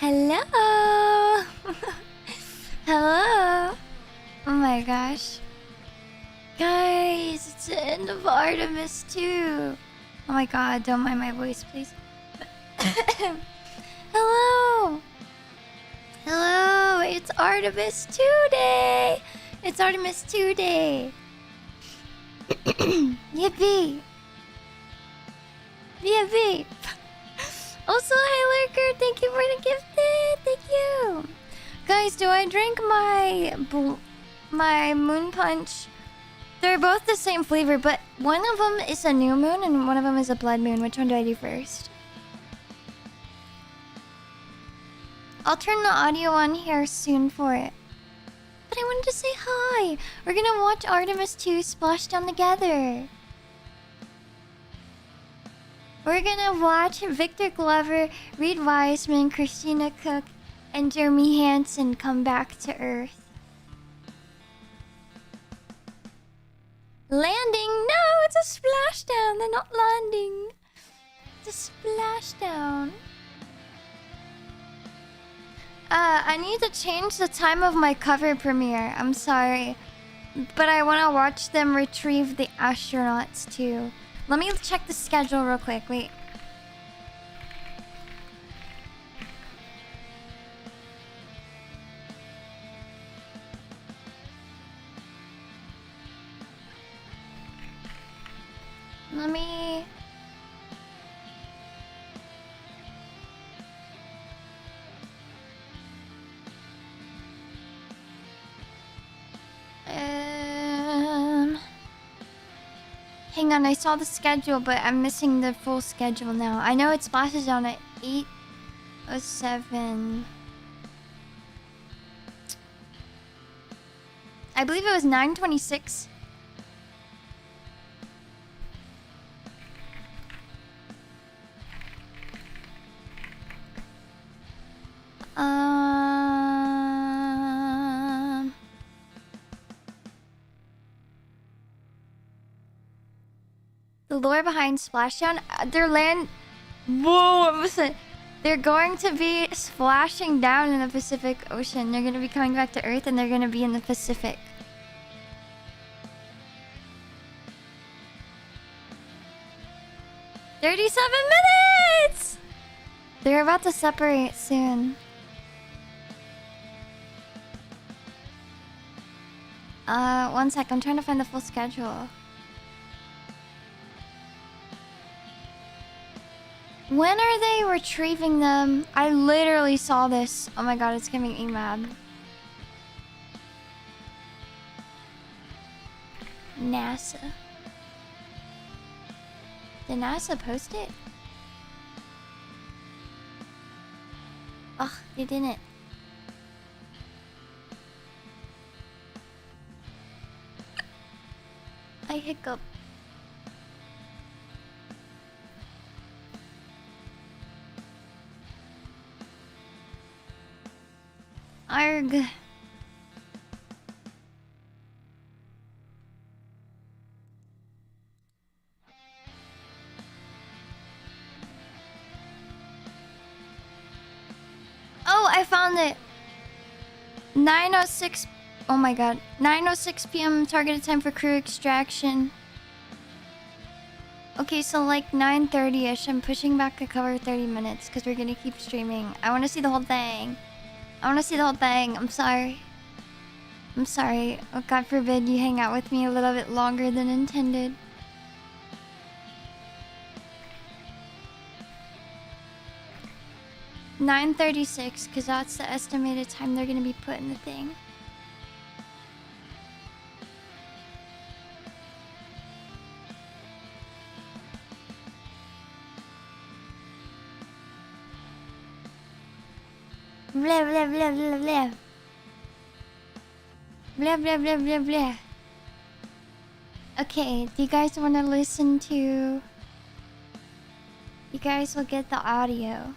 Hello. Hello. Oh my gosh. Guys, it's the end of Artemis 2. Oh my god, don't mind my voice, please. Hello. Hello, it's Artemis 2 day. It's Artemis 2 day. Yippee. Yippee. Also, hi Lurker, thank you for the gifted. Thank you. Guys, do I drink my Moon Punch? They're both the same flavor, but one of them is a new moon and one of them is a blood moon. Which one do I do first? I'll turn the audio on here soon for it. But I wanted to say hi. We're gonna watch Artemis 2 Splashdown together. We're gonna watch Victor Glover, Reed Wiseman, Christina Cook, and Jeremy Hansen come back to Earth. Landing? No, it's a splashdown. They're not landing. It's a splashdown. I need to change the time of my cover premiere. I'm sorry. But I want to watch them retrieve the astronauts too. Let me check the schedule real quick. Wait. Let me... Hang on, I saw the schedule, but I'm missing the full schedule now. I know it splashes on at 8:07. I believe it was 9:26. The lore behind Splashdown, Whoa, listen. They're going to be splashing down in the Pacific Ocean. They're going to be coming back to Earth and they're going to be in the Pacific. "37 minutes! They're about to separate soon. One sec. I'm trying to find the full schedule. When are they retrieving them? I literally saw this. Oh my god, it's giving me mad. NASA. Did NASA post it? Ugh, they didn't. I hiccup. Arg. Oh, I found it. 9:06. Oh my god. 9:06 p.m. targeted time for crew extraction. Okay, so like 9:30ish. I'm pushing back the cover 30 minutes because we're gonna keep streaming. I want to see the whole thing. I want to see the whole thing. I'm sorry. I'm sorry. Oh, God forbid you hang out with me a little bit longer than intended. "9:36, because that's the estimated time they're going to be putting the thing. Blah, blah, blah, blah, blah. Blah, blah, blah, blah, blah. Okay, do you guys want to listen to... You guys will get the audio.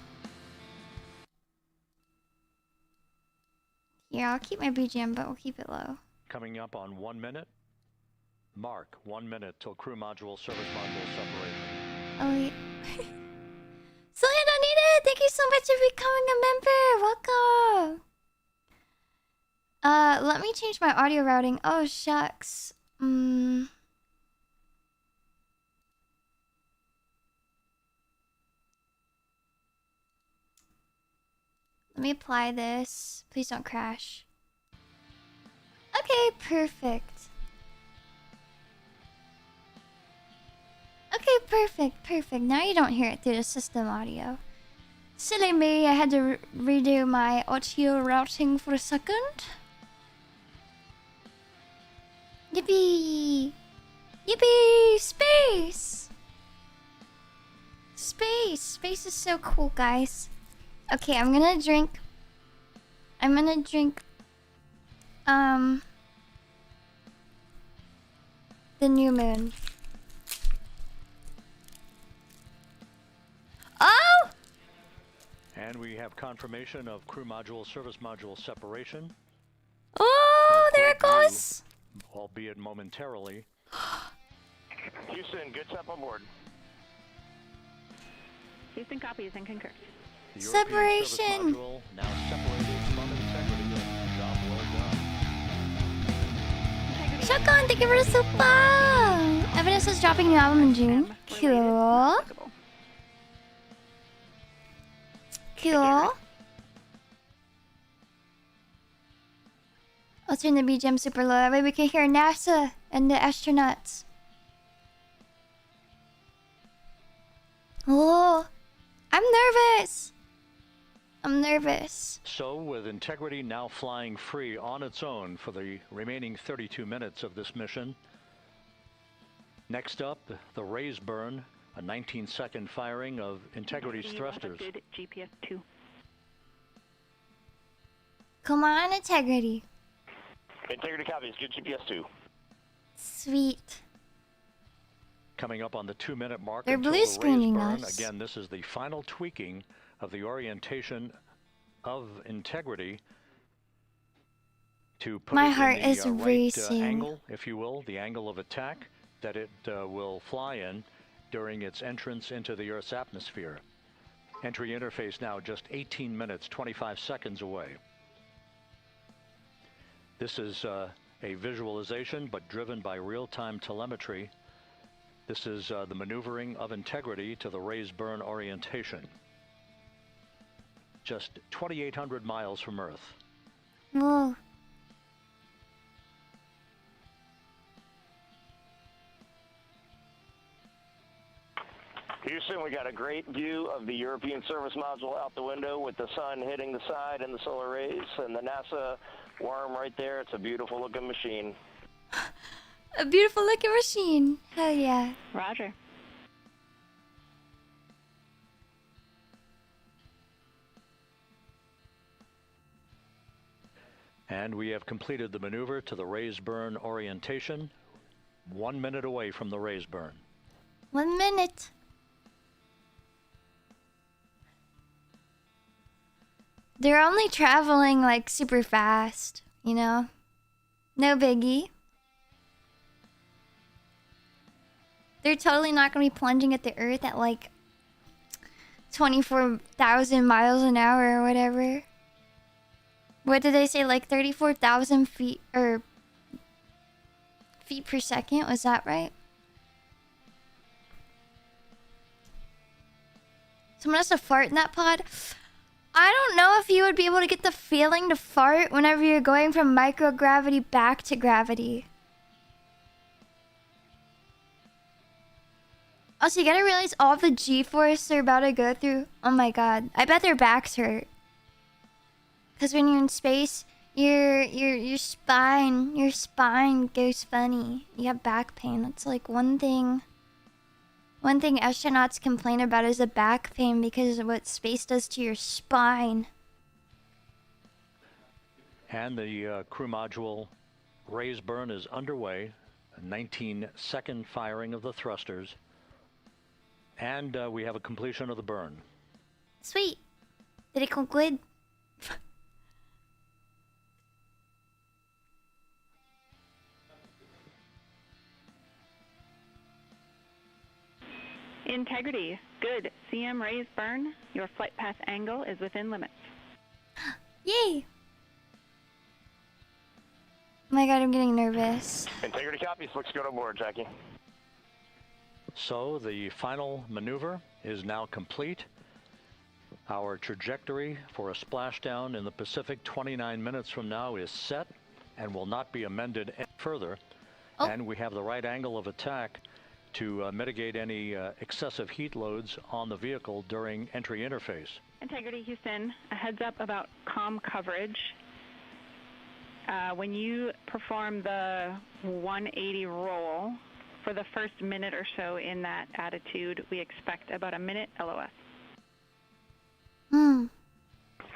Here, I'll keep my BGM, but we'll keep it low. Coming up on 1 minute. Mark, 1 minute till crew module, service module separation. Oh, yeah. Slam thank you so much for becoming a member. Welcome. Let me change my audio routing. Oh shucks. Let me apply this. Please don't crash. Okay, perfect. Okay, perfect. Now you don't hear it through the system audio. Silly me, I had to redo my audio routing for a second. Yippee! Yippee! Space! Space is so cool, guys. Okay, I'm gonna drink, the new moon. Oh! And we have confirmation of crew module, service module separation. Oh, there it goes! Albeit momentarily. Houston, good step on board. Houston copies and concurs. The European service Separation! module now separated from integrity. Job well done. Shotgun, thank you for the super! Evidence is dropping new album in June. Cool. Cool. I'll turn the BGM super low. That way we can hear NASA and the astronauts. Oh, I'm nervous. So, with integrity now flying free on its own for the remaining 32 minutes of this mission. Next up, the raise burn, a 19-second firing of integrity's thrusters. Good GPS 2. Come on, integrity. Integrity copies, good GPS 2. Sweet. Coming up on the 2-minute mark. They're until blue the raise screening burn. us. Again, this is the final tweaking of the orientation of integrity to put My it heart in the is right racing. angle, if you will, the angle of attack that it will fly in during its entrance into the Earth's atmosphere. Entry interface now just 18 minutes, 25 seconds away. This is a visualization, but driven by real-time telemetry. This is the maneuvering of integrity to the raise burn orientation. Just 2,800 miles from Earth. Whoa. Houston, we got a great view of the European service module out the window with the sun hitting the side and the solar rays and the NASA worm right there. It's a beautiful looking machine. A beautiful looking machine. Hell yeah. Roger. And we have completed the maneuver to the raise burn orientation. 1 minute away from the raise burn. 1 minute. They're only traveling like super fast, you know? No biggie. They're totally not gonna be plunging at the Earth at like 24,000 miles an hour or whatever. What did they say? Like 34,000 feet or feet per second? Was that right? Someone has to fart in that pod. I don't know if you would be able to get the feeling to fart whenever you're going from microgravity back to gravity. Also, you gotta realize all the G-force they're about to go through. Oh my god. I bet their backs hurt. Because when you're in space, your spine goes funny. You have back pain. That's like one thing astronauts complain about is the back pain because of what space does to your spine. And the crew module raise burn is underway. A 19-second firing of the thrusters. And we have a completion of the burn. Sweet. Did it conclude? Integrity, good. CM raise burn. Your flight path angle is within limits. Yay! Oh my god, I'm getting nervous. Integrity copies. Looks good on board, Jackie. So the final maneuver is now complete. Our trajectory for a splashdown in the Pacific 29 minutes from now is set and will not be amended any further. Oh. And we have the right angle of attack to mitigate any excessive heat loads on the vehicle during entry interface. Integrity, Houston, a heads up about comm coverage. When you perform the 180 roll, for the first minute or so in that attitude, we expect about a minute LOS.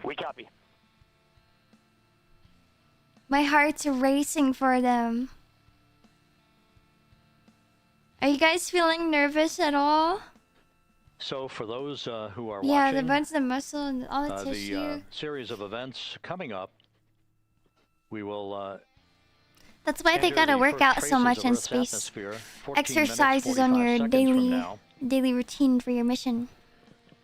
We copy. My heart's racing for them. Are you guys feeling nervous at all? So for those who are Yeah, watching, the bones, the muscle, and all the the tissue. series of events coming up, we will That's why they enter gotta the work first out so traces much of in Earth's space. atmosphere, 14 Exercises minutes, on 45 your seconds from now. daily routine for your mission.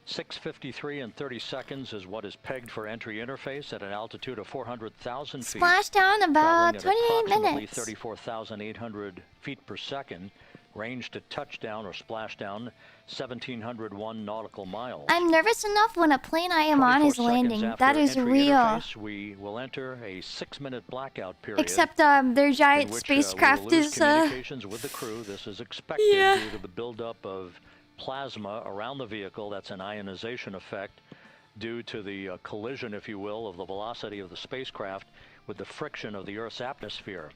6:53 and 30 seconds is what is pegged for entry interface at an altitude of 400,000 feet. Splashdown about traveling 28 at approximately minutes. 34,800 feet per second. Range to touchdown or splashdown, 1,701 nautical miles. I'm nervous enough when a plane I am on 24 is seconds landing. after That is entry real. interface, we will enter a 6-minute blackout period. Except their giant in which, spacecraft we will lose is communications with the crew. This is expected due to the buildup of plasma around the vehicle. That's an ionization effect due to the collision, if you will, of the velocity of the spacecraft with the friction of the Earth's atmosphere.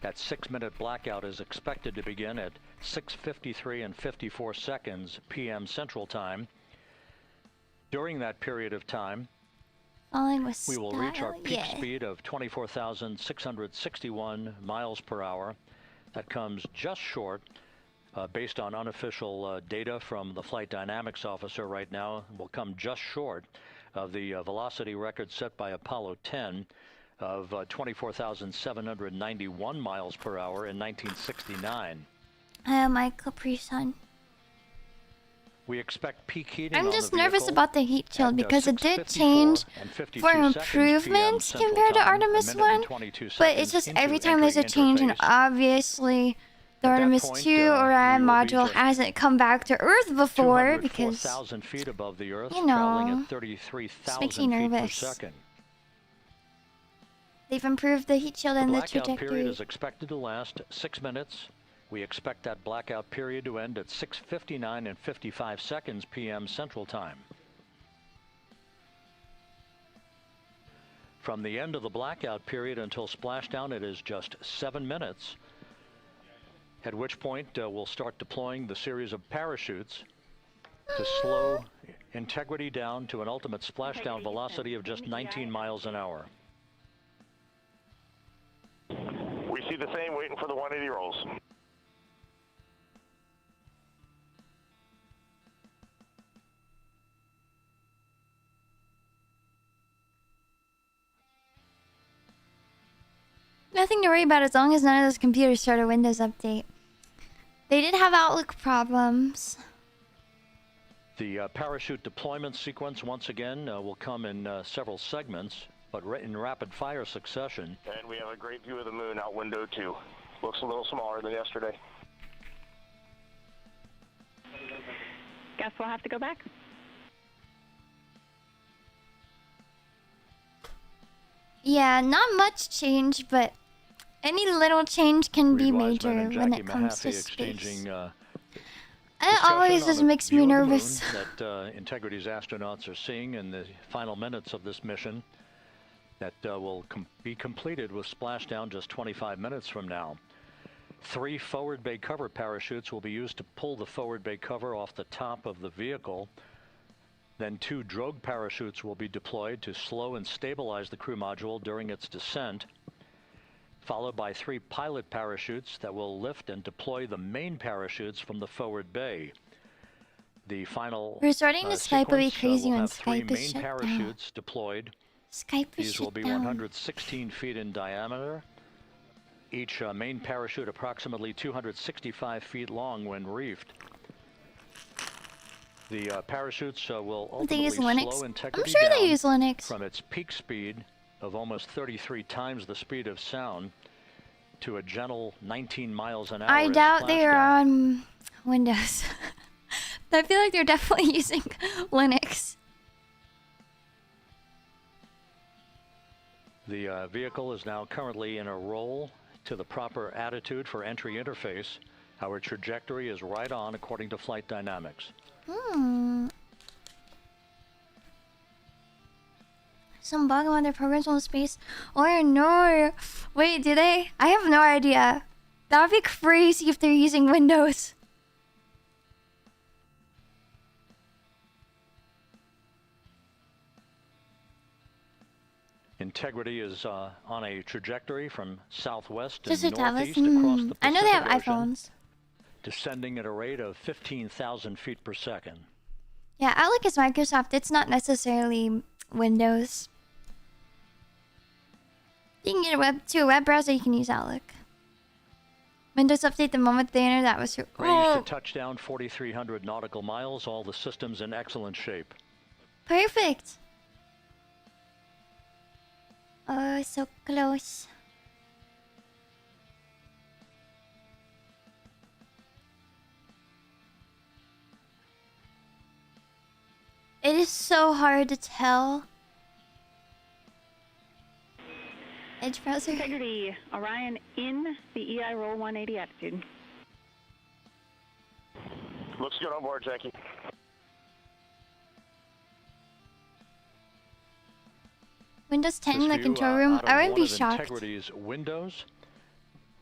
That 6-minute blackout is expected to begin at 6:53 and 54 seconds p.m. Central Time. During that period of time, falling with we will reach our style, peak yeah. speed of 24,661 miles per hour. That comes just short, based on unofficial data from the flight dynamics officer right now, will come just short of the velocity record set by Apollo 10 of 24,791 miles per hour in 1969. My Capri Sun. We expect peak heating I'm on just the nervous vehicle about the heat shield at, because it did 6:54 change and 52 for seconds improvement PM compared to Central Time, Artemis 1 minute and 1. 22 But seconds it's just into every time there's a entry change, and interface. obviously the At that Artemis point, 2 we Orion will be module just hasn't come back to Earth before because 204,000 feet above the Earth, you traveling know, at 33,000 makes me feet per nervous. second. they've improved the heat shield The and the blackout period trajectory. is expected to last 6 minutes. We expect that blackout period to end at 6:59 and 55 seconds p.m. Central Time. From the end of the blackout period until splashdown, it is just 7 minutes, at which point we'll start deploying the series of parachutes to slow integrity down to an ultimate splashdown velocity of just 19 miles an hour. We see the same, waiting for the 180 rolls. Nothing to worry about as long as none of those computers start a Windows update. They did have Outlook problems. The parachute deployment sequence, once again, will come in several segments, but in rapid fire succession. And we have a great view of the moon out window 2. Looks a little smaller than yesterday. Guess we'll have to go back. Yeah, not much change, but any little change can be Reed major Wiseman and when Jackie it comes to Mahaffey space. exchanging It always discussion just on the makes me view of the moon nervous. that Integrity's astronauts are seeing in the final minutes of this mission that will be completed with splashdown just 25 minutes from now. 3 forward bay cover parachutes will be used to pull the forward bay cover off the top of the vehicle. Then 2 drogue parachutes will be deployed to slow and stabilize the crew module during its descent, followed by 3 pilot parachutes that will lift and deploy the main parachutes from the forward bay. The final Resorting to Skype will be sequence, crazy will when have 3 Skype is main shut down. parachutes deployed. Skype is These will shut be down. 116 feet in diameter. Each main parachute approximately 265 feet long when reefed. The parachutes will They ultimately use Linux. slow I'm integrity sure down they use Linux. from its peak speed of almost 33 times the speed of sound to a gentle 19 miles an hour. I doubt they are splashdown. on Windows. I feel like they're definitely using Linux. The vehicle is now currently in a roll to the proper attitude for entry interface. Our trajectory is right on according to flight dynamics. Some bug on their programs on space. Oh no. Wait, do they? I have no idea. That would be crazy if they're using Windows. Integrity is on a trajectory from southwest to Just a northeast tablet. across the Pacific I know they have Ocean, iPhones. descending at a rate of 15,000 feet per second. Yeah, Outlook is Microsoft. It's not necessarily Windows. You can get to a web browser, you can use Outlook. Windows update the moment they enter, that was... Range to touchdown 4,300 nautical miles, all the systems in excellent shape. Perfect. Oh, so close. It is so hard to tell. Edge browser. Integrity, Orion in the EI roll 180 attitude. Looks good on board, Jackie. Windows 10 in This the view, control room. out of I wouldn't one be of shocked. Integrity's windows.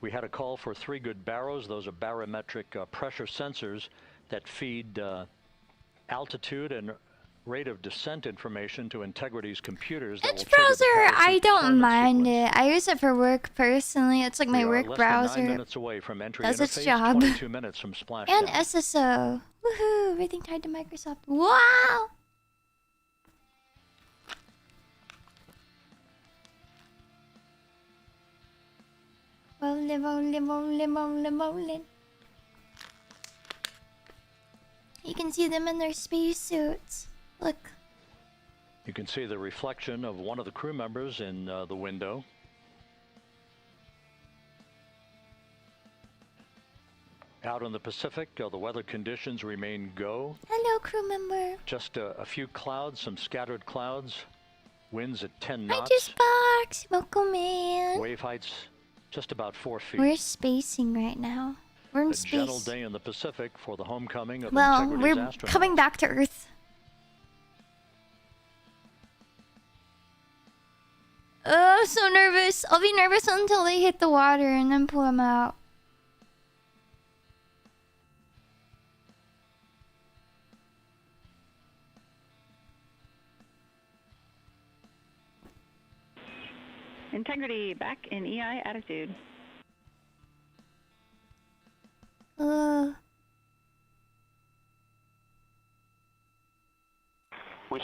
We had a call for 3 good barrows. Those are barometric pressure sensors that feed altitude and rate of descent information to Integrity's computers. That Edge will trigger the browser, parachute I don't deployment mind sequence. it. I use it for work personally. It's like my We are work less than 9 browser. minutes away from entry Does its interface, job. 22 minutes from splashdown. And SSO. Woohoo! Everything tied to Microsoft. Wow! Rolling. You can see them in their spacesuits. Look. You can see the reflection of one of the crew members in the window. Out in the Pacific, the weather conditions remain go. Hello, crew member. Just a few clouds, some scattered clouds. Winds at 10 Hi, knots. Juice Box. Welcome in. Wave heights just about 4 feet. We're spacing right now. We're in A gentle space. day in the Pacific for the homecoming of Well, Integrity's we're astronauts. coming back to Earth. Oh, I'm so nervous. I'll be nervous until they hit the water and then pull them out. Integrity, back in EI attitude. We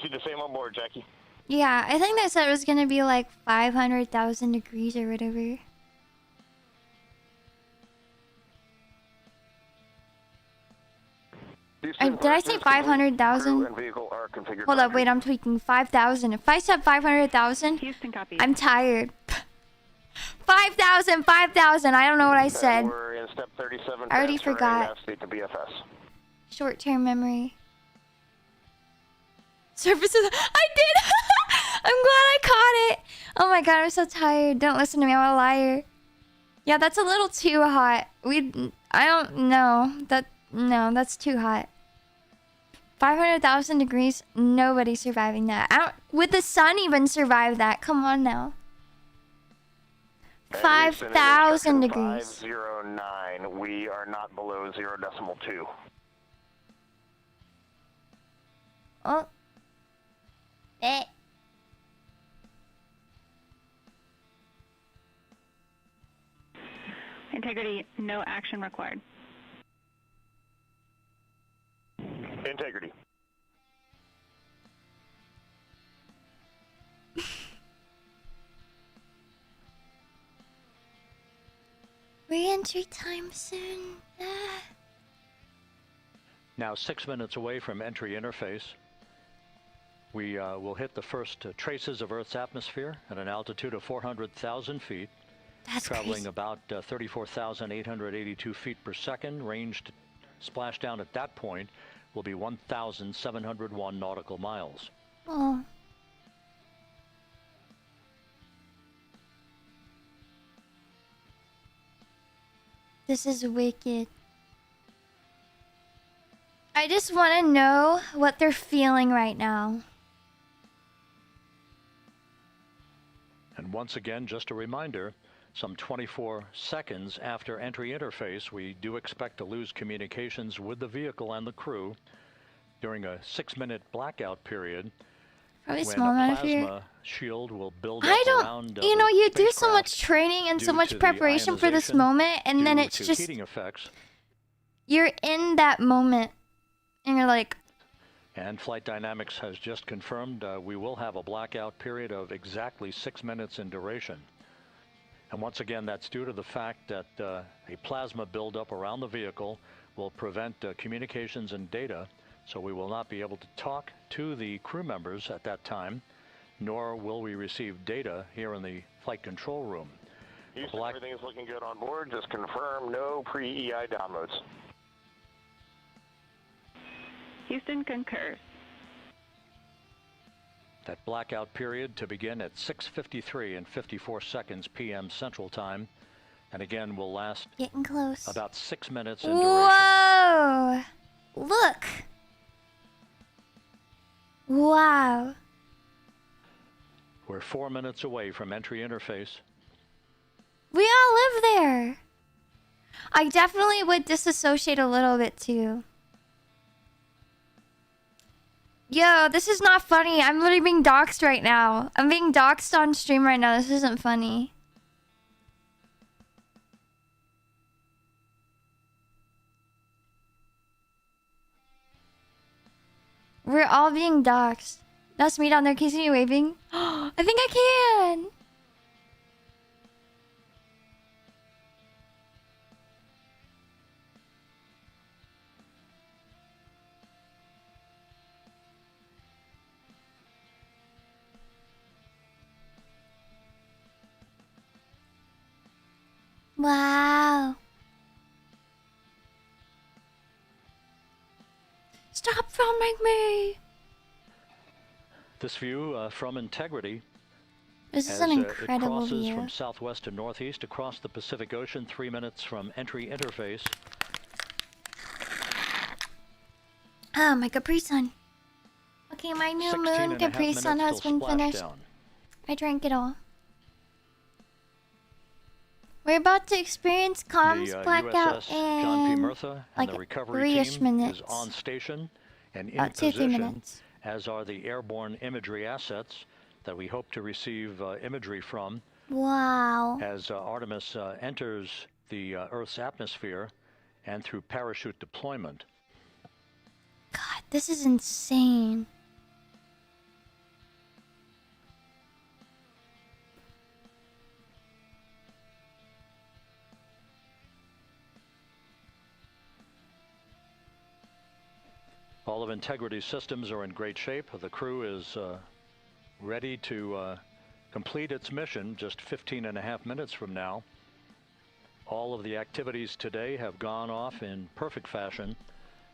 see the same on board, Jackie. Yeah, I think they said it was gonna be like 500,000 degrees or whatever. Did I say 500,000? Hold up, wait, I'm tweaking. 5,000. If I said 500,000, Houston, copy. I'm tired. 5,000, 5,000. I don't know what I said. We're in step 37. I already transferring forgot. navstate to BFS. Short-term memory. Surfaces. I did! I'm glad I caught it. Oh my god, I'm so tired. Don't listen to me. I'm a liar. Yeah, that's a little too hot. I don't know. No, that's too hot. 500,000 degrees. Nobody's surviving that. Would the sun even survive that? Come on now. 5,000 degrees. 509. We are not below 0.2. Oh. Integrity, no action required. Integrity. Re-entry time soon. Now 6 minutes away from entry interface. We will hit the first traces of Earth's atmosphere at an altitude of 400,000 feet. That's traveling crazy. about 34,882 feet per second. Ranged splashdown at that point will be 1,701 nautical miles. Oh. This is wicked. I just want to know what they're feeling right now. And once again, just a reminder, some 24 seconds after entry interface, we do expect to lose communications with the vehicle and the crew during a 6-minute blackout period. Probably when small a amount of fear. plasma shield will build up I don't, around you know, the you do so much spacecraft training and so due much to the preparation for this ionization, moment, and then due it's to just, heating effects. you're in that moment, and you're like, And Flight Dynamics has just confirmed we will have a blackout period of exactly 6 minutes in duration. And once again, that's due to the fact that a plasma buildup around the vehicle will prevent communications and data, so we will not be able to talk to the crew members at that time, nor will we receive data here in the flight control room. Houston, everything is looking good on board. Just confirm no pre-EI downloads. Houston concurs. That blackout period to begin at 6:53 and 54 seconds p.m. Central Time, and again will last getting close. about 6 minutes in duration. Whoa! Look! Wow. We're 4 minutes away from entry interface. We all live there. I definitely would disassociate a little bit too. Yo, this is not funny. I'm literally being doxxed right now. I'm being doxxed on stream right now. This isn't funny. We're all being doxxed. That's me down there. Casey, you waving? I think I can. Wow. Stop filming me. This view from Integrity, This is as an it incredible crosses view. from southwest to northeast across the Pacific Ocean, 3 minutes from entry interface. Oh, my Capri Sun. Okay, my new 16 moon and a half Capri Sun has minutes till been finished. splashdown. I drank it all. We're about to experience comms The blackout USS John P. in Murtha and like the recovery 3-ish team minutes. is on station and in About 2-3 position, minutes. as are the airborne imagery assets that we hope to receive imagery from Wow. as Artemis enters the Earth's atmosphere and through parachute deployment. God, this is insane. All of Integrity's systems are in great shape. The crew is ready to complete its mission just 15 and a half minutes from now. All of the activities today have gone off in perfect fashion.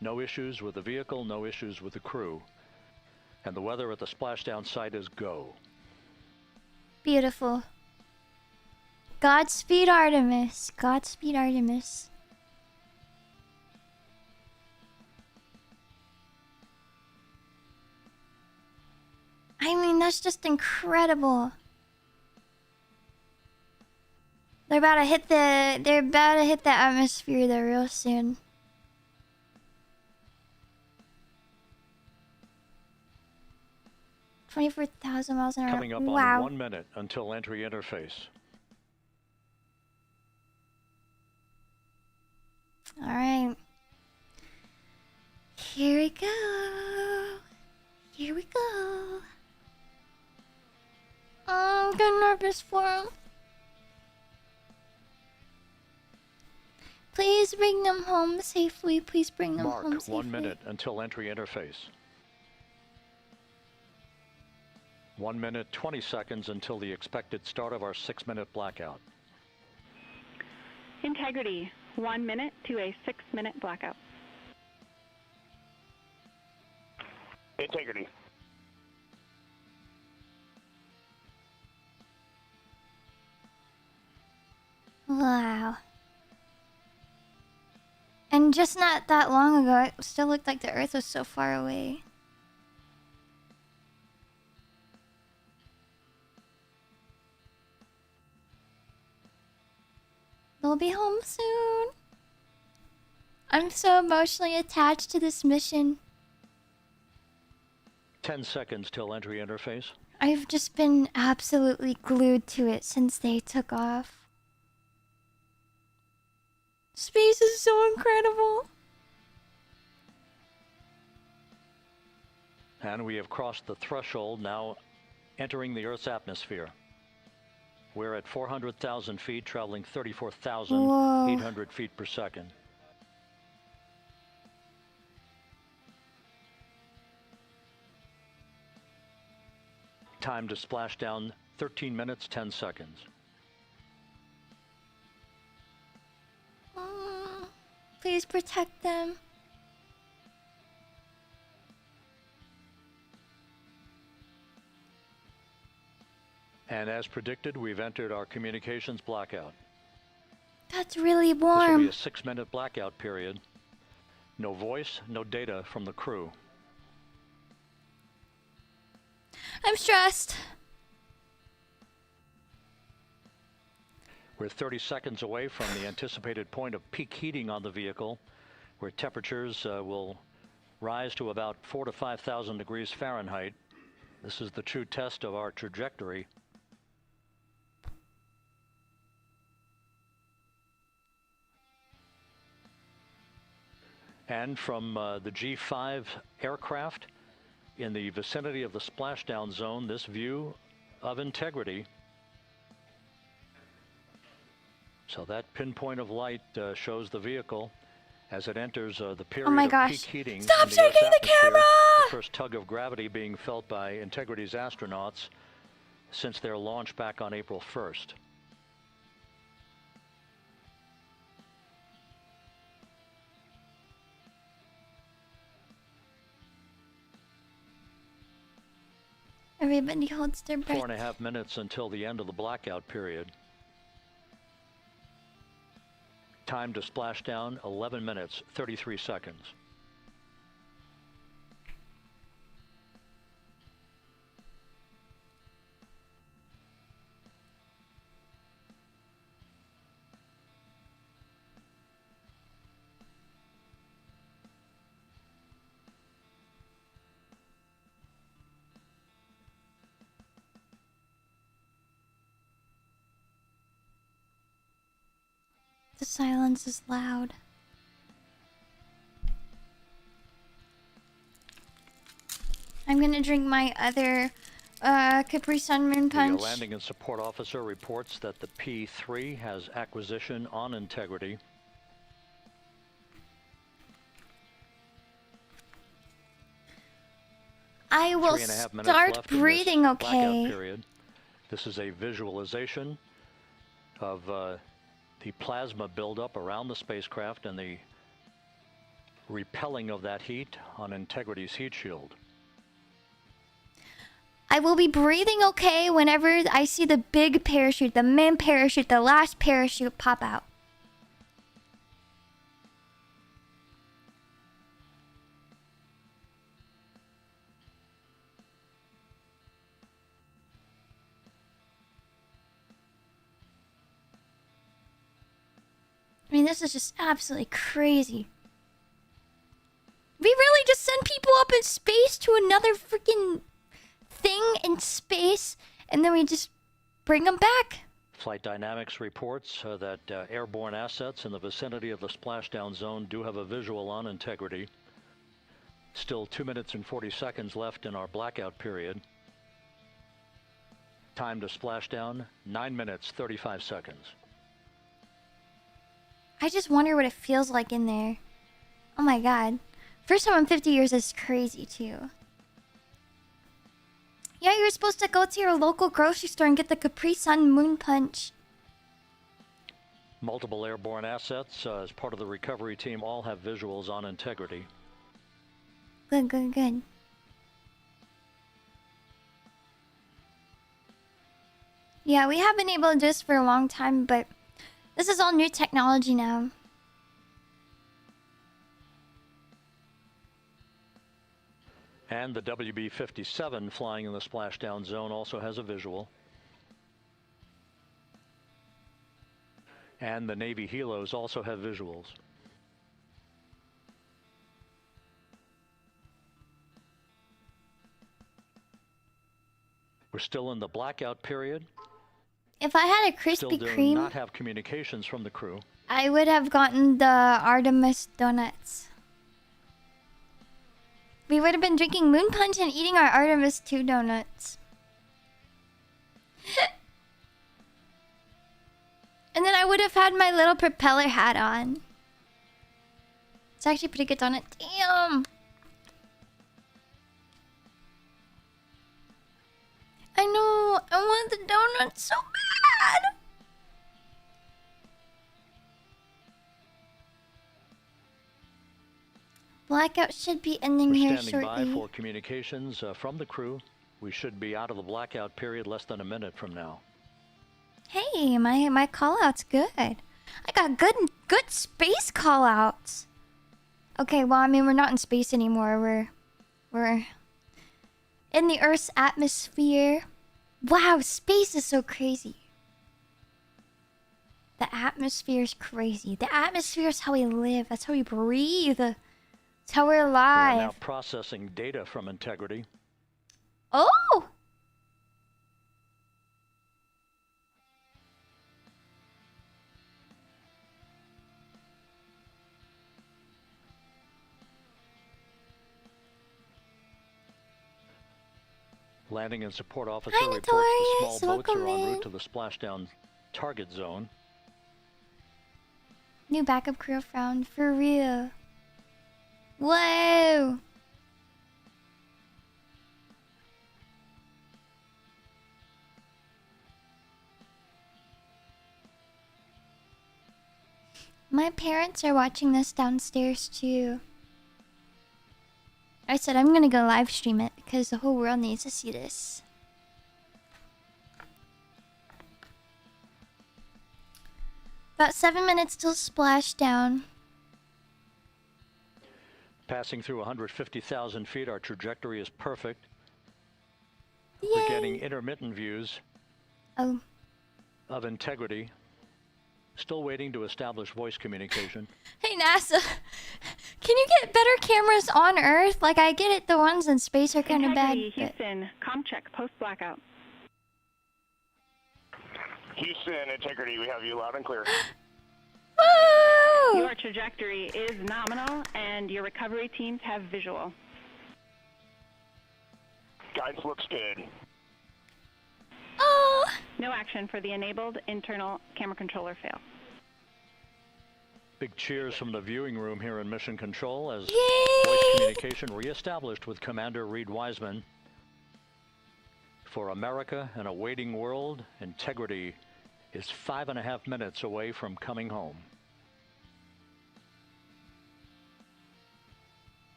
No issues with the vehicle, no issues with the crew. And the weather at the splashdown site is go. Beautiful. Godspeed, Artemis. Godspeed, Artemis. I mean, that's just incredible. They're about to hit the atmosphere there real soon. $24,000 miles an hour. Coming up Wow. on 1 minute until entry interface. All right. Here we go. Here we go. Oh, I'm getting nervous for him. Please bring them home safely. Please bring them home Mark safely. 1 minute until entry interface. 1 minute 20 seconds until the expected start of our 6-minute blackout. Integrity, 1 minute to a 6-minute blackout. Integrity. Wow. And just not that long ago, it still looked like the Earth was so far away. They'll be home soon. I'm so emotionally attached to this mission. 10 seconds till entry interface. I've just been absolutely glued to it since they took off. Space is so incredible. And we have crossed the threshold, now entering the Earth's atmosphere. We're at 400,000 feet, traveling 34,800 feet per second. Time to splash down, 13 minutes, 10 seconds. Please protect them. And as predicted, we've entered our communications blackout. That's really This will be warm. a 6-minute blackout period. No voice, no data from the crew. I'm stressed. We're 30 seconds away from the anticipated point of peak heating on the vehicle, where temperatures will rise to about 4,000 to 5,000 degrees Fahrenheit. This is the true test of our trajectory. And from the G5 aircraft in the vicinity of the splashdown zone, this view of integrity. So that pinpoint of light shows the vehicle as it enters the period of peak heating. Stop in the shaking Earth's the atmosphere. camera! The first tug of gravity being felt by Integrity's astronauts since their launch back on April 1st. Everybody holds their breath. 4.5 minutes until the end of the blackout period. Time to splashdown, 11 minutes, 33 seconds. The silence is loud. I'm gonna drink my other Capri Sun Moon Punch. The landing and support officer reports that the P3 has acquisition on Integrity. I will 3.5 minutes start left in this breathing blackout okay. period. This is a visualization of the plasma buildup around the spacecraft and the repelling of that heat on Integrity's heat shield. I will be breathing okay whenever I see the big parachute, the main parachute, the last parachute pop out. I mean, this is just absolutely crazy. We really just send people up in space to another freaking thing in space, and then we just bring them back. Flight Dynamics reports that airborne assets in the vicinity of the splashdown zone do have a visual on Integrity. Still 2 minutes and 40 seconds left in our blackout period. Time to splashdown, 9 minutes, 35 seconds. I just wonder what it feels like in there. Oh my god. First time in 50 years is crazy too. Yeah, you're supposed to go to your local grocery store and get the Capri Sun Moon Punch. Multiple airborne assets as part of the recovery team all have visuals on Integrity. Good, good, good. Yeah, we have been able to do this for a long time, but this is all new technology now. And the WB-57 flying in the splashdown zone also has a visual. And the Navy helos also have visuals. We're still in the blackout period. If I had a Krispy Still do Kreme, not have communications from the crew. I would have gotten the Artemis donuts. We would have been drinking Moon Punch and eating our Artemis 2 donuts. And then I would have had my little propeller hat on. It's actually pretty good donut. Damn! I know! I want the donuts so bad! Blackout should be ending We're here standing by shortly. for communications from the crew. We should be out of the blackout period less than a minute from now. Hey, my call-out's good. I got good space call-outs. Okay, well, I mean, we're not in space anymore. We're in the Earth's atmosphere. Wow, space is so crazy. The atmosphere is crazy. The atmosphere is how we live. That's how we breathe. That's how we're We are alive. now processing data from Integrity. Oh! Landing and support officer Hi, reports the Notorious. small boats are Welcome en in. route to the splashdown target zone. New backup crew found. For real. Whoa! My parents are watching this downstairs too. I said I'm gonna go live stream it because the whole world needs to see this. About 7 minutes till splashdown. Passing through 150,000 feet, our trajectory is perfect. Yay! We're getting intermittent views Oh, of Integrity. Still waiting to establish voice communication. hey NASA, can you get better cameras on Earth? Like I get it, the ones in space are kind of bad. Integrity, But... Houston, comm check, post-blackout. Houston, Integrity, we have you loud and clear. Woo! Your trajectory is nominal, and your recovery teams have visual. Guidance looks good. Oh! No action for the enabled internal camera controller fail. Big cheers from the viewing room here in Mission Control as Yay! voice communication reestablished with Commander Reed Wiseman. For America and a waiting world, Integrity is 5.5 minutes away from coming home.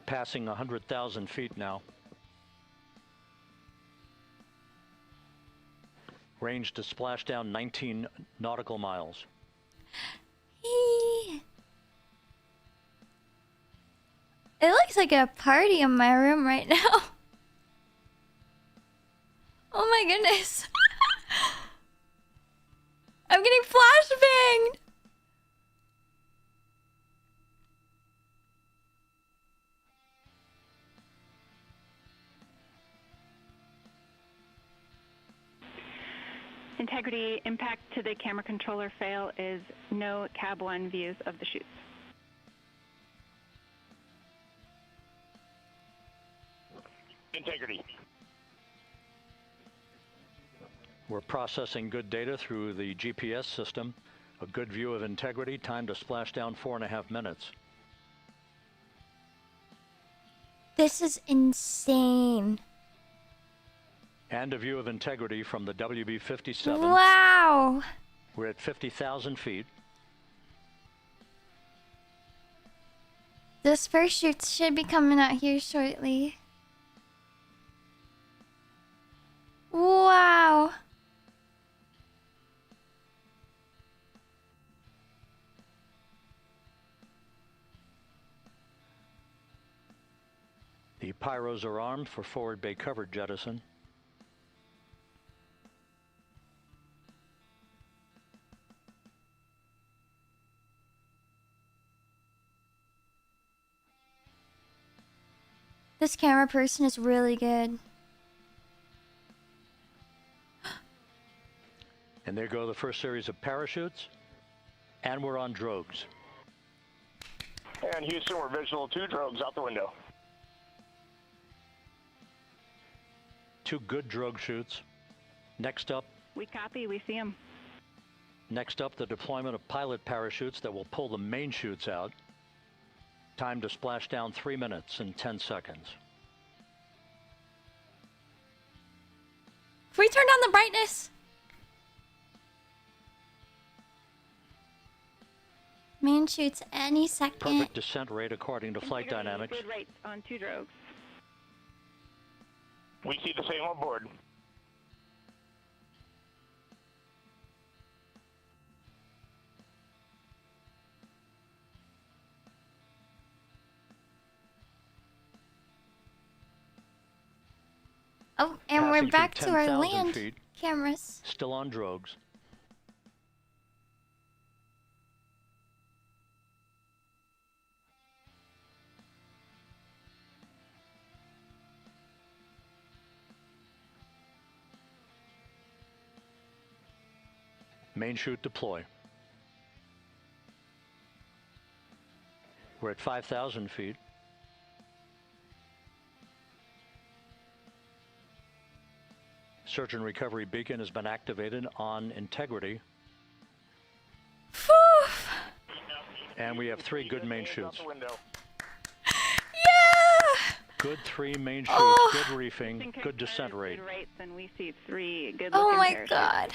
Passing 100,000 feet now. Range to splashdown 19 nautical miles. It looks like a party in my room right now. Oh my goodness. I'm getting flashbanged. Integrity, impact to the camera controller fail is no cab 1 views of the chutes. Integrity. We're processing good data through the GPS system. A good view of integrity, time to splashdown 4.5 minutes. This is insane. And a view of integrity from the WB-57. Wow. We're at 50,000 feet. Those first shoots should be coming out here shortly. Wow. The pyros are armed for forward bay cover jettison. This camera person is really good. And there go the first series of parachutes. And we're on drogues. And Houston, we're visual 2 drogues out the window. 2 good drogue shoots. Next up, We copy. We see them. the deployment of pilot parachutes that will pull the main chutes out. Time to splash down 3 minutes and 10 seconds. Have we turned on the brightness? Main shoots any second. Perfect descent rate according to flight Integrity, dynamics. Good rates on 2 drogues. We see the same on board. Oh, and we're Passing back through to our 10,000 land feet. cameras. Still on drogues. Main chute deploy. We're at 5,000 feet. Search and recovery beacon has been activated on integrity. Phew. And we have 3 good main shoots. Yeah. Good 3 main shoots, Oh. good reefing, good descent rate. Good rates, and we see 3 good Oh looking my parachutes. god.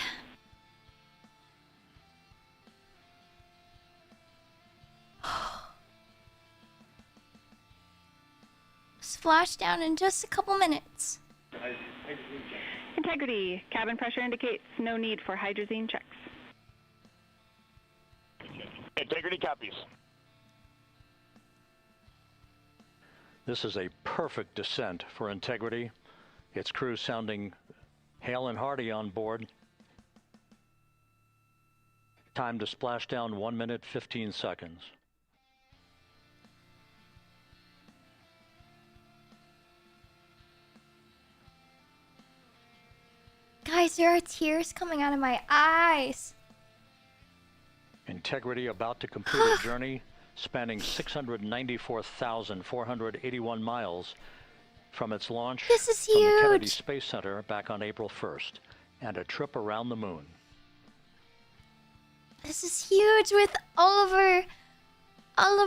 Splashdown in just a couple minutes. Integrity. Cabin pressure indicates no need for hydrazine checks. Integrity copies. This is a perfect descent for integrity. Its crew sounding hale and hearty on board. Time to splashdown 1 minute 15 seconds. Guys, there are tears coming out of my eyes. Integrity about to complete a journey spanning 694,481 miles from its launch This is from the Kennedy huge. Space Center back on April 1st, and a trip around the moon. This is huge with all of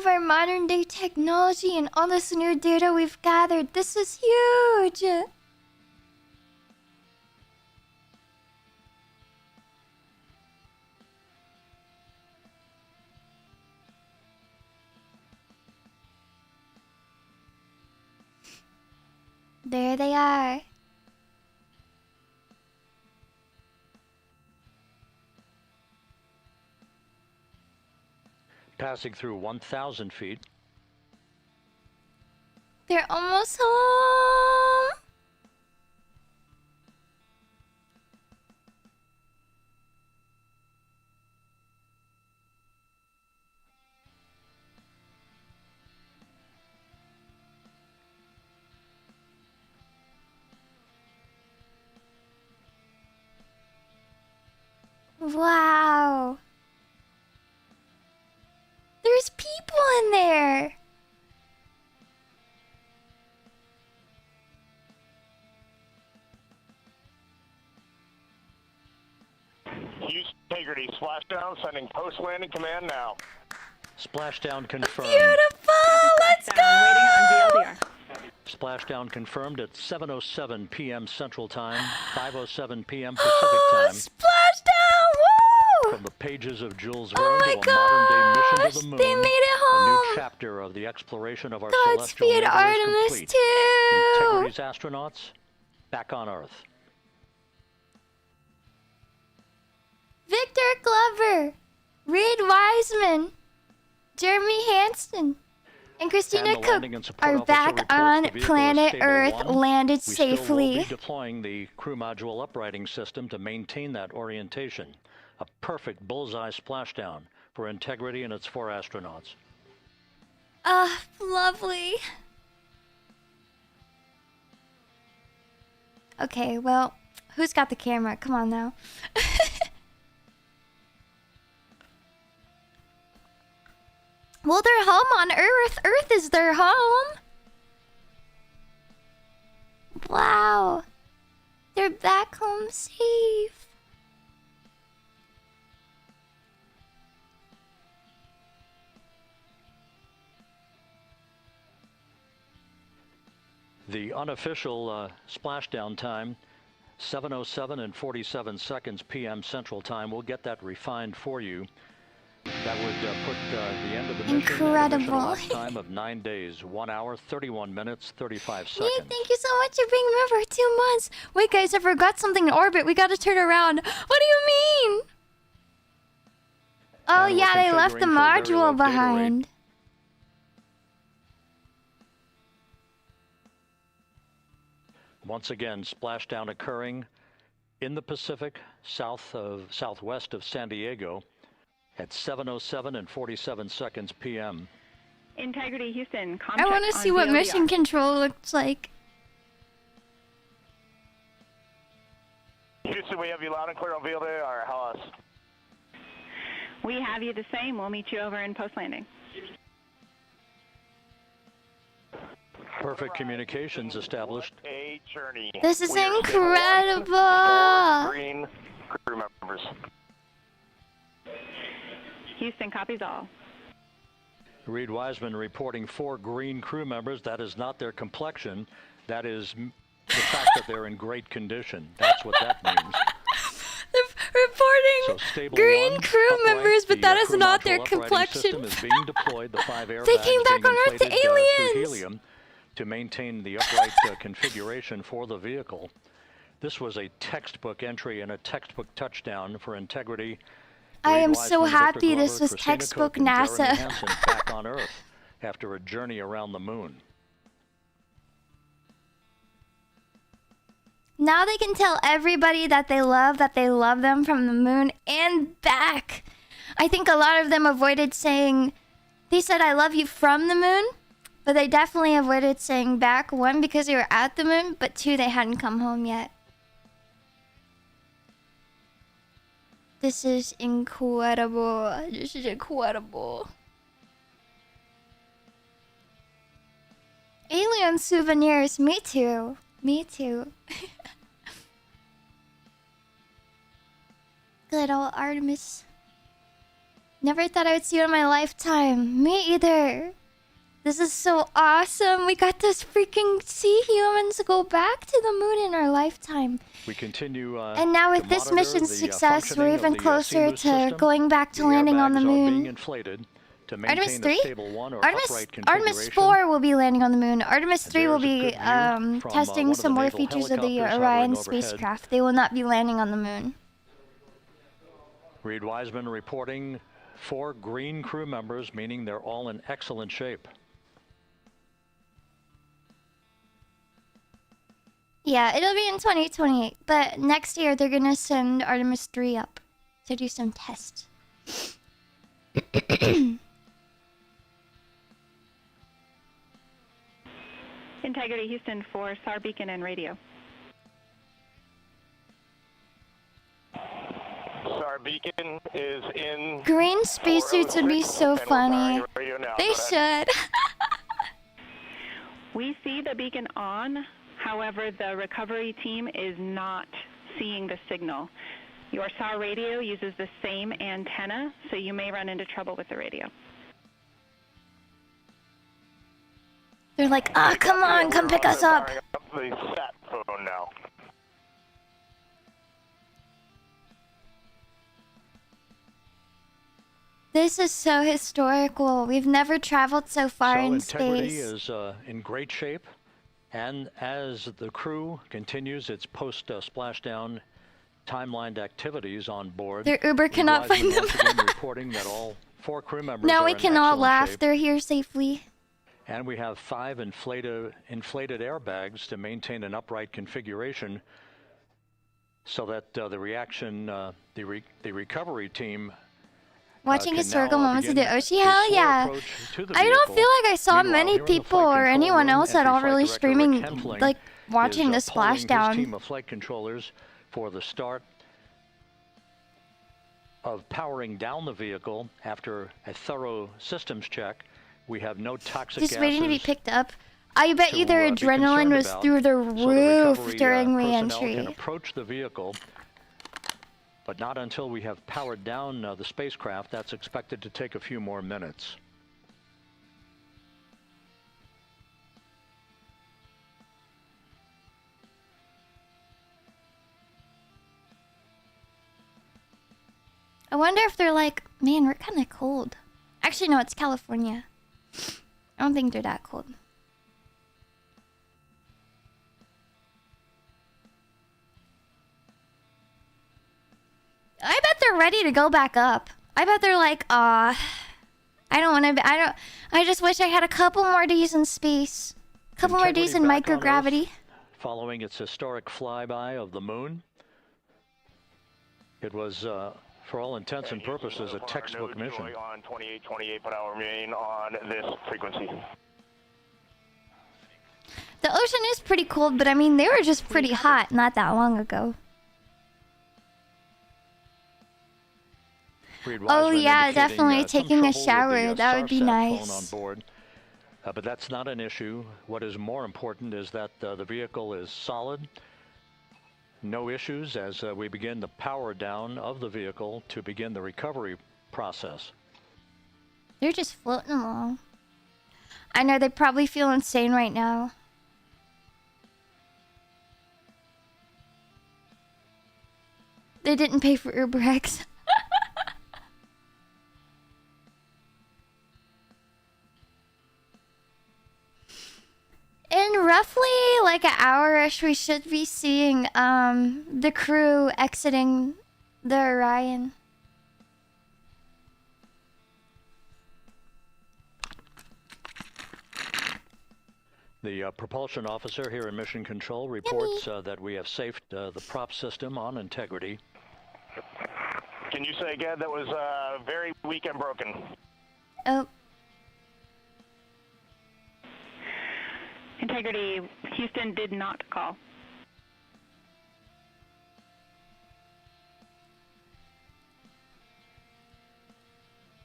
our modern day technology and all this new data we've gathered. This is huge. There they are. Passing through 1,000 feet. They're almost home. Wow. There's people in there. Integrity, splashdown, sending post-landing command now. Splashdown confirmed. Beautiful! Let's Waiting on go! VLDR. Splashdown confirmed at 7:07 p.m. Central Time, 5:07 p.m. Pacific Oh, Time. splashdown! Woo! From the pages of Jules Oh Verne my to a modern-day mission gosh! to the moon, They made it a new home! chapter of the exploration of our celestial Godspeed, neighbor is Artemis complete. 2! Integrity's astronauts back on Earth. Victor Glover, Reed Wiseman, Jeremy Hansen, and Christina And the landing Cook and support are officer back reports on the vehicle is planet stable Earth, one. landed We still will safely. be deploying the crew module uprighting system to maintain that orientation. A perfect bullseye splashdown for Integrity and its 4 astronauts. Ah, lovely. Okay, well, who's got the camera? Come on now. Well, they're home on Earth. Earth is their home. Wow. They're back home safe. The unofficial splashdown time, 7:07 and 47 seconds p.m. Central Time. We'll get that refined for you. That would put the end of the mission at a Incredible. elapsed time of 9 days, 1 hour, 31 minutes, 35 Nate, seconds. thank you so much for being a member. 2 months. Wait, guys, I forgot something in orbit. We gotta turn around. What do you mean? Oh, And we're yeah, they left the configuring for very module low data rate. behind. Once again, splashdown occurring in the Pacific, southwest of San Diego at 7:07 and 47 seconds p.m. Integrity, Houston. I want to see what mission control looks like. Houston, we have you loud and clear on VLDR, or how else? We have you the same. We'll meet you over in post-landing. Perfect communications established. A journey. This is We are incredible. green crew members. Houston copies all. Reed Wiseman reporting 4 green crew members. That is not their complexion. That is the fact that they're in great condition. That's what that means. They're reporting So stable green one, crew upright, members, but the, that is crew not module their uprighting complexion. system is being deployed. The 5 airbags They came back being on Earth to inflated, through aliens. helium to maintain the upright configuration for the vehicle. This was a textbook entry and a textbook touchdown for Integrity. I Reed am so Wiseman, Victor happy this Glover, was Christina textbook Cook, and Jeremy NASA. Hansen back on Earth after a journey around the moon. Now they can tell everybody that they love them from the moon and back. I think a lot of them avoided saying, they said I love you from the moon, but they definitely avoided saying back. 1, because they were at the moon, but 2, they hadn't come home yet. This is incredible. This is incredible. Alien souvenirs. Me too. Me too. Good old Artemis. Never thought I would see it in my lifetime. Me either. This is so awesome. We got to freaking see humans go back to the moon in our lifetime. We continue. And now with this mission's success, we're even closer to going back to landing on the moon. Artemis 3? Artemis 4 will be landing on the moon. Artemis 3 will be testing some more features of the Orion spacecraft. They will not be landing on the moon. Reed Wiseman reporting 4 green crew members, meaning they're all in excellent shape. Yeah, it'll be in 2028, but next year they're gonna send Artemis 3 up to do some tests. Integrity, Houston for SAR beacon and radio. SAR beacon is in. Green spacesuits would be so funny. They should. We see the beacon on. However, the recovery team is not seeing the signal. Your SAW radio uses the same antenna, so you may run into trouble with the radio. They're like, ah, come on, come pick us up. The sat phone now. This is so historical. We've never traveled so far So in Integrity space. is in great shape, and as the crew continues its post-splashdown timelined activities on board, Their Uber cannot find them. once again reporting that all 4 crew members Now are we in can all excellent laugh. shape. They're here safely. And we have 5 inflated airbags to maintain an upright configuration so that the recovery team Watching can historical now moments of the begin Oshi, the hell slow yeah. approach to the I don't vehicle. feel like I saw Meanwhile, many here in the people flight or control anyone room, else at Entry all Flight really Director streaming, Rick Hempfling like watching is, the polling his splashdown. team of flight controllers for the start of powering down the vehicle after a thorough systems check. We have no toxic Just waiting to be gases picked up. I bet you their be adrenaline concerned was about, through the so the roof recovery, during personnel can re-entry. approach the vehicle, but not until we have powered down the spacecraft. That's expected to take a few more minutes. I wonder if they're like, man, we're kind of cold. Actually, no, it's California. I don't think they're that cold. I bet they're ready to go back up. I bet they're like, I don't want to. I just wish I had a couple more days in space. A couple more days in Integrity back on microgravity. Earth, following its historic flyby of the moon. It was, for all intents and purposes, a textbook mission. On 28 per hour remain on this frequency. The ocean is pretty cold, but I mean, they were just pretty hot not that long ago. Oh yeah, definitely taking a shower. That would be nice. On board. But that's not an issue. What is more important is that the vehicle is solid. No issues as we begin the power down of the vehicle to begin the recovery process. They're just floating along. I know they probably feel insane right now. They didn't pay for UberX. In roughly like an hour-ish, we should be seeing the crew exiting the Orion. The propulsion officer here in Mission Control reports that we have safed the prop system on Integrity. Can you say again? That was very weak and broken. Oh. Integrity, Houston did not call.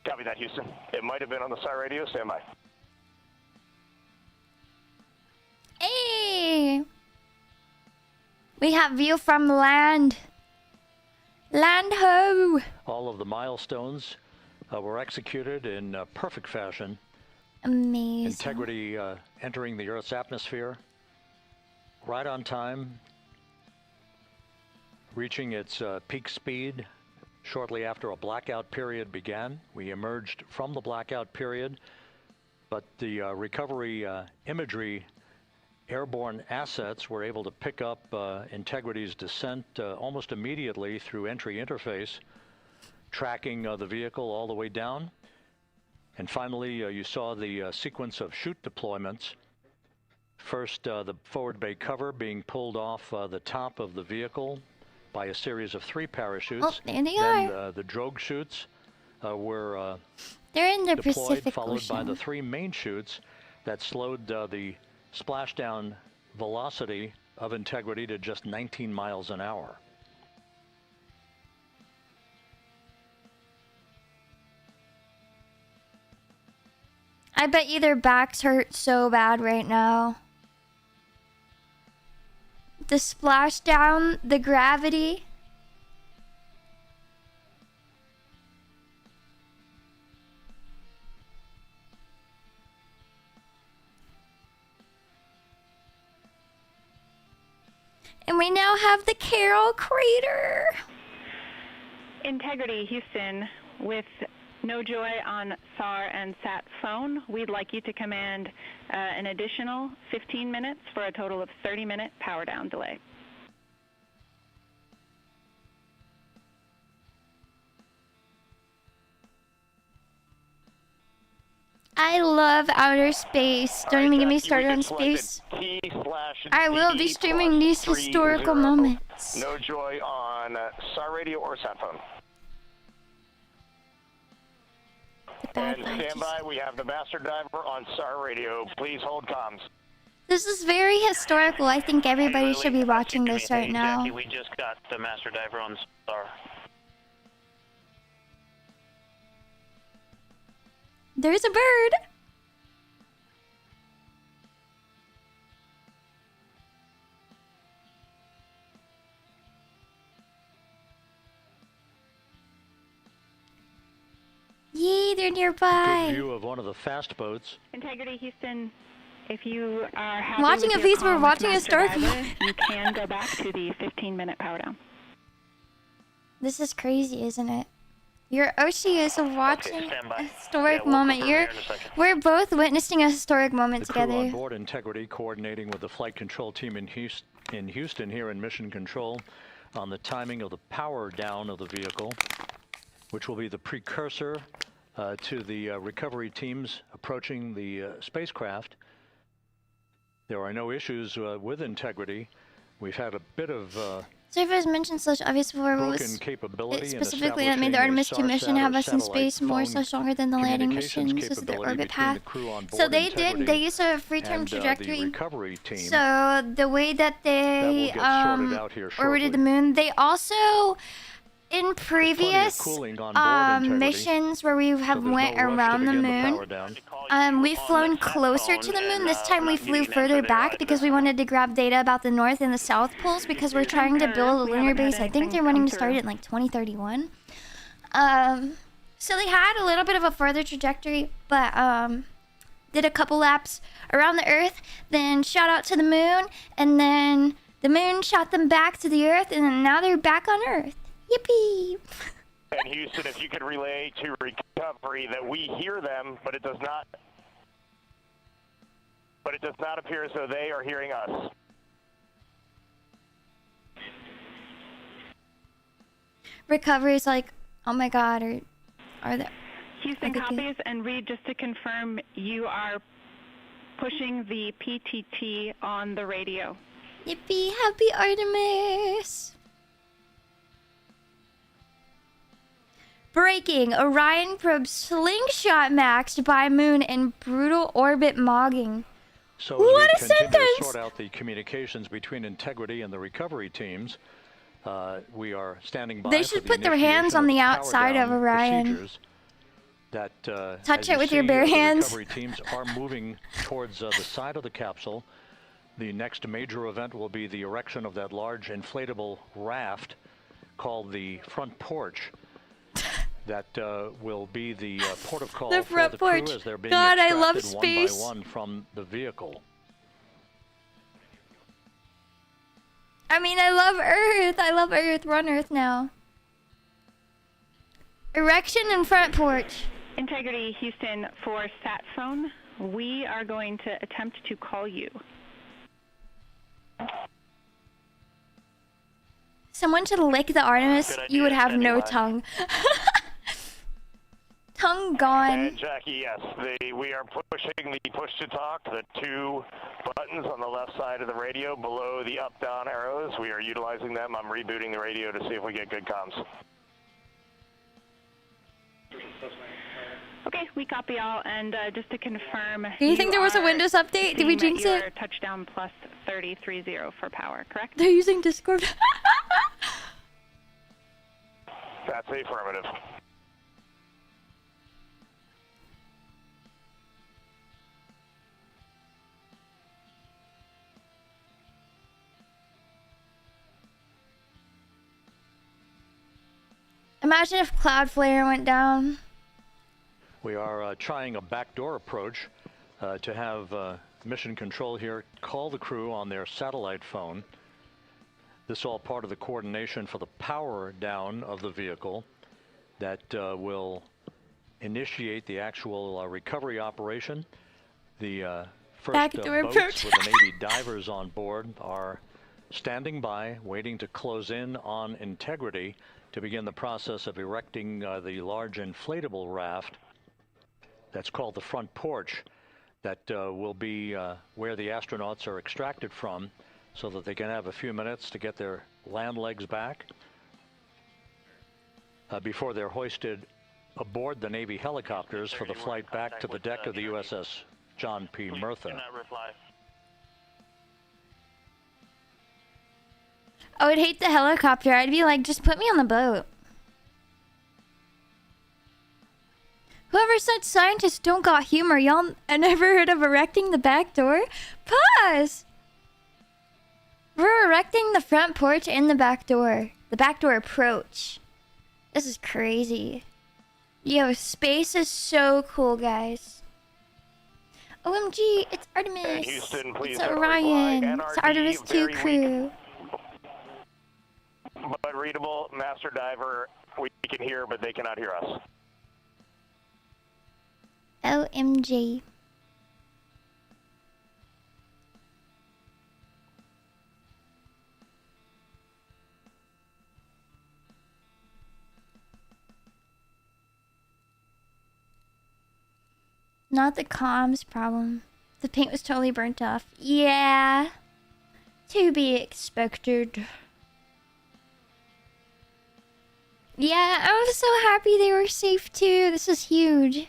Copy that, Houston. It might have been on the SAR radio. Stand by. Hey! We have view from land. Land ho! All of the milestones were executed in perfect fashion. Amazing. Integrity entering the Earth's atmosphere right on time, reaching its peak speed shortly after a blackout period began. We emerged from the blackout period, but the recovery imagery airborne assets were able to pick up Integrity's descent almost immediately through entry interface, tracking the vehicle all the way down. And finally, you saw the sequence of chute deployments. First, the forward bay cover being pulled off the top of the vehicle by a series of 3 parachutes. Oh, there they then are. The drogue chutes were They're in the deployed, Pacific followed Ocean. by the 3 main chutes that slowed the splashdown velocity of Integrity to just 19 miles an hour. I bet you their backs hurt so bad right now. The splashdown, the gravity. And we now have the Carroll crater. Integrity, Houston, with no joy on SAR and SAT phone, we'd like you to command an additional 15 minutes for a total of 30-minute power down delay. I love outer space. Don't even get me started on space. I will be streaming these historical moments. No joy on SAR radio or sat phone. And stand by, we have the master diver on SAR radio. Please hold comms. This is very historical. I think everybody should be watching this right now. Jackie, we just got the master diver on SAR. There's a bird. Yay, they're nearby. Good view of one of the fast boats. Integrity, Houston, if you are happy Watching with a your piece, we're comm watching a with story. Master Diver, you can go back to the 15-minute power down. This is crazy, isn't it? Your Oshi is watching stand by. a historic Yeah, we'll moment. confirm here in a second. We're both witnessing a historic moment The crew on together. board Integrity coordinating with the flight control team in Houston here in Mission Control on the timing of the power down of the vehicle, which will be the precursor to the recovery teams approaching the spacecraft. There are no issues with Integrity. We've had a bit of Surface mentioned such obvious before, but broken was capability it in specifically that made the establishing Artemis a 2 mission SARSAT have or us in satellite space more phone so longer than the landing communications missions? This is their capability orbit between path. the crew on So board they Integrity did use a free term and, trajectory. the recovery team. So the way that they get sorted out here orbited the shortly. moon, they also in previous cooling on board Integrity, missions where we have so there's went no rush to around the begin the moon, power down. we've flown closer to the moon. This time we flew further back because we wanted to grab data about the north and the south poles because we're trying to build a We lunar haven't had base. I think anything they're wanting to come start through. it in like 2031. So they had a little bit of a further trajectory, but did a couple laps around the Earth, then shot out to the moon, and then the moon shot them back to the Earth, and then now they're back on Earth. Yippee! And Houston, if you could relay to recovery that we hear them, but it does not appear as though they are hearing us. Recovery's like, oh my god, are there? Houston Okay. copies, and Reed, just to confirm, you are pushing the PTT on the radio. Yippee! Happy Artemis! Breaking, Orion probe slingshot maxed by moon in brutal orbit mogging. So What as a we continue to sentence! sort out the communications between Integrity and the recovery teams, we are standing by. They for should the put their hands initiation on of the power outside of down Orion. procedures That, Touch as it you with your see bare here, hands. The recovery teams are moving towards the side of the capsule. The next major event will be the erection of that large inflatable raft called the front porch. That will be the port of call The for front the porch. crew as they're being God, I love extracted space. one by one from the vehicle. I mean, I love Earth. I love Earth. We're on Earth now. Erection and front porch. Integrity, Houston, for sat phone, we are going to attempt to call you. Someone should lick the Artemis. Good You would idea, have no anyway. tongue. Tongue gone. And Jackie, yes, we are pushing the push to talk, the two buttons on the left side of the radio below the up-down arrows. We are utilizing them. I'm rebooting the radio to see if we get good comms. Okay, we copy all, and just to confirm, Do you think there was a are Windows update? Did we seeing jinx that you it? are touchdown plus 3030 for power, correct? They're using Discord. That's affirmative. Imagine if Cloudflare went down. We are trying a backdoor approach to have mission control here call the crew on their satellite phone This all part of the coordination for the power down of the vehicle that will initiate the actual recovery operation. The first boats with the Navy divers on board are standing by, waiting to close in on Integrity to begin the process of erecting the large inflatable raft that's called the front porch that will be where the astronauts are extracted from, so that they can have a few minutes to get their land legs back before they're hoisted aboard the Navy helicopters for the flight back to the deck of the USS John P. Murtha. I would hate the helicopter. I'd be like, just put me on the boat. Whoever said scientists don't got humor, y'all never heard of erecting the back door? Pause! We're erecting the front porch and the back door approach. This is crazy. Yo, space is so cool, guys. OMG, it's Artemis. Houston, please it's Orion. It's Artemis 2 crew. But readable, master diver, we can hear, but they cannot hear us. OMG. Not the comms problem. The paint was totally burnt off. Yeah. To be expected. Yeah, I was so happy they were safe too. This is huge.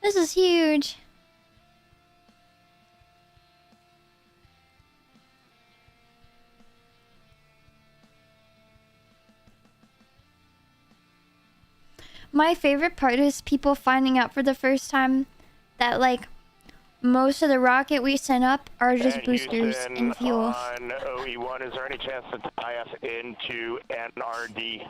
This is huge. My favorite part is people finding out for the first time that, like, most of the rocket we sent up are just boosters and fuel. On OE1, is there any chance to tie us into NRD?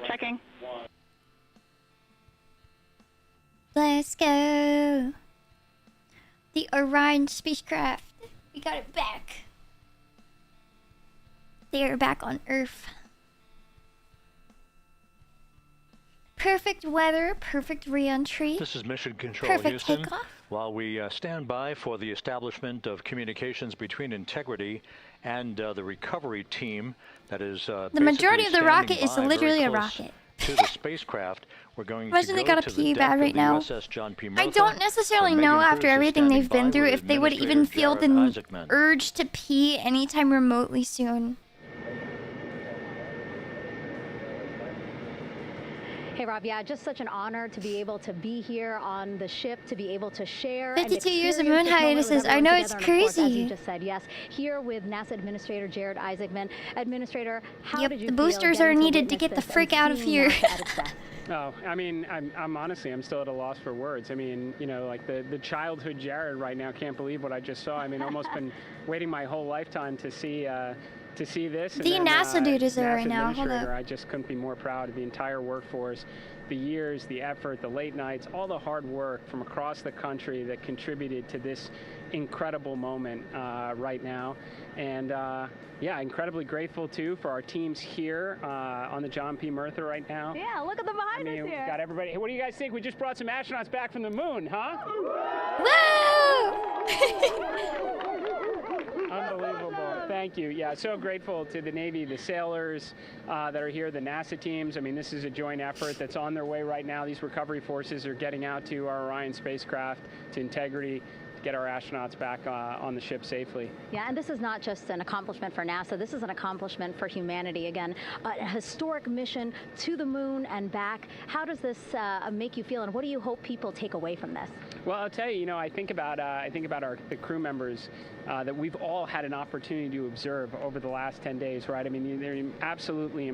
Checking. Let's go. The Orion spacecraft. We got it back. They are back on Earth. Perfect weather, perfect re-entry. This is Mission Control, Perfect Houston. takeoff. While we stand by for the establishment of communications between Integrity and the recovery team that is the majority of the rocket is literally a rocket. To the spacecraft, we're going Imagine to they go got a to the pee deck bad of right the now. USS John P. I Murtha, don't necessarily where know Megan after Cruz is everything they've standing been by through with if they would even feel the Administrator Isaacman. urge to pee anytime remotely soon. Hey, Rob, yeah, just such an honor to be able to be here on the ship, to be able to share 52 years of moon hiatuses. I know it's crazy. As you just said, yes, here with NASA Administrator Jared Isaacman. Administrator, how did you the feel boosters are getting to needed to witness get the this frick and out of seeing here. NASA at its best? Oh, I mean, I'm honestly, I'm still at a loss for words. I mean, you know, like the childhood Jared right now can't believe what I just saw. I mean, almost been waiting my whole lifetime to see this. The NASA dude is there right NASA now. Hold administrator, up. I just couldn't be more proud of the entire workforce, the years, the effort, the late nights, all the hard work from across the country that contributed to this incredible moment right now. And yeah, incredibly grateful too for our teams here on the John P. Murtha right now. Yeah, look at them behind us We here. got everybody. Hey, what do you guys think? We just brought some astronauts back from the moon, huh? Woo! Unbelievable. Thank you. Yeah, so grateful to the Navy, the sailors that are here, the NASA teams. I mean, this is a joint effort that's on their way right now. These recovery forces are getting out to our Orion spacecraft, to Integrity, to get our astronauts back on the ship safely. Yeah, and this is not just an accomplishment for NASA. This is an accomplishment for humanity. Again, a historic mission to the moon and back. How does this make you feel, and what do you hope people take away from this? Well, I'll tell you, I think about the crew members that we've all had an opportunity to observe over the last 10 days, right? I mean, they're absolutely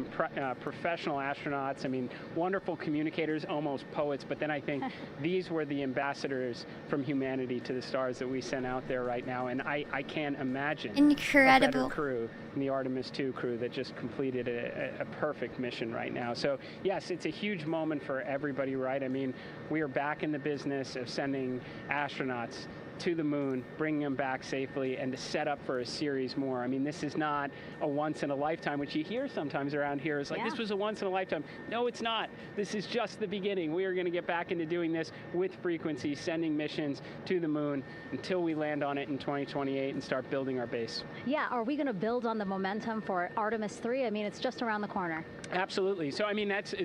professional astronauts. I mean, wonderful communicators, almost poets. But then I think these were the ambassadors from humanity to the stars that we sent out there right now. And I can't imagine Incredible. a better crew than the Artemis II crew that just completed a perfect mission right now. So yes, it's a huge moment for everybody, right? I mean, we are back in the business of sending astronauts to the moon, bringing them back safely, and to set up for a series more. I mean, this is not a once in a lifetime, which you hear sometimes around here. It's like, this was a once in a lifetime. No, it's not. This is just the beginning. We are going to get back into doing this with frequency, sending missions to the moon until we land on it in 2028 and start building our base. Yeah, are we going to build on the momentum for Artemis 3? I mean, it's just around the corner. Absolutely. So, I mean, that's,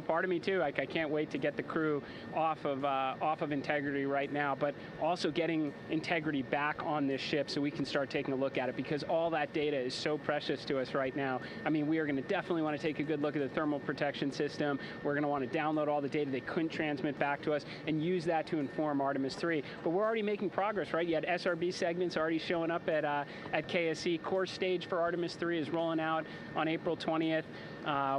part of me too. Like, I can't wait to get the crew off of Integrity right now, but also getting Integrity back on this ship so we can start taking a look at it, because all that data is so precious to us right now. I mean, we are going to definitely want to take a good look at the thermal protection system. We're going to want to download all the data they couldn't transmit back to us and use that to inform Artemis 3. But we're already making progress, right? You had SRB segments already showing up at KSC. Core stage for Artemis 3 is rolling out on April 20th.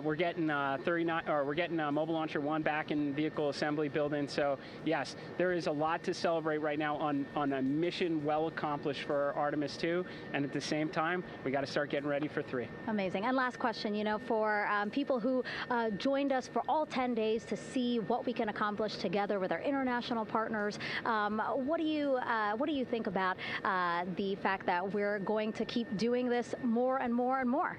We're getting Mobile Launcher 1 back in vehicle assembly building. So yes, there is a lot to celebrate right now on a mission well accomplished for Artemis 2, and at the same time, we got to start getting ready for 3. Amazing. And last question, for people who joined us for all 10 days to see what we can accomplish together with our international partners, what do you think about the fact that we're going to keep doing this more and more and more?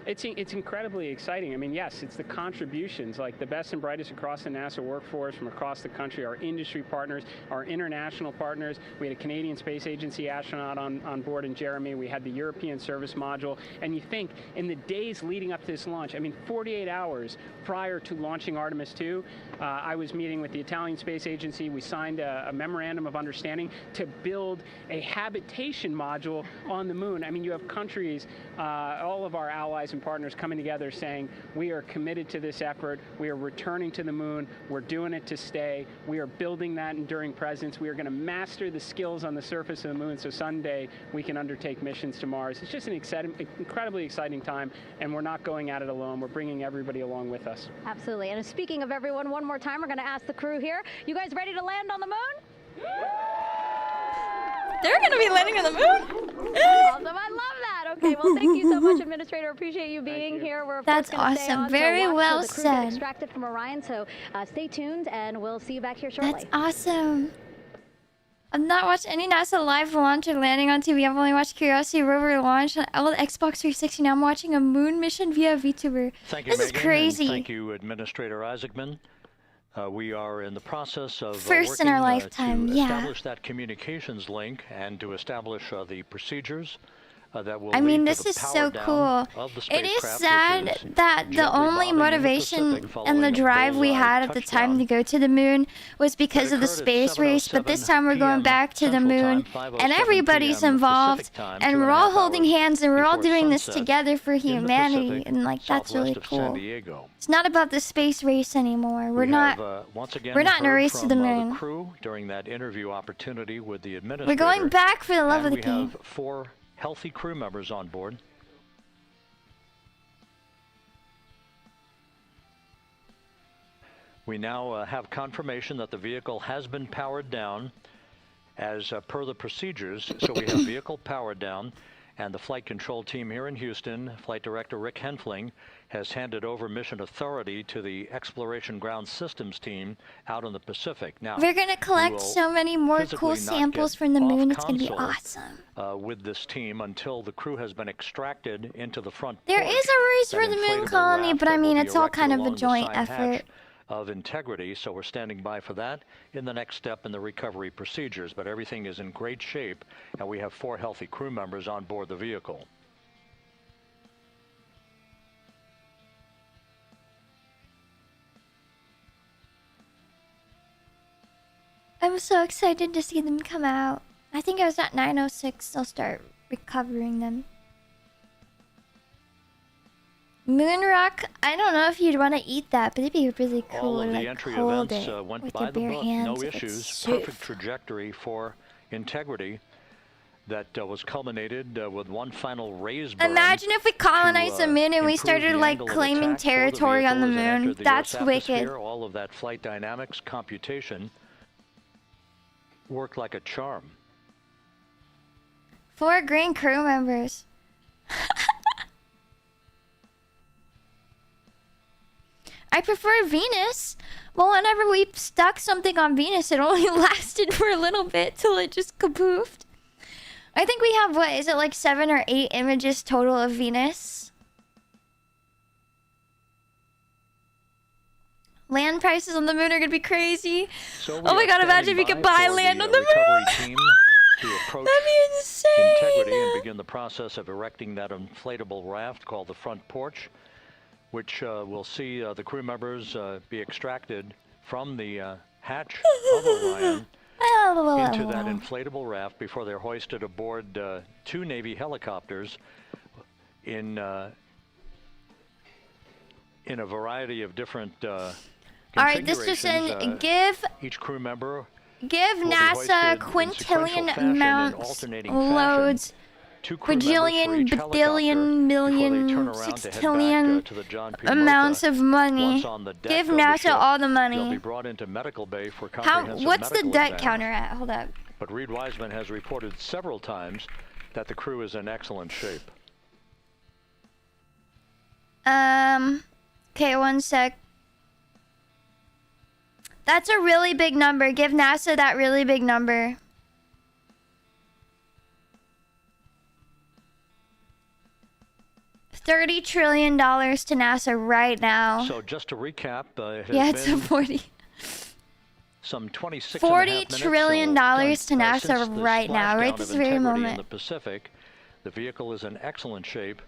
It's incredibly exciting. I mean, yes, it's the contributions, like the best and brightest across the NASA workforce from across the country, our industry partners, our international partners. We had a Canadian Space Agency astronaut on board in Jeremy. We had the European Service Module. And you think, in the days leading up to this launch, I mean, 48 hours prior to launching Artemis 2, I was meeting with the Italian Space Agency. We signed a memorandum of understanding to build a habitation module on the moon. I mean, you have countries, all of our allies and partners coming together saying, we are committed to this effort, we are returning to the moon, we're doing it to stay, we are building that enduring presence, we are going to master the skills on the surface of the moon so someday we can undertake missions to Mars. It's just an incredibly exciting time, and we're not going at it alone, we're bringing everybody along with us. Absolutely. And speaking of everyone, one more time, we're going to ask the crew here, you guys ready to land on the moon? They're going to be landing on the moon? Awesome. I love that. Okay, well, thank you so much, Administrator. Appreciate you being here. We're That's awesome. Very well said. Extracted from Orion, so stay tuned, and we'll see you back here shortly. That's awesome. I've not watched any NASA live launch or landing on TV. I've only watched Curiosity rover launch on old Xbox 360. Now I'm watching a moon mission via VTuber. Thank you, this Megan, is crazy. And thank you, Administrator Isaacman. We are in the process of first in our lifetime, to establish that communications link and to establish the procedures that will lead this to the is power so down cool. of the It is spacecraft, sad that the only motivation and the drive we had at the time to go to the moon was because of the space race, but this time we're going back to the moon and everybody's involved and we're all holding hands and we're all doing this together for humanity, and that's really cool. It's not about the space race anymore. We're not in a race to the moon. Crew during that interview opportunity with the administrator. We're going back for the love of the game. We have 4 healthy crew members on board. We now have confirmation that the vehicle has been powered down as per the procedures. So we have vehicle powered down, and the flight control team here in Houston, Flight Director Rick Henfling, has handed over mission authority to the Exploration Ground Systems team out in the Pacific. Now, we're going to collect so many more cool samples from the moon. It's going to be awesome. With this team until the crew has been extracted into the front. There is a race for the moon colony, but I mean, it's all kind of a joint effort. Of Integrity, so we're standing by for that in the next step in the recovery procedures, but everything is in great shape, and we have 4 healthy crew members on board the vehicle. I'm so excited to see them come out. I think it was at 9:06 they'll start recovering them. Moon rock. I don't know if you'd want to eat that, but it'd be really cool. All of to, the like, entry hold events it went with by your the bare book, hands. no It's issues, safe. perfect trajectory for integrity that was culminated with one final raise burn. Imagine if we colonized the moon and we improve started the like angle of claiming attack for the territory on the vehicle as it moon. entered the That's Earth's wicked. atmosphere. All of that flight dynamics computation worked like a charm. 4 green crew members. I prefer Venus. Well, whenever we stuck something on Venus, it only lasted for a little bit till it just kapoofed. I think we have, what, is it like 7 or 8 images total of Venus? Land prices on the moon are gonna be crazy. So oh my god, imagine if you could buy land on the recovery moon. team to approach That'd be insane. integrity and begin the process of erecting that inflatable raft called the front porch, which will see the crew members be extracted from the hatch of Orion into that inflatable raft before they're hoisted aboard 2 Navy helicopters in a variety of different Alright, this just in, give each crew member NASA quintillion amounts, loads, quadrillion, badillion, million, sextillion amounts of money. Give NASA all the money. What's the debt counter at? Hold up. But Reed Wiseman has reported several times that the crew is in excellent shape. Okay, one sec. That's a really big number. Give NASA that really big number. $30 trillion to NASA right now. So just to recap, it's a 40. Some 26 $40 trillion to NASA right now, right this very moment. In the Pacific, the vehicle is in excellent shape.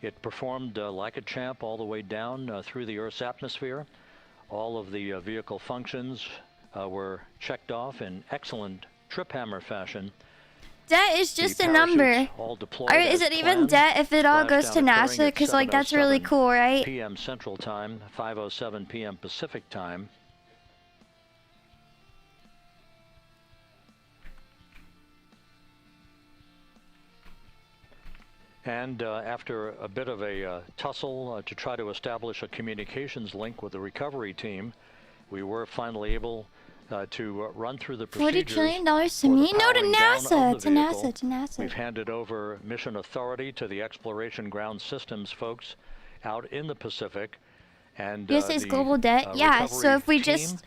It performed like a champ all the way down through the Earth's atmosphere. All of the vehicle functions were checked off in excellent trip hammer fashion. Debt is just a number. Or is it even debt if it all goes to NASA? Because, like, that's really cool, right? p.m. Central Time, 5:07 p.m. Pacific Time. And after a bit of a tussle to try to establish a communications link with the recovery team, we were finally able to run through the procedures. $40 trillion to me? No, to NASA. To NASA. To NASA. We've handed over mission authority to the Exploration Ground Systems folks out in the Pacific. And USA's global debt? Yeah, so if we just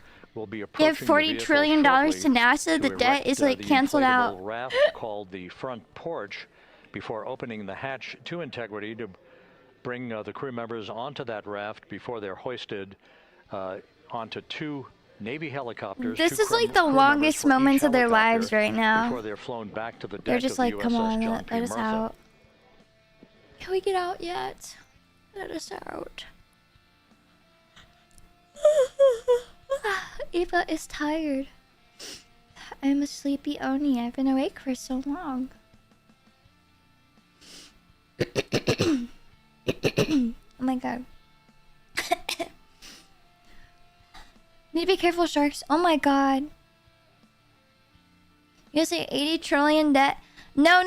give $40 trillion to NASA, the debt is like canceled out. Raft called the front porch, before opening the hatch to Integrity to bring the crew members onto that raft before they're hoisted onto 2 Navy helicopters. This is like the longest moments of their lives right now. Before they're flown back to the deck. They're just like, come on, let us Murtha. out. Can we get out yet? Let us out. Eva is tired. I'm a sleepy Oni. I've been awake for so long. Oh my god. Need to be careful, sharks. Oh my god. You say 80 trillion debt? No.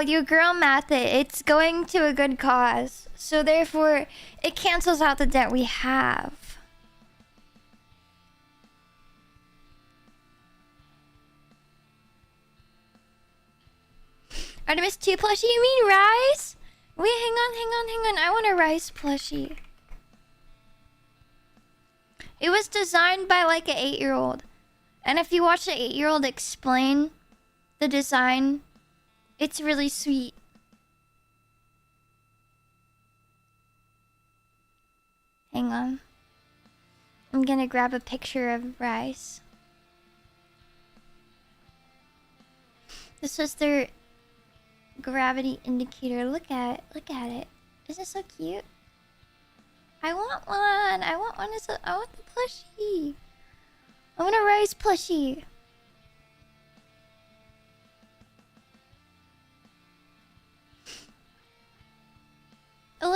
You girl math it. It's going to a good cause. So therefore, it cancels out the debt we have. Artemis 2 plushie? You mean rice? Wait, hang on. I want a rice plushie. It was designed by like an 8-year-old. And if you watch the 8-year-old explain the design, it's really sweet. Hang on. I'm gonna grab a picture of rice. This was their gravity indicator. Look at it. Isn't it so cute? I want one. I want the plushie. I want a rice plushie.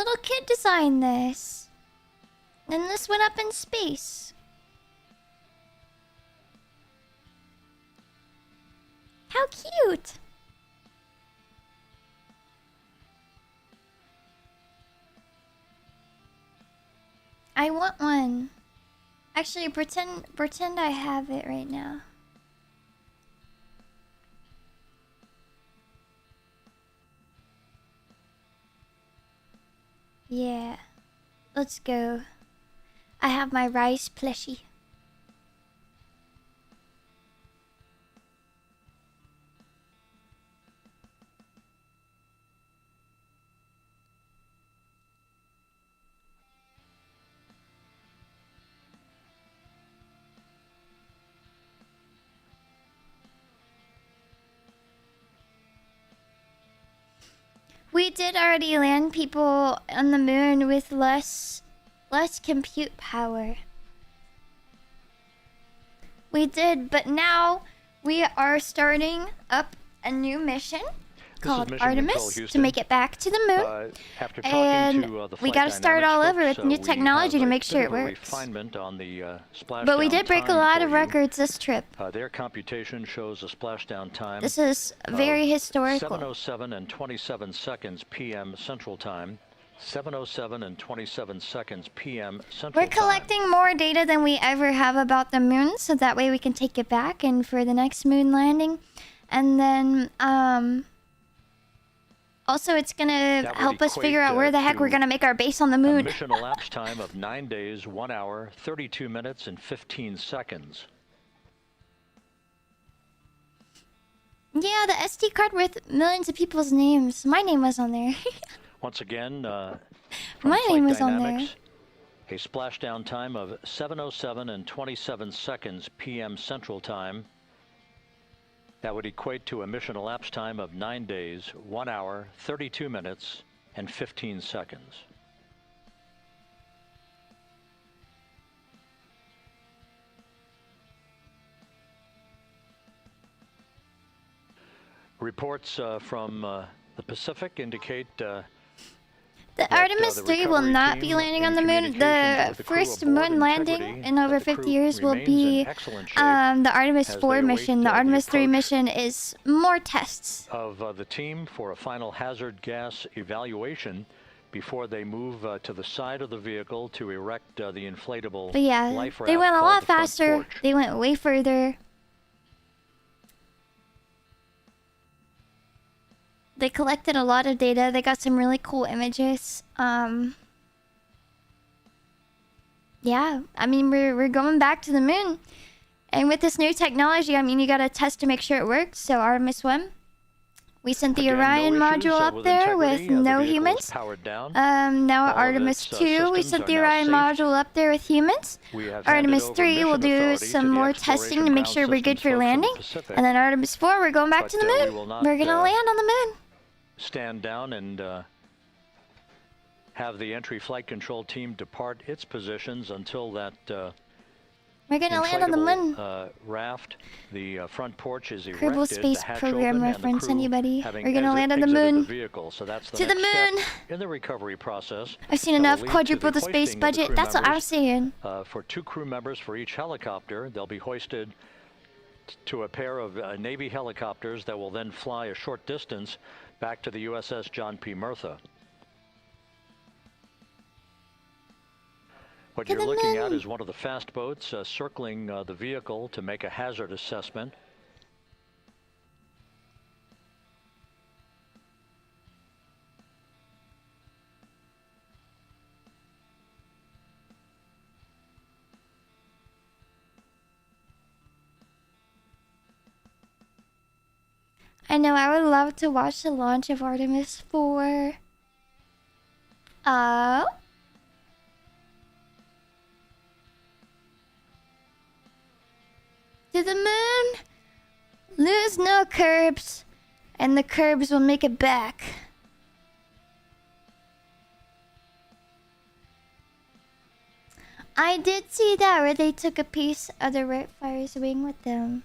little kid designed this. And this went up in space. How cute! I want one. Actually, pretend I have it right now. Yeah. Let's go. I have my rice plushie. We did already land people on the moon with less compute power. We did, but now we are starting up a new mission called Artemis to make it back to the moon. And we got to start all over with new technology to make sure it works. But we did break a lot of records this trip. Their computation shows a splashdown time. This is very historical. 7:07 and 27 seconds p.m. Central Time. 7:07 and 27 seconds p.m. Central We're collecting more data than we ever have about the moon, so that way we can take it back and for the next moon landing. And then, also, it's gonna help us figure out where the heck we're gonna make our base on the moon. Mission elapsed time of 9 days, 1 hour, 32 minutes, and 15 seconds. Yeah, the SD card with millions of people's names. My name was on there. Once again, my name was on there. A splashdown time of 7:07 and 27 seconds p.m. Central Time. That would equate to a mission elapsed time of 9 days, 1 hour, 32 minutes, and 15 seconds. Reports from the Pacific indicate the Artemis 3 will not be landing on the moon. The first moon landing in over 50 years will be the Artemis 4 mission. The Artemis 3 mission is more tests. Of the team for a final hazard gas evaluation before they move to the side of the vehicle to erect the inflatable but yeah, life raft. They went a lot the front faster. porch. They went way further. They collected a lot of data. They got some really cool images. Yeah, I mean, we're going back to the moon. And with this new technology, I mean, you gotta test to make sure it works. So Artemis 1, we sent the Orion module up there with no humans. Now at Artemis 2, we sent the Orion module up there with humans. Artemis 3, we'll do some more testing to make sure we're good for landing. And then Artemis 4, we're going back to the moon. We're gonna land on the moon. Stand down and have the entry flight control team depart its positions until that we're gonna land on the moon. Raft, the front porch is erected. Kerbal Space Program reference, anybody? We're gonna land on the moon. So that's the to the moon. In the recovery process. I've seen enough. Quadruple the space budget. That's what I'm saying. For 2 crew members for each helicopter, they'll be hoisted to a pair of Navy helicopters that will then fly a short distance back to the USS John P. Murtha. What you're looking at is one of the fast boats circling the vehicle to make a hazard assessment. I know, I would love to watch the launch of Artemis 4. Oh? To the moon? Lose no curbs, and the curbs will make it back. I did see that where they took a piece of the Red Fire's wing with them.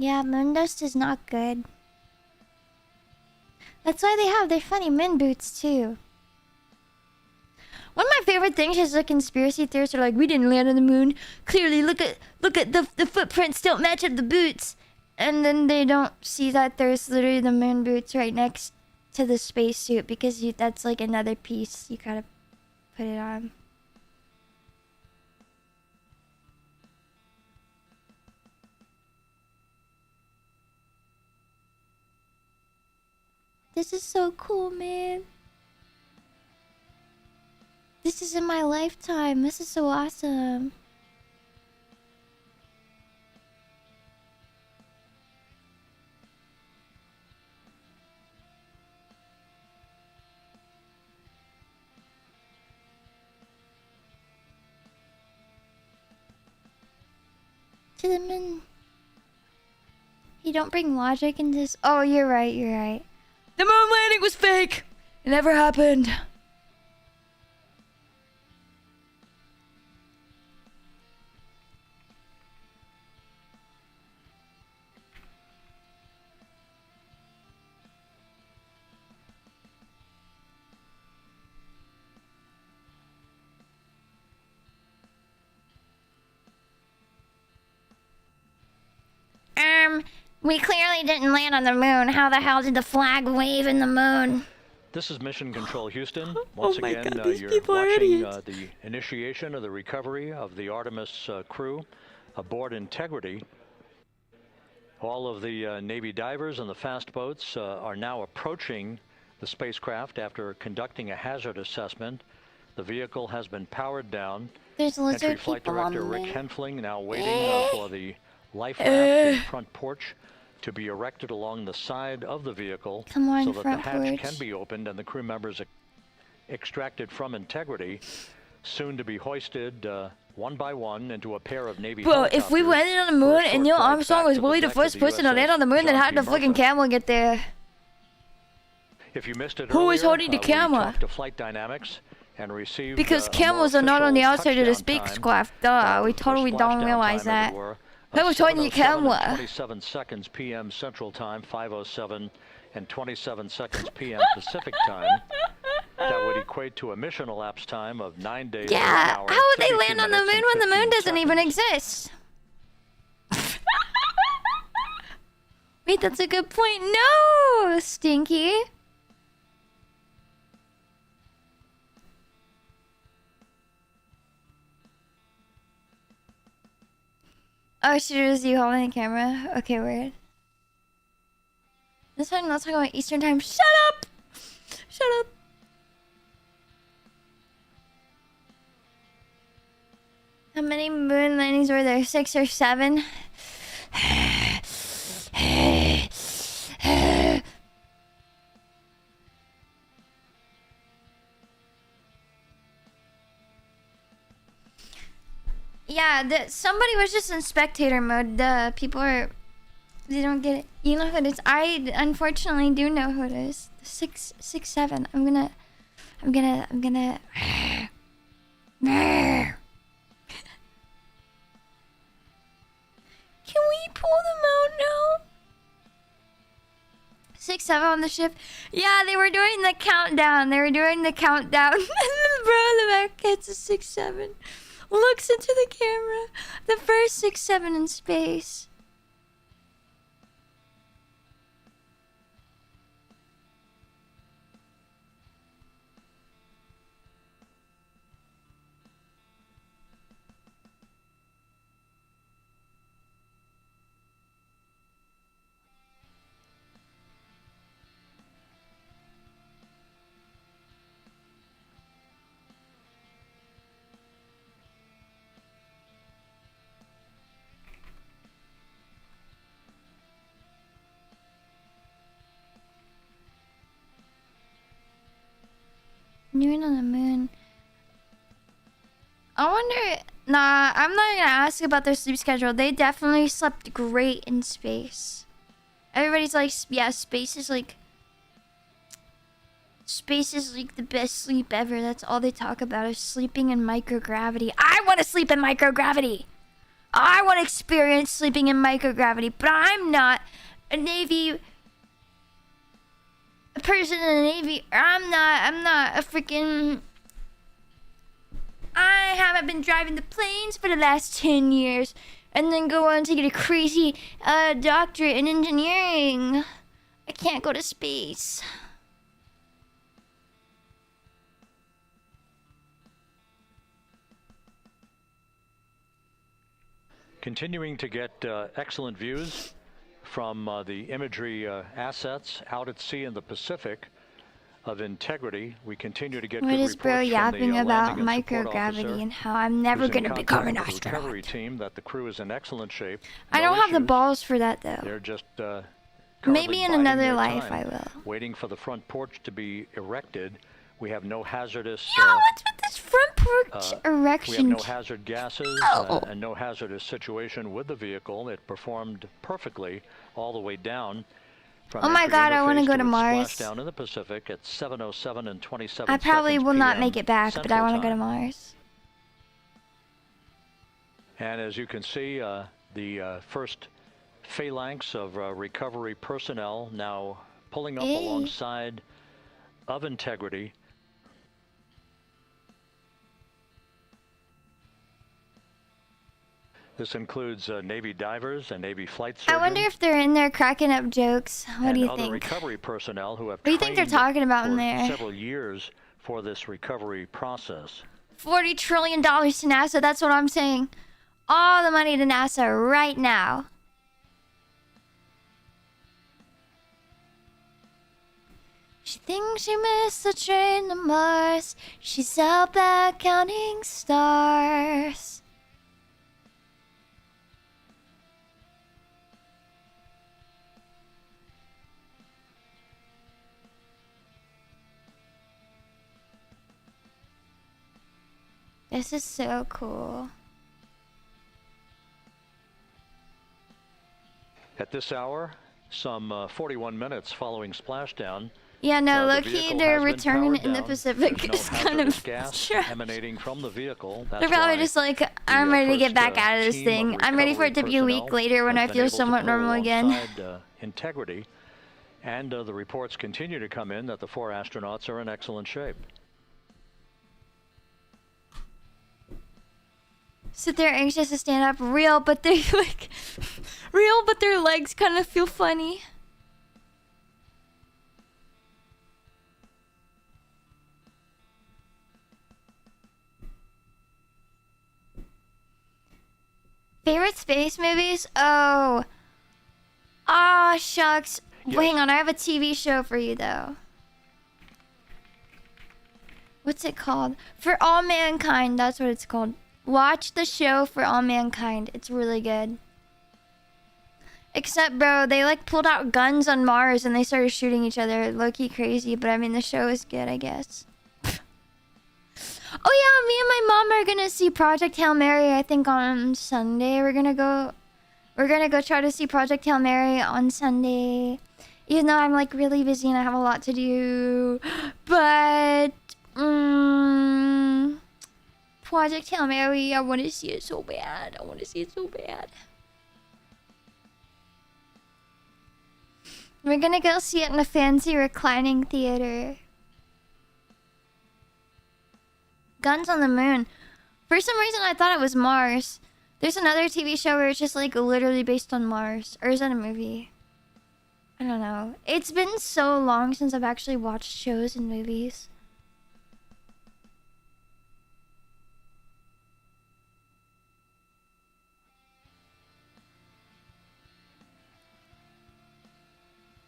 Yeah, moon dust is not good. That's why they have their funny moon boots too. One of my favorite things is the conspiracy theorists are like, we didn't land on the moon. Clearly, look at the footprints don't match up the boots. And then they don't see that there's literally the moon boots right next to the spacesuit because that's like another piece. You gotta put it on. This is so cool, man. This is in my lifetime. This is so awesome. To the moon. You don't bring logic into this. Oh, you're right. You're right. The moon landing was fake. It never happened. We clearly didn't land on the moon. How the hell did the flag wave in the moon? This is Mission Control Houston. Once again, God, these you're people are watching idiots. the initiation of the recovery of the Artemis crew aboard Integrity. All of the Navy divers and the fast boats are now approaching the spacecraft after conducting a hazard assessment. The vehicle has been powered down. There's lizard Entry Flight people on Director the Rick moon. Henfling now waiting for the life raft and front porch to be erected along the side of the vehicle Come on, so that the front hatch porch. can be opened and the crew members extracted from Integrity, soon to be hoisted one by one into a pair of Navy Bro, if we helicopters landed on the for a moon short and Neil flight Armstrong back was to the really the deck of first person to USS land on the moon, then John how P. did the fucking Marshall. camel get there? If you missed it Who was earlier, holding the we camera? talked to Flight Dynamics and received Because a camels more are not on the official outside of the touchdown time, spacecraft. Duh, we or totally don't splashdown realize time, as that. it were, Who was holding the 7:07 and camera? 27 seconds p.m. Central Time, 5:07 and 27 seconds p.m. Pacific Time. That would equate to a mission elapsed time of 9 days. Yeah, 1 hour, how would they 32 land on the minutes, moon and when the moon 15 doesn't even seconds. exist? Wait, that's a good point. No, Stinky. Oh, shit, it was you holding the camera? Okay, weird. This time, not talking about Eastern time. Shut up! Shut up. How many moon landings were there? 6 or 7? Yeah, somebody was just in spectator mode. The people are... They don't get it. You know who it is. I unfortunately do know who it is. 667. I'm gonna... Can we pull them out now? 6-7 on the ship. Yeah, they were doing the countdown. Bro, the back gets a 6-7. Looks into the camera. The first 6-7 in space. Noon on the moon. I wonder... Nah, I'm not gonna ask about their sleep schedule. They definitely slept great in space. Everybody's like, yeah, space is like... Space is like the best sleep ever. That's all they talk about is sleeping in microgravity. I want to sleep in microgravity! I want to experience sleeping in microgravity, but I'm not a Navy person in the Navy. I'm not a freaking... I haven't been driving the planes for the last 10 years and then go on to get a crazy doctorate in engineering. I can't go to space. Continuing to get excellent views from the imagery assets out at sea in the Pacific of Integrity. We continue to get What good is bro reports yapping from the about landing and support microgravity officer, and how I'm never who's in going to become an contact with the recovery astronaut? team that the crew is in excellent shape. I No don't have the issues. balls for that though. They're just currently Maybe in biding another their life time, I will. waiting for the front porch to be erected. We have no hazardous Yo, what's with this front porch erection? we have no hazard gases and no hazardous situation with the vehicle. It performed perfectly all the way down. From Oh my entry God, I want to interface go to its Mars. splashdown in the Pacific at 7:07 and 27 I probably seconds will not PM make it back, but I Central want to go to Time. Mars. And as you can see, the first phalanx of recovery personnel now pulling up alongside of Integrity. This includes Navy divers and Navy flight surgeons. I wonder if they're in there cracking up jokes. What do you other think? recovery personnel who have What do you think they're trained talking about in for there? several years for this recovery process. $40 trillion to NASA, that's what I'm saying. All the money to NASA right now. She thinks she missed the train to Mars. She's out back counting stars. This is so cool. At this hour, some 41 minutes following splashdown. Yeah, no, the look, vehicle they're has been returning powered it in the down. Pacific. There's no It's kind hazardous of gas trash. emanating from the vehicle. They're That's probably why just like, I'm ready to get first, back out of this team thing. I'm ready for it to be a week personnel later when has I been feel able to somewhat pull normal again. alongside, Integrity, and the reports continue to come in that the 4 astronauts are in excellent shape. Sit there anxious to stand up, real, but they like, real, but their legs kind of feel funny. Favorite space movies? Oh. Ah, shucks. Yes. Wait, hang on, I have a TV show for you though. What's it called? For All Mankind, that's what it's called. Watch the show For All Mankind. It's really good. Except, bro, they like pulled out guns on Mars and they started shooting each other. Low-key crazy, but I mean, the show is good, I guess. Oh yeah, me and my mom are gonna see Project Hail Mary, I think on Sunday. We're gonna go try to see Project Hail Mary on Sunday. Even though I'm like really busy and I have a lot to do. But, Project Hail Mary, I want to see it so bad. I want to see it so bad. We're gonna go see it in a fancy reclining theater. Guns on the Moon. For some reason, I thought it was Mars. There's another TV show where it's just like literally based on Mars. Or is that a movie? I don't know. It's been so long since I've actually watched shows and movies.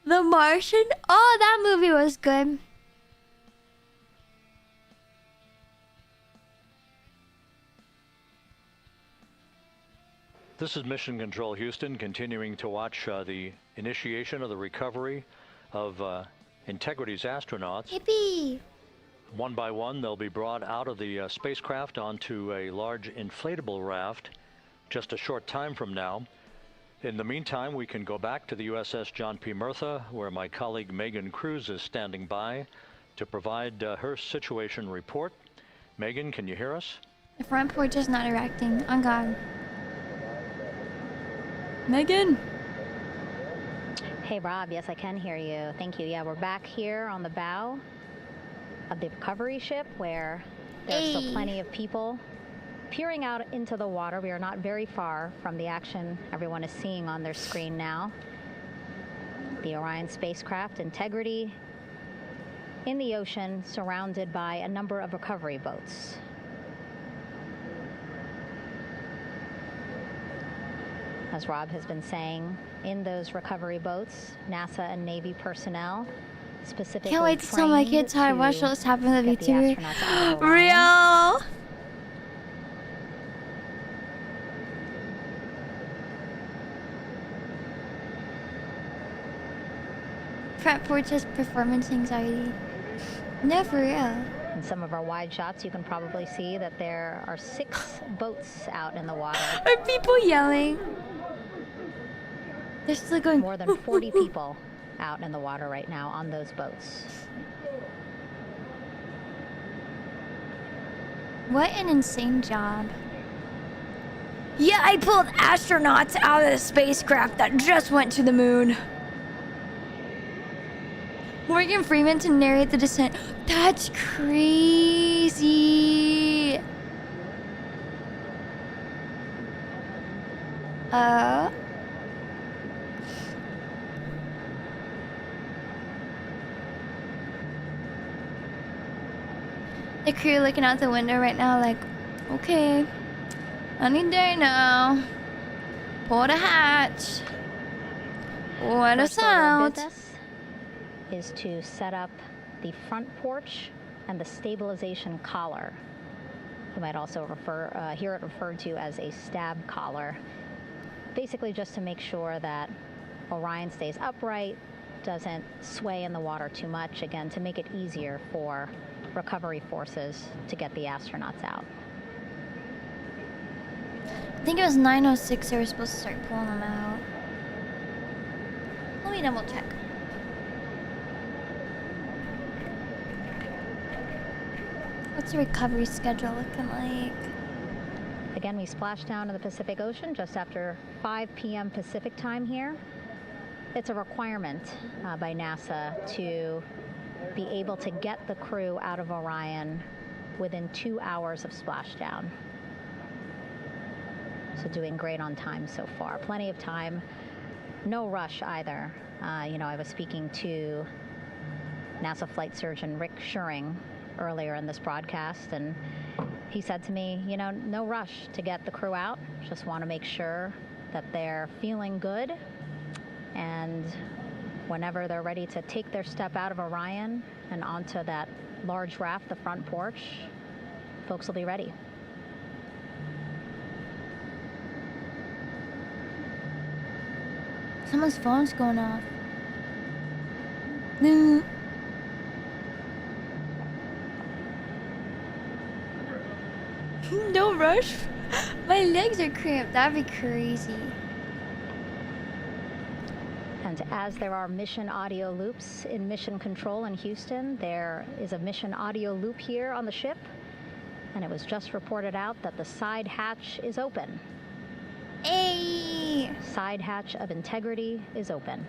The Martian? Oh, that movie was good. This is Mission Control Houston, continuing to watch the initiation of the recovery of Integrity's astronauts. Yippee! One by one, they'll be brought out of the spacecraft onto a large inflatable raft just a short time from now. In the meantime, we can go back to the USS John P. Murtha, where my colleague Megan Cruz is standing by to provide her situation report. Megan, can you hear us? The front porch is not erecting. On God. Megan. Hey, Rob. Yes, I can hear you. Thank you. Yeah, we're back here on the bow of the recovery ship where there's still plenty of people peering out into the water. We are not very far from the action everyone is seeing on their screen now. The Orion spacecraft Integrity in the ocean, surrounded by a number of recovery boats. As Rob has been saying, in those recovery boats, NASA and Navy personnel specifically Can't wait to tell my kids how I watched this happen to the VTuber. Real. Front porch has performance anxiety. No, for real. In some of our wide shots, you can probably see that there are 6 boats out in the water. Are people yelling? They're still going. More than 40 people out in the water right now on those boats. What an insane job. Yeah, I pulled astronauts out of the spacecraft that just went to the moon. Morgan Freeman to narrate the descent. That's crazy. The crew looking out the window right now like, okay, any day now. Pull the hatch. Let us out. Is to set up the front porch and the stabilization collar. You might also hear it referred to as a stab collar. Basically just to make sure that Orion stays upright, doesn't sway in the water too much, again, to make it easier for recovery forces to get the astronauts out. I think it was 9:06 they were supposed to start pulling them out. Let me double check. What's the recovery schedule looking like? Again, we splashed down in the Pacific Ocean just after 5 p.m. Pacific time here. It's a requirement by NASA to be able to get the crew out of Orion within 2 hours of splashdown. So doing great on time so far. Plenty of time. No rush either. I was speaking to NASA flight surgeon Rick Schuring earlier in this broadcast, and he said to me, no rush to get the crew out. Just want to make sure that they're feeling good, and whenever they're ready to take their step out of Orion and onto that large raft, the front porch, folks will be ready. Someone's phone's going off. No. No rush. My legs are cramped. That'd be crazy. And as there are mission audio loops in mission control in Houston, there is a mission audio loop here on the ship. And it was just reported out that the side hatch is open. Hey! Side hatch of Integrity is open.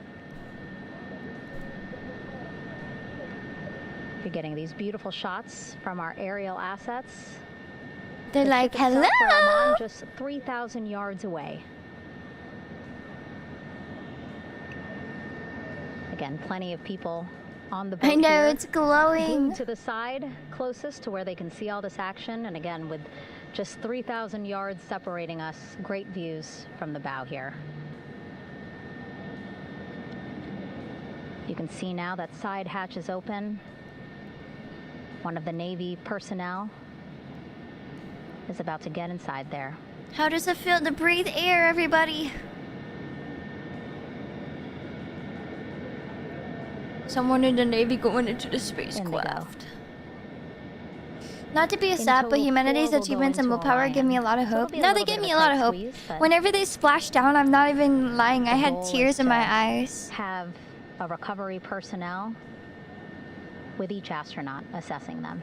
You're getting these beautiful shots from our aerial assets. They're like, hello! Oman, just 3,000 yards away. Again, plenty of people on the boat. I know, here, it's glowing. glued to the side closest to where they can see all this action. And again, with just 3,000 yards separating us, great views from the bow here. You can see now that side hatch is open. One of the Navy personnel is about to get inside there. How does it feel to breathe air, everybody? Someone in the Navy going into the spacecraft. Not to be a sap, but humanity's achievements and willpower give me a lot of hope. No, they give me a lot of hope. Whenever they splash down, I'm not even lying. I had tears in my eyes. Have a recovery personnel with each astronaut assessing them.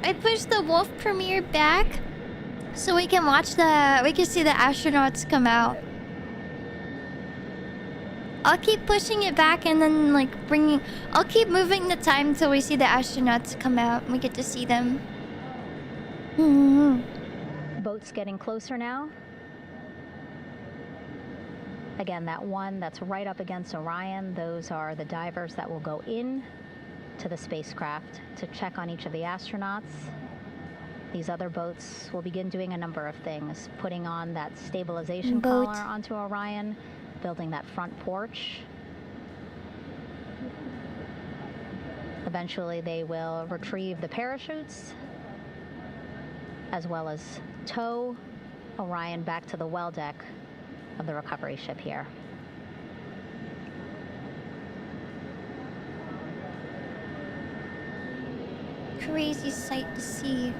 I pushed the Wolf premiere back so we can see the astronauts come out. I'll keep pushing it back and then like I'll keep moving the time till we see the astronauts come out and we get to see them. Boats getting closer now. Again, that one that's right up against Orion, those are the divers that will go in to the spacecraft to check on each of the astronauts. These other boats will begin doing a number of things, putting on that stabilization collar onto Orion, building that front porch. Eventually, they will retrieve the parachutes, as well as tow Orion back to the well deck of the recovery ship here. Crazy sight to see.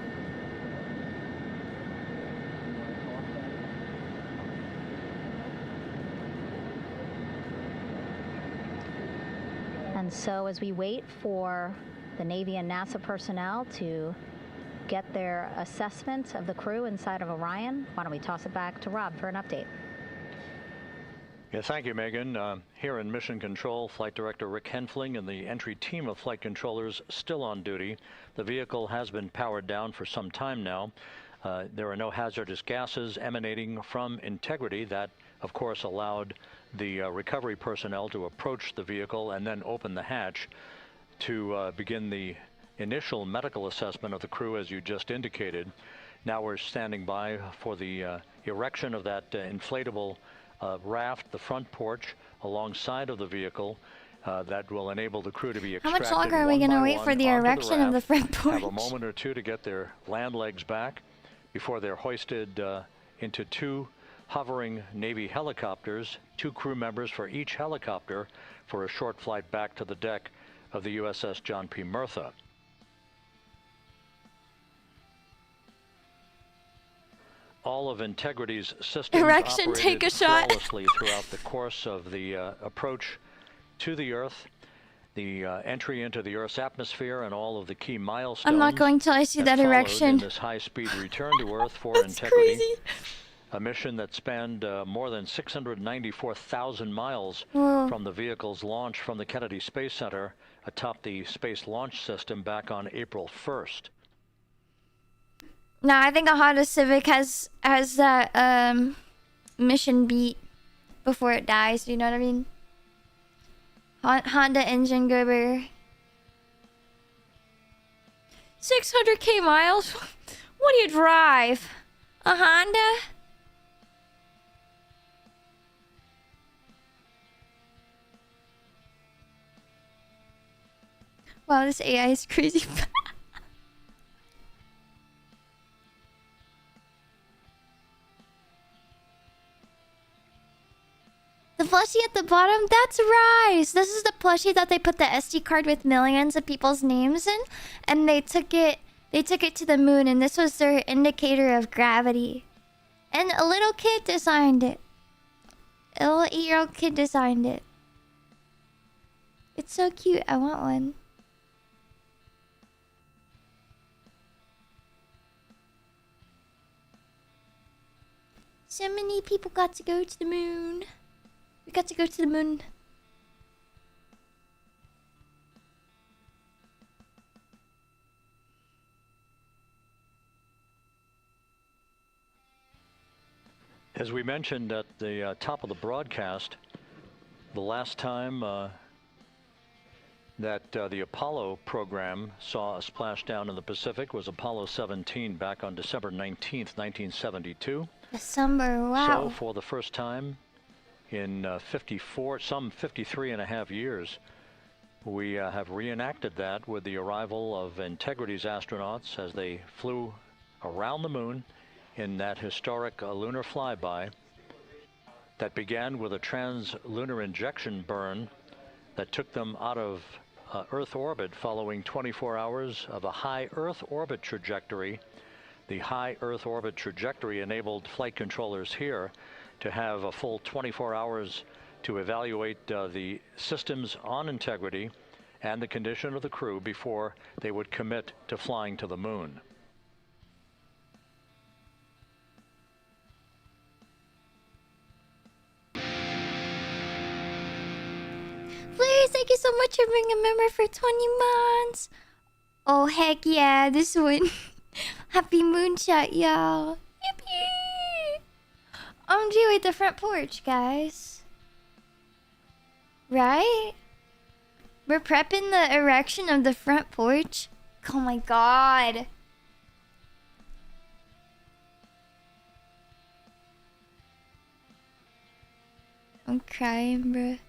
And so as we wait for the Navy and NASA personnel to get their assessment of the crew inside of Orion, why don't we toss it back to Rob for an update? Yeah, thank you, Megan. Here in Mission Control, Flight Director Rick Henfling and the entry team of flight controllers still on duty. The vehicle has been powered down for some time now. There are no hazardous gases emanating from Integrity. That, of course, allowed the recovery personnel to approach the vehicle and then open the hatch to begin the initial medical assessment of the crew, as you just indicated. Now we're standing by for the erection of that inflatable raft, the front porch, alongside of the vehicle that will enable the crew to be extracted. How much longer are we going to wait for the erection of the front porch? Have a moment or two to get their land legs back before they're hoisted into two hovering Navy helicopters, 2 crew members for each helicopter, for a short flight back to the deck of the USS John P. Murtha. All of Integrity's systems Erection, take a shot. flawlessly throughout the course of the approach to the Earth, the entry into the Earth's atmosphere, and all of the key milestones. I'm not going till I see that erection. In this high-speed return to Earth for That's Integrity. Crazy. A mission that spanned more than 694,000 miles Whoa. from the vehicle's launch from the Kennedy Space Center atop the Space Launch System back on April 1st. No, I think a Honda Civic has that mission beat before it dies. Do you know what I mean? Honda engine goober. 600k miles. What do you drive? A Honda? Wow, this AI is crazy. The plushie at the bottom, that's Rise. This is the plushie that they put the SD card with millions of people's names in, and they took it to the moon, and this was their indicator of gravity. And a little kid designed it. A little 8-year-old kid designed it. It's so cute. I want one. So many people got to go to the moon. We got to go to the moon. As we mentioned at the top of the broadcast, the last time that the Apollo program saw a splashdown in the Pacific was Apollo 17 back on December 19th, 1972. December, wow. So for the first time in 53 and a half years, we have reenacted that with the arrival of Integrity's astronauts as they flew around the moon in that historic lunar flyby that began with a trans-lunar injection burn that took them out of Earth orbit following 24 hours of a high Earth orbit trajectory. The high Earth orbit trajectory enabled flight controllers here to have a full 24 hours to evaluate the systems on Integrity and the condition of the crew before they would commit to flying to the moon. Please, thank you so much for being a member for 20 months. Oh, heck yeah, this one. Happy moonshot, y'all. Yippee! OMG with the front porch, guys. Right? We're prepping the erection of the front porch. Oh my god. I'm crying, bruh.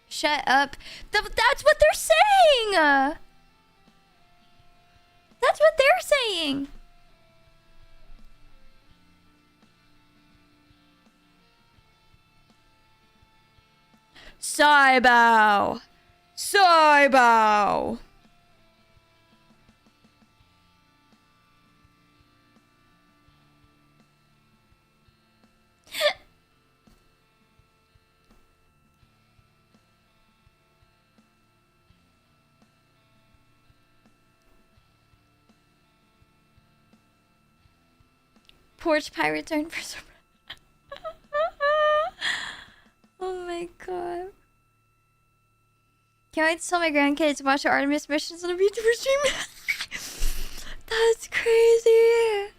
Shut up. That's what they're saying! That's what they're saying! Cybow! Cybow! Porch pirates are in for some. Oh my god. Can't wait to tell my grandkids to watch the Artemis missions on a YouTuber stream. That's crazy.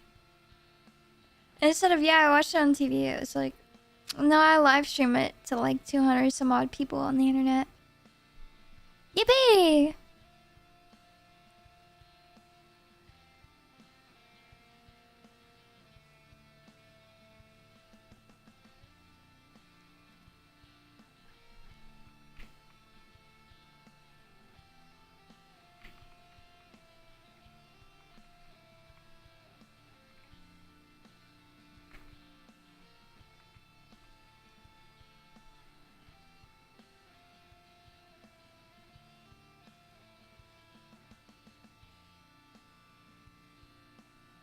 Instead of, yeah, I watched it on TV, it was like, no, I live stream it to like 200 some odd people on the internet. Yippee!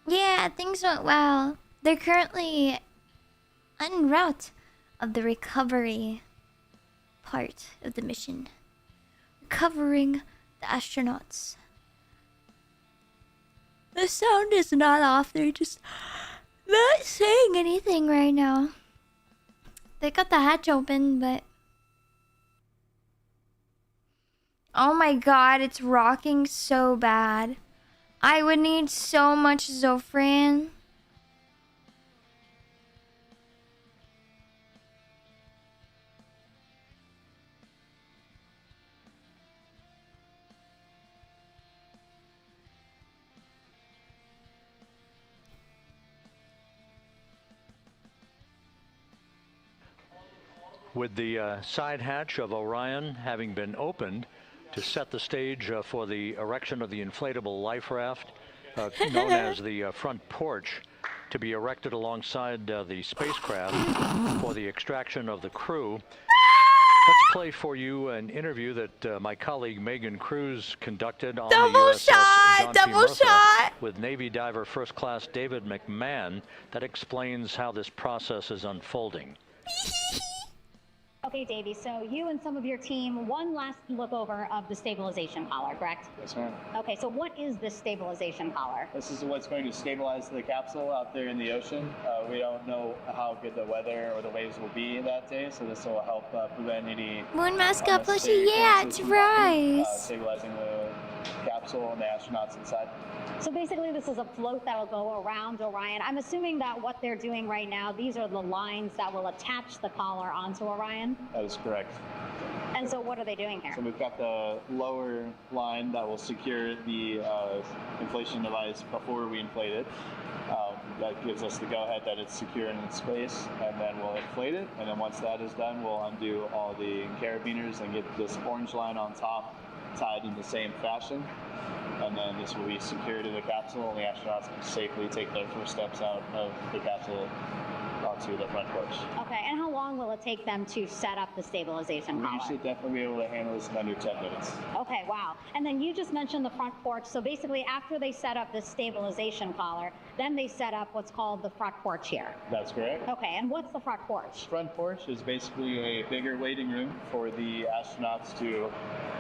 Yeah, things went well. They're currently en route of the recovery part of the mission. Recovering the astronauts. The sound is not off, they're just not saying anything right now. They got the hatch open, but... Oh my god, it's rocking so bad. I would need so much Zofran. With the side hatch of Orion having been opened to set the stage for the erection of the inflatable life raft, known as the front porch, to be erected alongside the spacecraft for the extraction of the crew. Let's play for you an interview that my colleague Megan Cruz conducted on the USS John P. Murtha with Navy diver First Class David McMahon that explains how this process is unfolding. Okay, Davey, so you and some of your team, one last look over of the stabilization collar, correct? Yes, ma'am. Okay, so what is this stabilization collar? This is what's going to stabilize the capsule out there in the ocean. We don't know how good the weather or the waves will be that day, so this will help prevent any... Moon mascot plushie, yeah, it's right. Stabilizing the capsule and the astronauts inside. So basically this is a float that will go around Orion. I'm assuming that what they're doing right now, these are the lines that will attach the collar onto Orion? That is correct. And so what are they doing here? So we've got the lower line that will secure the inflation device before we inflate it. That gives us the go-ahead that it's secure in its space, and then we'll inflate it. And then once that is done, we'll undo all the carabiners and get this orange line on top tied in the same fashion. And then this will be secured to the capsule, and the astronauts can safely take their first steps out of the capsule onto the front porch. Okay, and how long will it take them to set up the stabilization collar? We should definitely be able to handle this in under 10 minutes. Okay, wow. And then you just mentioned the front porch. So basically, after they set up this stabilization collar, then they set up what's called the front porch here. That's correct. Okay, and what's the front porch? Front porch is basically a bigger waiting room for the astronauts to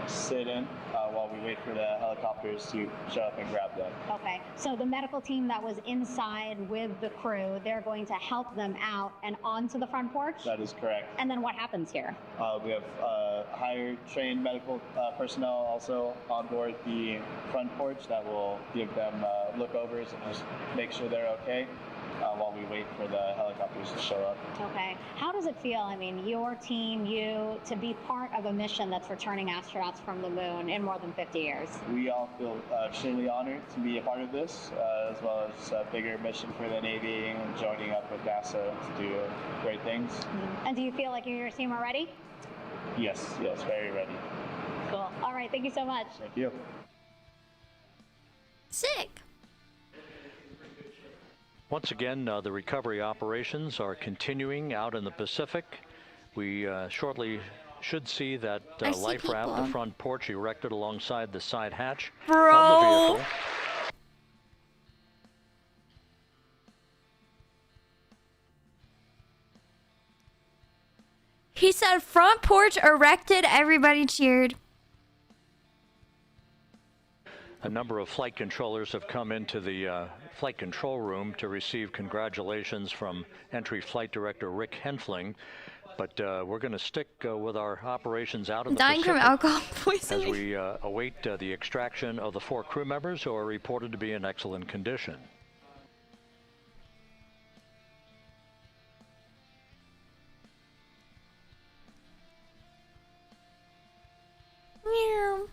sit in while we wait for the helicopters to show up and grab them. Okay, so the medical team that was inside with the crew, they're going to help them out and onto the front porch? That is correct. And then what happens here? We have higher trained medical personnel also on board the front porch that will give them lookovers and just make sure they're okay while we wait for the helicopters to show up. Okay. How does it feel, I mean, your team, you, to be part of a mission that's returning astronauts from the moon in more than 50 years? We all feel extremely honored to be a part of this, as well as a bigger mission for the Navy and joining up with NASA to do great things. Mm-hmm. And do you feel like you and your team are ready? Yes, very ready. Cool. All right, thank you so much. Thank you. Sick. Once again, the recovery operations are continuing out in the Pacific. We shortly should see that life raft, the front porch, erected alongside the side hatch of the vehicle. He said front porch erected, everybody cheered. A number of flight controllers have come into the flight control room to receive congratulations from entry flight director Rick Henfling. But we're going to stick with our operations out in the Dying Pacific from alcohol poisoning. as we await the extraction of the 4 crew members who are reported to be in excellent condition. Meow.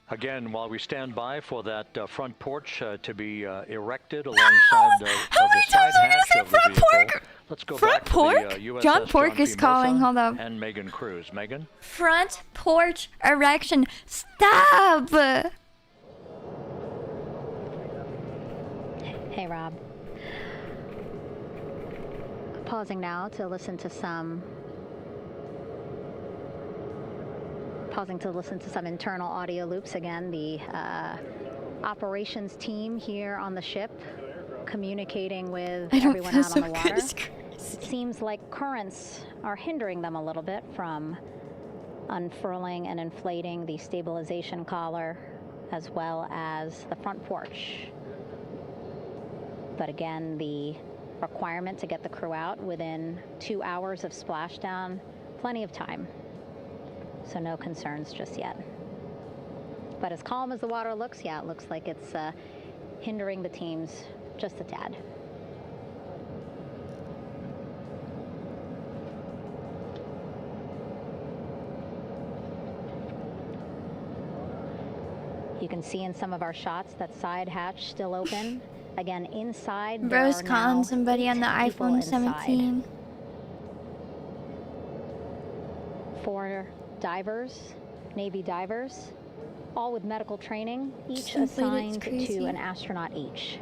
Again, while we stand by for that front porch to be erected alongside the side hatch of the vehicle, let's go Front back to porch? the USS John Pork John is P. calling. Murphy Hold up. And Megan Cruz. Megan? Front porch erection. Stop! Hey, Rob. Pausing now to listen to some internal audio loops. Again, the operations team here on the ship communicating with everyone out on the water. It seems like currents are hindering them a little bit from unfurling and inflating the stabilization collar as well as the front porch. But again, the requirement to get the crew out within 2 hours of splashdown, plenty of time. So no concerns just yet. But as calm as the water looks, yeah, it looks like it's hindering the teams just a tad. You can see in some of our shots that side hatch still open. Again, inside, there Bro's are now calling somebody on the 10 people iPhone inside. 17. 4 divers, Navy divers, all with medical training, each Simply, assigned that's crazy. to an astronaut each.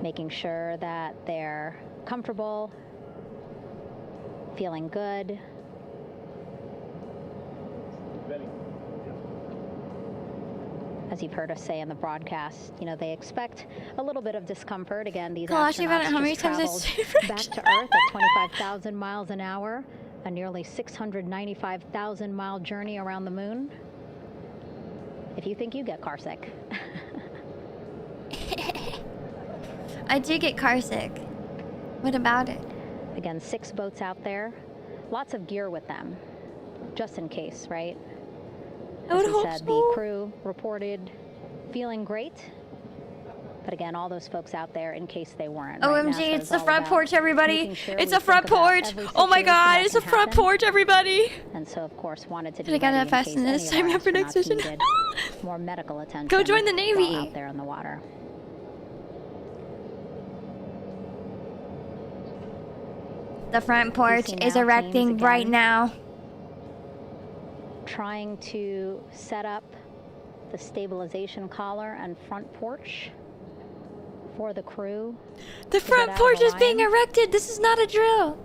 Making sure that they're comfortable, feeling good. As you've heard us say in the broadcast, you know, they expect a little bit of discomfort. Again, these Gosh, you've had it astronauts how many just times traveled it's back to Earth at 25,000 miles an hour, a nearly 695,000 mile journey around the moon. If you think you get car sick. I do get car sick. What about it? Again, 6 boats out there, lots of gear with them, just in case, right? I would As we hope said, so. the crew reported feeling great. But again, all those folks out there in case they weren't. Right? OMG, NASA it's is the all front about porch, everybody. making sure It's we a front think about porch. every Oh my situation god, that it's a can front happen. porch, everybody. And so, of course, wanted to be Could've gotten ready that in fast case in any this of time our after next astronauts mission. needed more medical attention. Go join the while Navy. out there in the water. The front porch see is now erecting teams right again now. trying to set up the stabilization collar and front porch for the crew. The to front get out of porch is being Orion. erected. This is not a drill.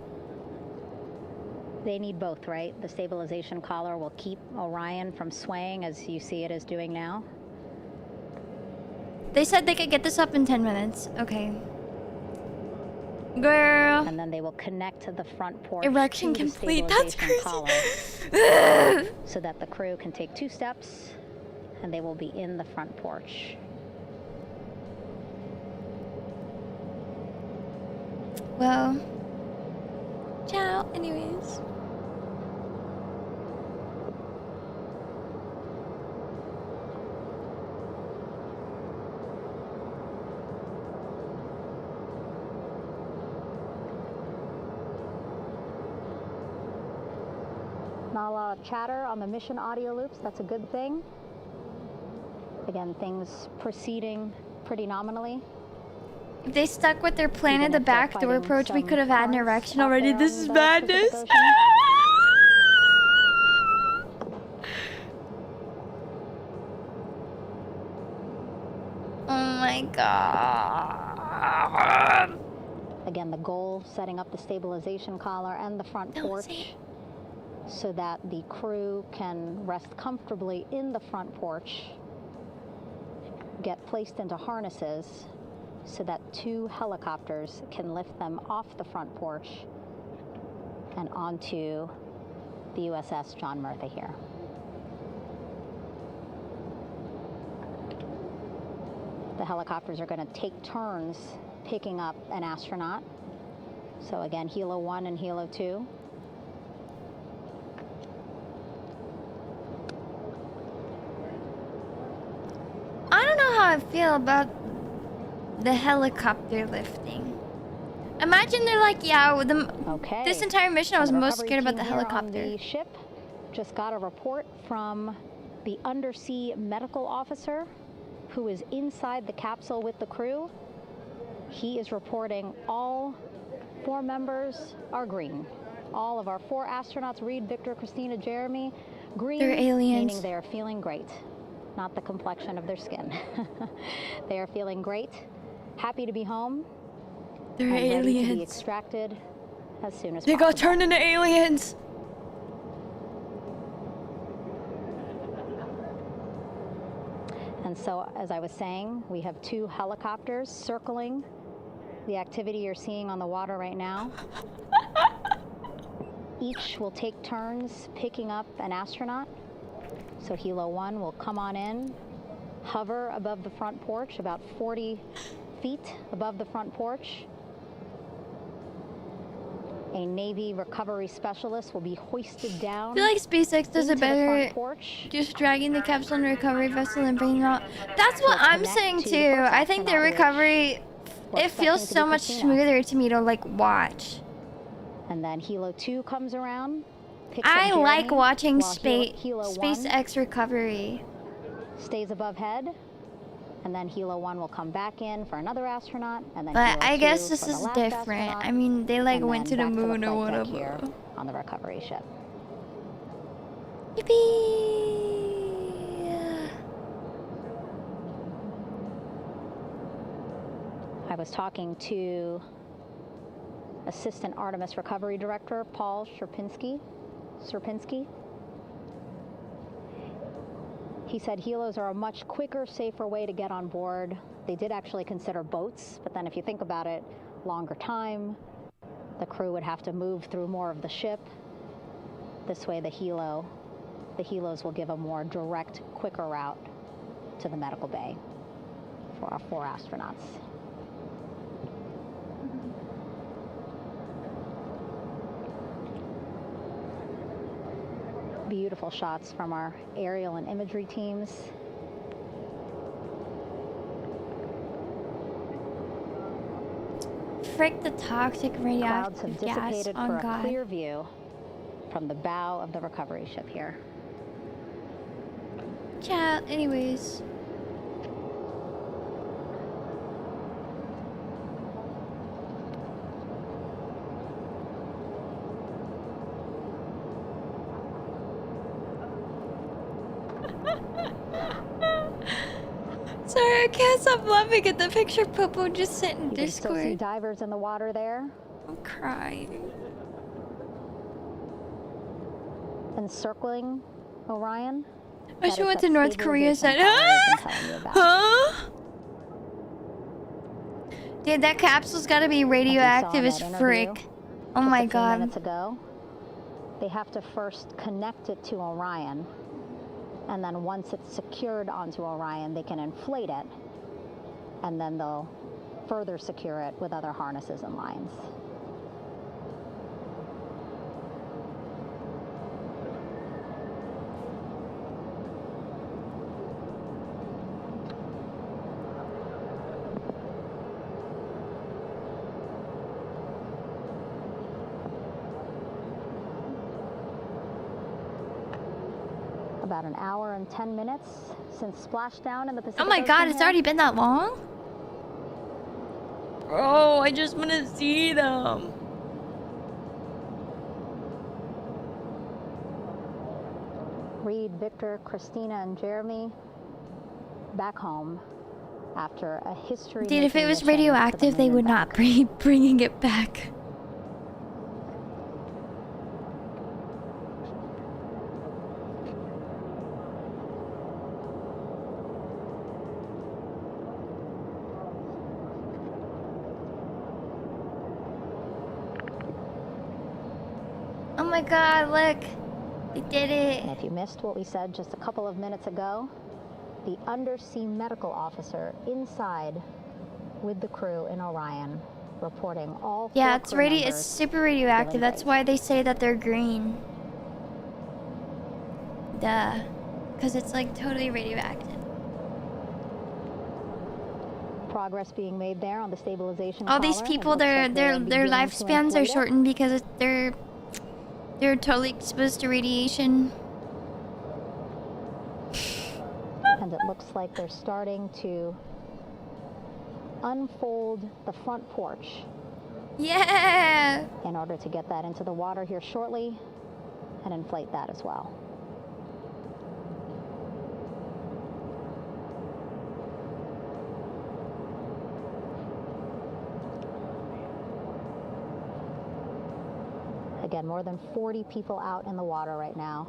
They need both, right? The stabilization collar will keep Orion from swaying as you see it is doing now. They said they could get this up in 10 minutes. Okay. Girl. And then they will connect to the front porch Erection to the complete. That's stabilization crazy. collar so that the crew can take 2 steps and they will be in the front porch. Well. Ciao. Anyways. Not a lot of chatter on the mission audio loops. That's a good thing. Again, things proceeding pretty nominally. If they stuck with their plan Even at the if they're back door fighting approach, we some could have had an currents erection out already. there This on is the madness. Pacific Ocean. Oh my god. Again, the goal, setting up the stabilization collar and the front porch so that the crew can rest comfortably in the front porch, get placed into harnesses so that 2 helicopters can lift them off the front porch and onto the USS John Murtha here. The helicopters are going to take turns picking up an astronaut. So again, Helo 1 and Helo 2. I don't know how I feel about the helicopter lifting. Imagine they're like, yeah, with the Okay. this entire mission I was And the most recovery scared about the team here on helicopter. the ship just got a report from the undersea medical officer who is inside the capsule with the crew. He is reporting all 4 members are green. All of our 4 astronauts, Reed, Victor, Christina, Jeremy, green, They're aliens. meaning they are feeling great, not the complexion of their skin. They are feeling great, happy to be home, They're and ready to be aliens. extracted as soon as They possible. got turned into aliens. And so, as I was saying, we have 2 helicopters circling the activity you're seeing on the water right now. Each will take turns picking up an astronaut. So Helo 1 will come on in, hover above the front porch, about 40 feet above the front porch. A Navy recovery specialist will be hoisted down. I feel like SpaceX does it into the front better porch. just dragging the capsule and recovery vessel and bringing it out. That's what Will I'm connect saying to the too. first I think the astronaut, which recovery, we're it feels expecting to so be much Christina. smoother to me to like watch. And then Helo 2 comes around. Picks up I like Jeremy, watching while Helo 1 SpaceX recovery. stays above head. And then Helo 1 will come back in for another astronaut. And then But Helo I 2 guess this for the is last different. astronaut, I mean, they like and went to then the back moon or flight deck whatever. here on the recovery ship. Yippee! I was talking to Assistant Artemis Recovery Director Paul Sierpinski. He said helos are a much quicker, safer way to get on board. They did actually consider boats, but then if you think about it, longer time, the crew would have to move through more of the ship. This way the helos will give a more direct, quicker route to the medical bay for our 4 astronauts. Beautiful shots from our aerial and imagery teams. Frick the toxic Clouds radioactive have gas dissipated on for a God. clear view from the bow of the recovery ship here. Chat, anyways. I can't stop laughing at the picture Popo just sent in You can still see Discord. divers in the water there. I'm crying. Encircling Orion. I should went to North Korea said, Huh? huh? Dude, that capsule's gotta be radioactive as frick. Oh my god. Minutes ago, they have to first connect it to Orion, and then once it's secured onto Orion, they can inflate it, and then they'll further secure it with other harnesses and lines. About an hour and 10 minutes since splashdown in the Pacific Oh my god, Ocean it's here. already been that long? Bro, I just want to see them. Reed, Victor, Christina, and Jeremy back home after a history. Dude, if it was radioactive, they would not be bringing it back. Oh my god, look. They did it. And if you missed what we said just a couple of minutes ago, the undersea medical officer inside with the crew in Orion reporting all Yeah, four crew it's members super radioactive. feeling That's great. why they say that they're green. Duh. Because it's like totally radioactive. Progress being made there on the stabilization All these collar. It people, looks like their beginning to lifespans are inflate it. shortened because they're totally exposed to radiation. And it looks like they're starting to unfold the front porch Yeah. in order to get that into the water here shortly and inflate that as well. Again, more than 40 people out in the water right now.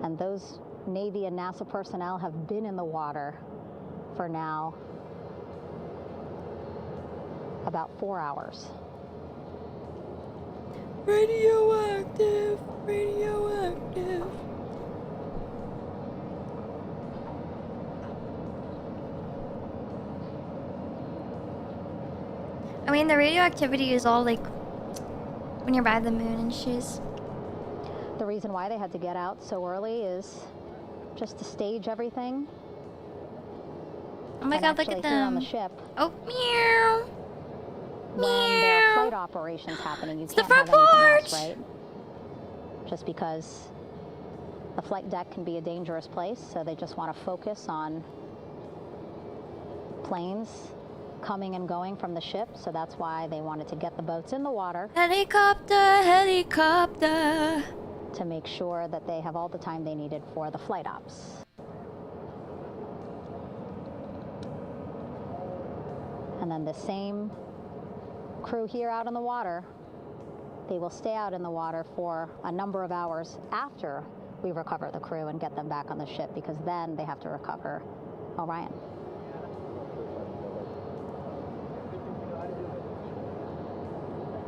And those Navy and NASA personnel have been in the water for now about 4 hours. Radioactive. Radioactive. I mean, the radioactivity is all like when you're by the moon and shiz. The reason why they had to get out so early is just to stage everything. Oh my And god, look actually at here on the them. ship, Oh, meow. when there are flight operations happening, you It's the can't have front anything else, porch! right? Just because the flight deck can be a dangerous place, so they just want to focus on planes coming and going from the ship, so that's why they wanted to get the boats in the water Helicopter, helicopter. to make sure that they have all the time they needed for the flight ops. And then the same crew here out in the water, they will stay out in the water for a number of hours after we recover the crew and get them back on the ship, because then they have to recover Orion.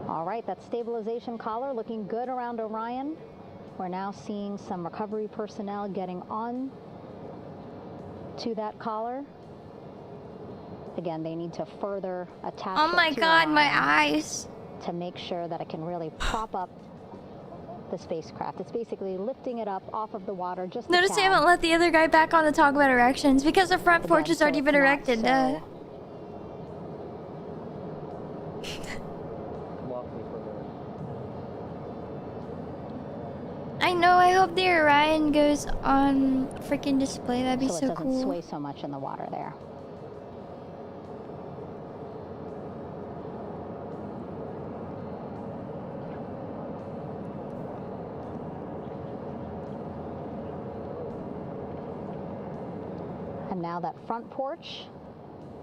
All right, that stabilization collar looking good around Orion. We're now seeing some recovery personnel getting on to that collar. Again, they need to further attach Oh it my to god, my Orion eyes. to make sure that it can really prop up the spacecraft. It's basically lifting it up off of the water. Just Notice they cab. haven't let the other guy back on to talk about erections because the front porch Again, has already so been it's not erected. so- I know, I hope the Orion goes on freaking display. That'd be so it so doesn't cool. sway so much in the water there. And now that front porch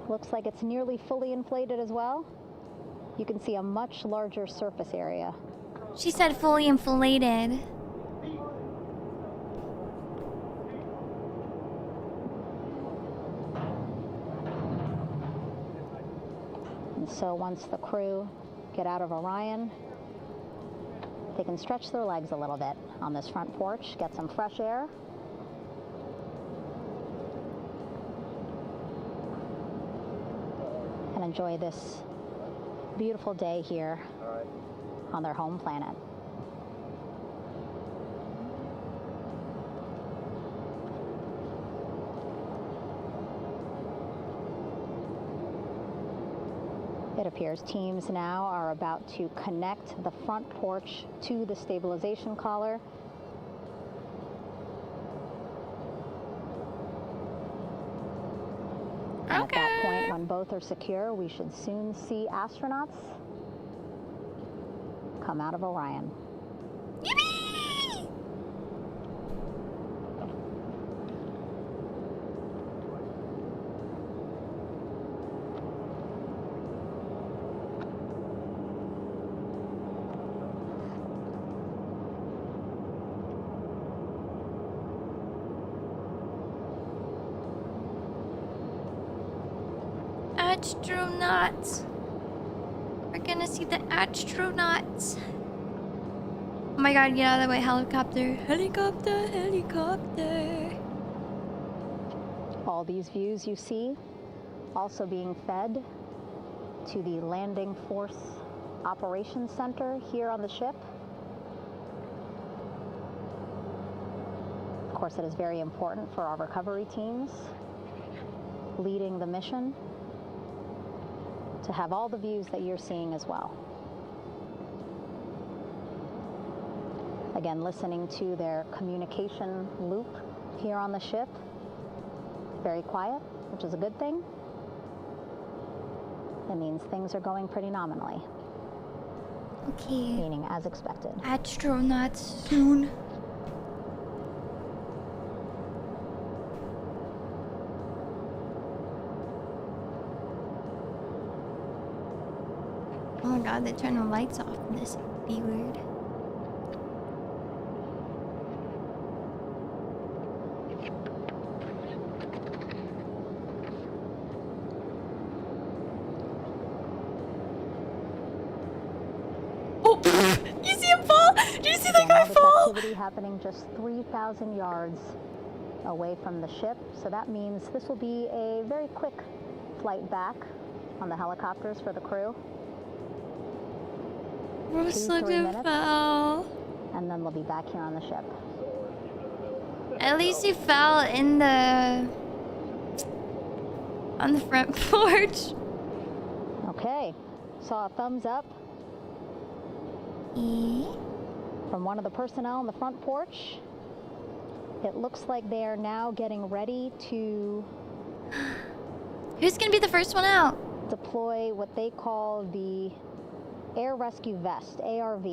looks like it's nearly fully inflated as well. You can see a much larger surface area. She said fully inflated. And so once the crew get out of Orion, they can stretch their legs a little bit on this front porch, get some fresh air. And enjoy this beautiful day here on their home planet. It appears teams now are about to connect the front porch to the stabilization collar. And at that point, when both are secure, we should soon see astronauts come out of Orion. Yippee! Astronauts. We're gonna see the astronauts. Oh my god, get out of the way, helicopter. Helicopter, helicopter. All these views you see also being fed to the Landing Force Operations Center here on the ship. Of course, it is very important for our recovery teams leading the mission to have all the views that you're seeing as well. Again, listening to their communication loop here on the ship. Very quiet, which is a good thing. It means things are going pretty nominally. Okay. Meaning as expected. Astronauts soon. Oh my god, they turn the lights off. This would be weird. Oh, you see him fall? Did you see that guy fall? Activity happening just 3,000 yards away from the ship, so that means this will be a very quick flight back on the helicopters for the crew. Bruce 2-3 looked and minutes, fell. and then they'll be back here on the ship. At least he fell in the... on the front porch. Okay, saw a thumbs up from one of the personnel on the front porch. It looks like they are now getting ready to Who's gonna be the first one out? deploy what they call the Air Rescue Vest, ARV.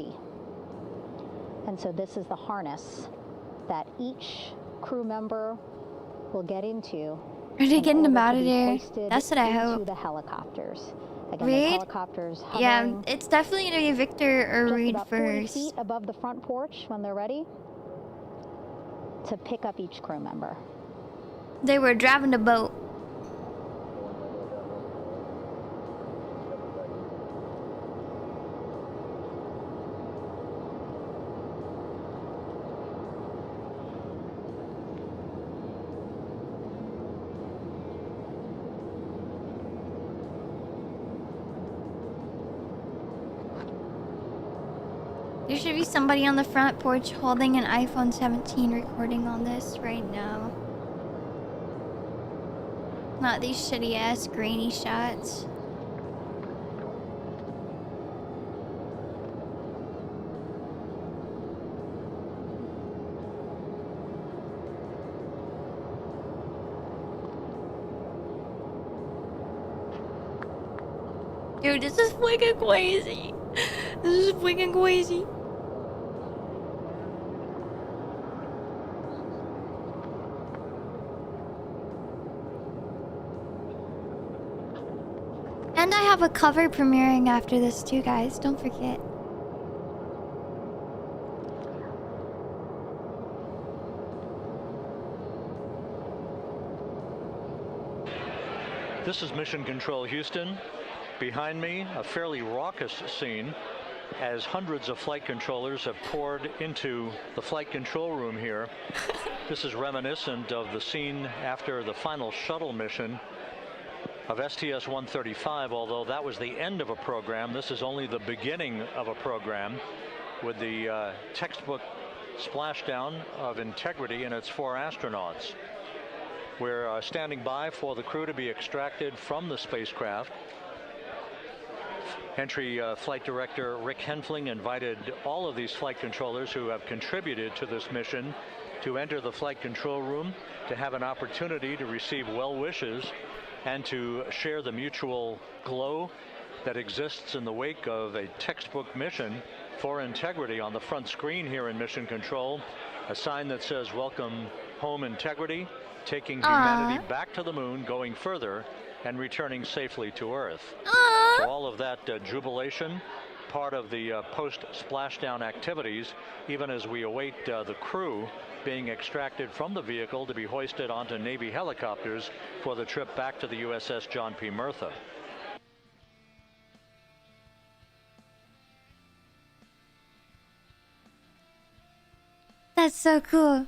And so this is the harness that each crew member will get into. Are they getting them out of there? Hoisted That's what I into hope. the helicopters. Again, Reed? there's helicopters Yeah, hovering it's definitely gonna be Victor or just Reed about 40 first. feet above the front porch when they're ready to pick up each crew member. They were driving the boat. There should be somebody on the front porch holding an iPhone 17 recording on this right now. Not these shitty ass grainy shots. Dude, this is freaking crazy. This is freaking crazy. And I have a cover premiering after this too, guys. Don't forget. This is Mission Control Houston. Behind me, a fairly raucous scene as hundreds of flight controllers have poured into the flight control room here. This is reminiscent of the scene after the final shuttle mission of STS-135, although that was the end of a program. This is only the beginning of a program with the textbook splashdown of integrity and its 4 astronauts. We're standing by for the crew to be extracted from the spacecraft. Entry Flight Director Rick Henfling invited all of these flight controllers who have contributed to this mission to enter the flight control room to have an opportunity to receive well wishes and to share the mutual glow that exists in the wake of a textbook mission for integrity. On the front screen here in Mission Control, a sign that says "Welcome Home Integrity," taking humanity back to the moon, going further, and returning safely to Earth. So all of that jubilation, part of the post-splashdown activities, even as we await the crew being extracted from the vehicle to be hoisted onto Navy helicopters for the trip back to the USS John P. Murtha. That's so cool.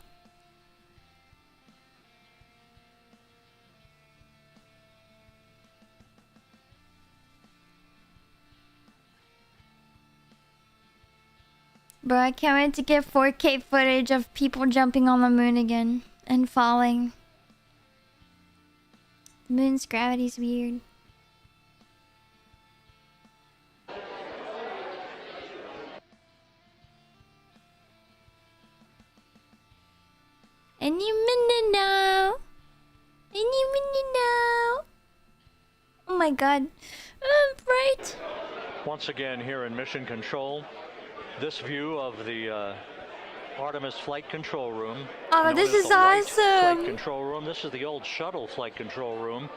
Bro, I can't wait to get 4K footage of people jumping on the moon again and falling. The moon's gravity's weird. Any minute now. Any minute now. Oh my god. I'm right. Once again here in Mission Control, this view of the Artemis Flight Control Room. Oh, this is awesome. Flight Control Room. This is the old shuttle flight control room,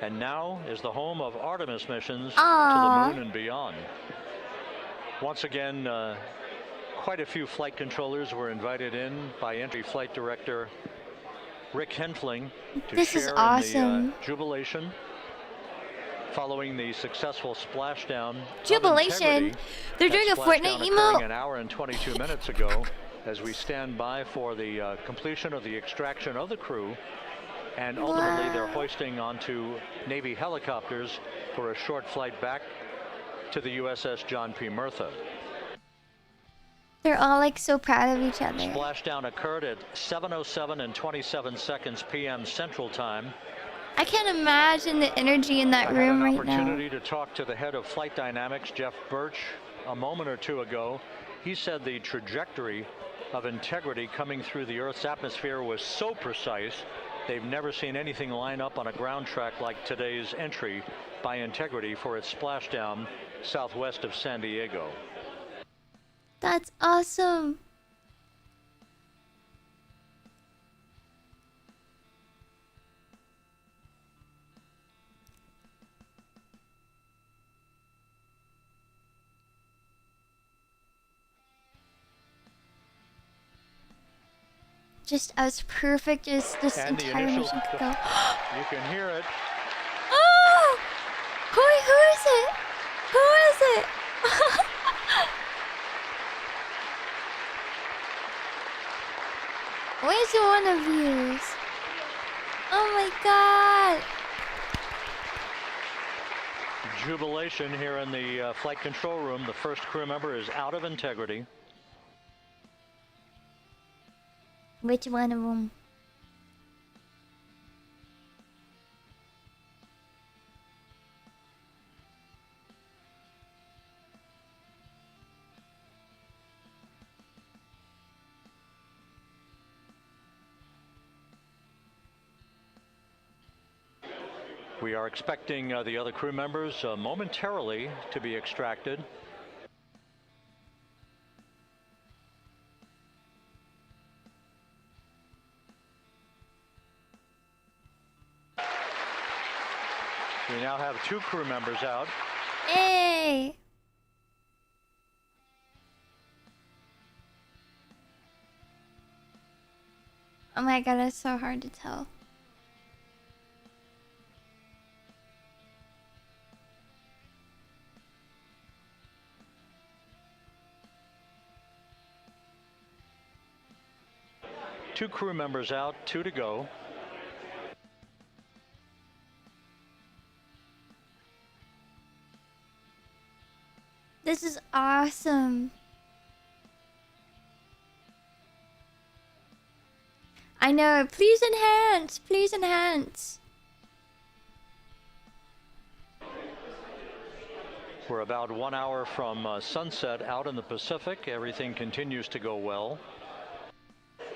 and now is the home of Artemis missions to the moon and beyond. Once again, quite a few flight controllers were invited in by Entry Flight Director Rick Henfling to share in the jubilation following the successful splashdown. Jubilation? They're doing a Fortnite emote? An hour and 22 minutes ago, as we stand by for the completion of the extraction of the crew, and ultimately they're hoisting onto Navy helicopters for a short flight back to the USS John P. Murtha. They're all like so proud of each other. Splashdown occurred at 7:07 and 27 seconds p.m. Central Time. I can't imagine the energy in that room right now. I had an opportunity to talk to the head of flight dynamics, Jeff Birch, a moment or two ago. He said the trajectory of integrity coming through the Earth's atmosphere was so precise, they've never seen anything line up on a ground track like today's entry by integrity for its splashdown southwest of San Diego. That's awesome. Just as perfect as this entire mission could go. You can hear it. Oh! Who is it? Who is it? Which one of you? Oh my god! Jubilation here in the flight control room. The first crew member is out of integrity. Which one of them? We are expecting the other crew members momentarily to be extracted. We now have 2 crew members out. Hey! Oh my god, it's so hard to tell. Two crew members out, 2 to go. This is awesome. I know. Please enhance. Please enhance. We're about 1 hour from sunset out in the Pacific. Everything continues to go well.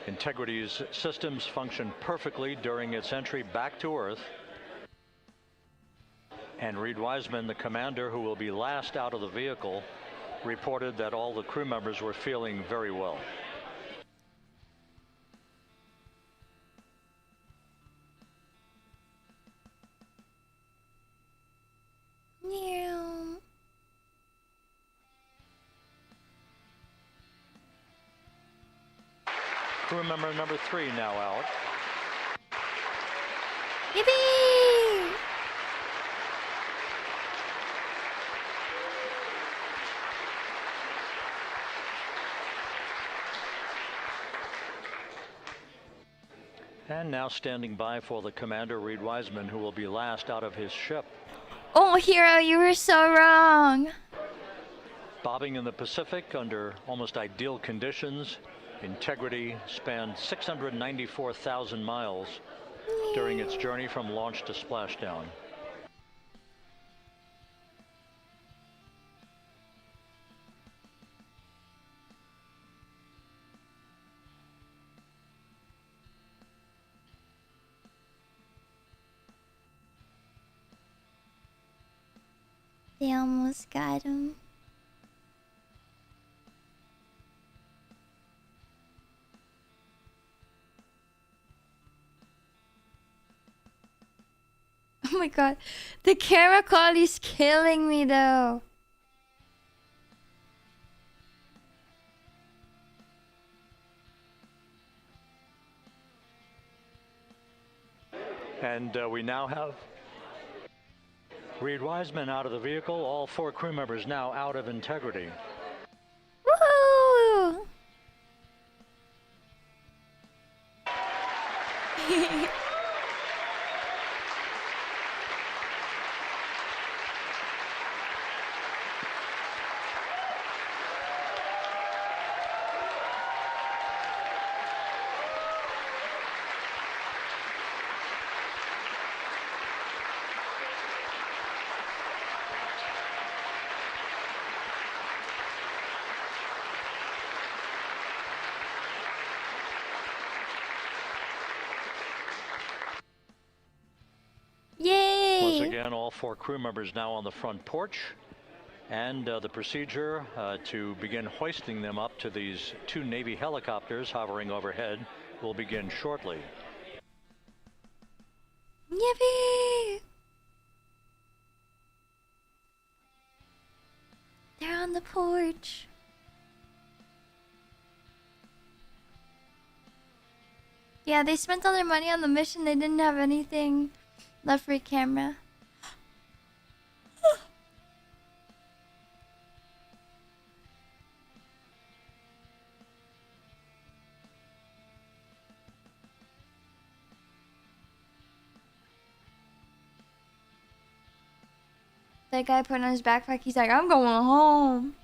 Integrity's systems function perfectly during its entry back to Earth. And Reed Wiseman, the commander who will be last out of the vehicle, reported that all the crew members were feeling very well. Yeah. Crew member number 3 now out. Yippee! And now standing by for the commander, Reed Wiseman, who will be last out of his ship. Oh, Hero, you were so wrong. Bobbing in the Pacific under almost ideal conditions, Integrity spanned 694,000 miles during its journey from launch to splashdown. They almost got him. Oh my god. The camera quality's killing me though. And we now have Reed Wiseman out of the vehicle, all 4 crew members now out of Integrity. Woohoo! Yay! Once again, all 4 crew members now on the front porch. And the procedure to begin hoisting them up to these 2 Navy helicopters hovering overhead will begin shortly. Yippee! They're on the porch. Yeah, they spent all their money on the mission. They didn't have anything left for a camera. That guy put on his backpack, he's like, I'm going home.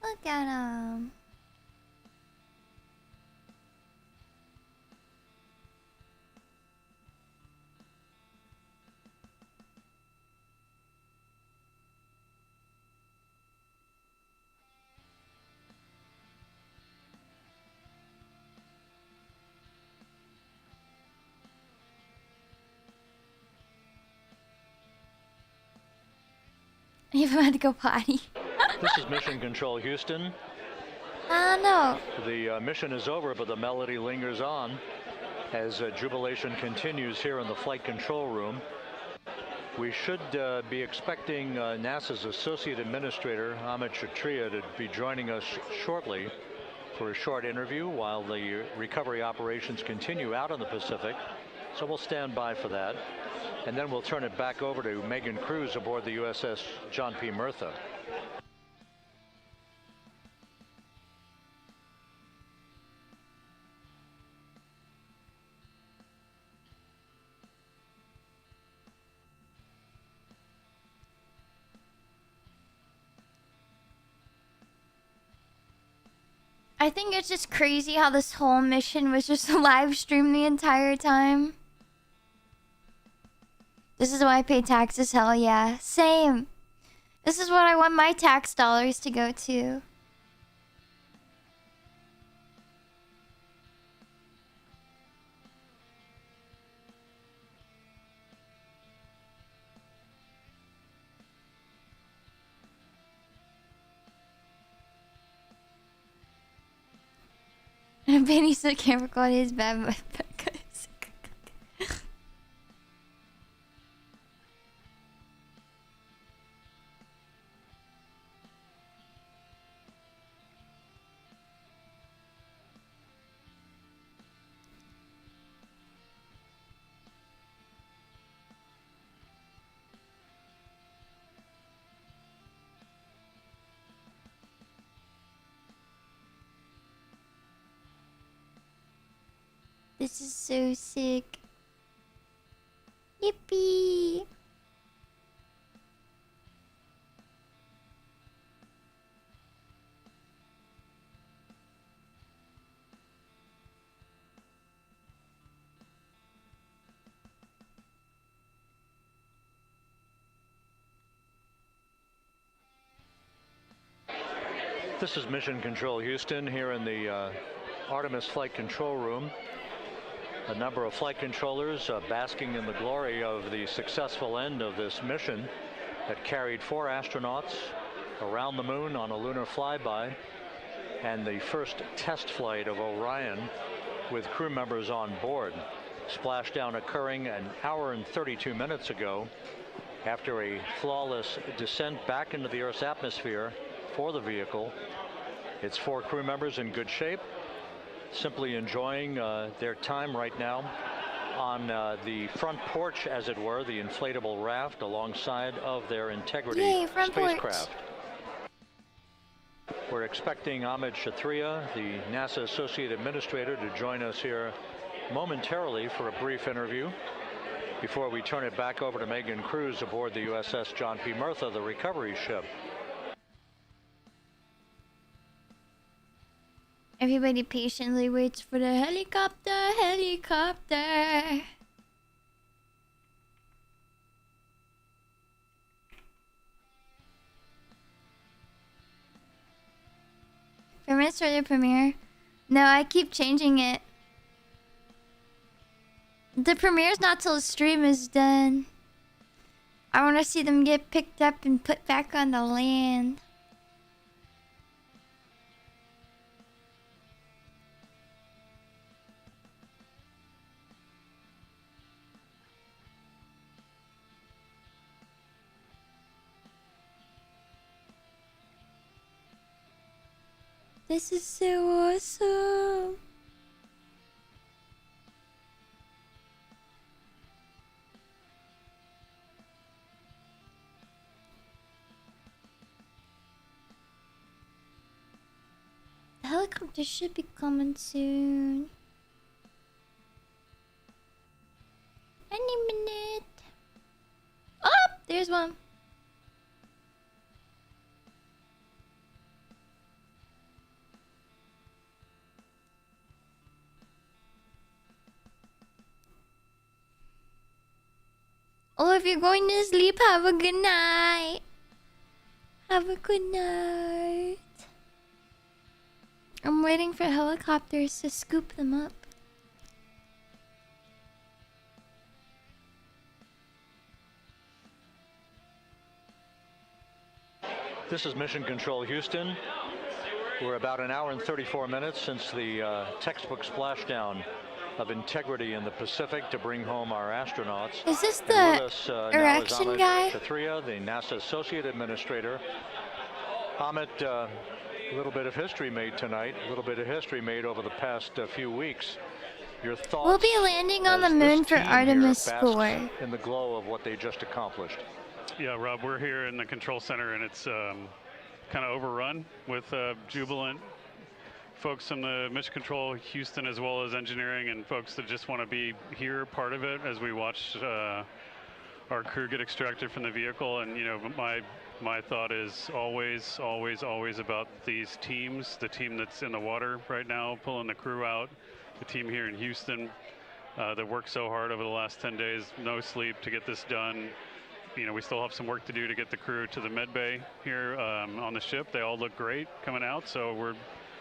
Look at him. I even had to go potty. This is Mission Control Houston. No. The mission is over, but the melody lingers on as jubilation continues here in the flight control room. We should be expecting NASA's Associate Administrator, Amit Kshatriya, to be joining us shortly for a short interview while the recovery operations continue out in the Pacific. So we'll stand by for that. And then we'll turn it back over to Megan Cruz aboard the USS John P. Murtha. I think it's just crazy how this whole mission was just live streamed the entire time. This is why I pay taxes, hell yeah. Same. This is what I want my tax dollars to go to. Benny said can't record his bad but This is so sick. Yippee! This is Mission Control Houston here in the Artemis Flight Control Room. A number of flight controllers basking in the glory of the successful end of this mission that carried 4 astronauts around the moon on a lunar flyby, and the first test flight of Orion with crew members on board. Splashdown occurring an hour and 32 minutes ago after a flawless descent back into the Earth's atmosphere for the vehicle. Its 4 crew members in good shape, simply enjoying their time right now on the front porch, as it were, the inflatable raft alongside of their Integrity spacecraft. We're expecting Amit Kshatriya, the NASA Associate Administrator, to join us here momentarily for a brief interview before we turn it back over to Megan Cruz aboard the USS John P. Murtha, the recovery ship. Everybody patiently waits for the helicopter, helicopter. Permits for the premiere? No, I keep changing it. The premiere's not till the stream is done. I want to see them get picked up and put back on the land. This is so awesome. The helicopter should be coming soon. Any minute. Oh, there's one. Oh, if you're going to sleep, have a good night. Have a good night. I'm waiting for helicopters to scoop them up. This is Mission Control Houston. We're about an hour and 34 minutes since the textbook splashdown of Integrity in the Pacific to bring home our astronauts. Is this the Erecting guy? Kathria, the NASA Associate Administrator. Amit, a little bit of history made tonight, a little bit of history made over the past few weeks. Your thoughts? We'll be landing on the moon for Artemis 4. In the glow of what they just accomplished. Yeah, Rob, we're here in the control center, and it's kind of overrun with jubilant folks from the Mission Control Houston, as well as engineering, and folks that just want to be here, part of it, as we watch our crew get extracted from the vehicle. And, you know, my thought is always, always, always about these teams, the team that's in the water right now, pulling the crew out, the team here in Houston that worked so hard over the last 10 days, no sleep to get this done. You know, we still have some work to do to get the crew to the med bay here on the ship. They all look great coming out, so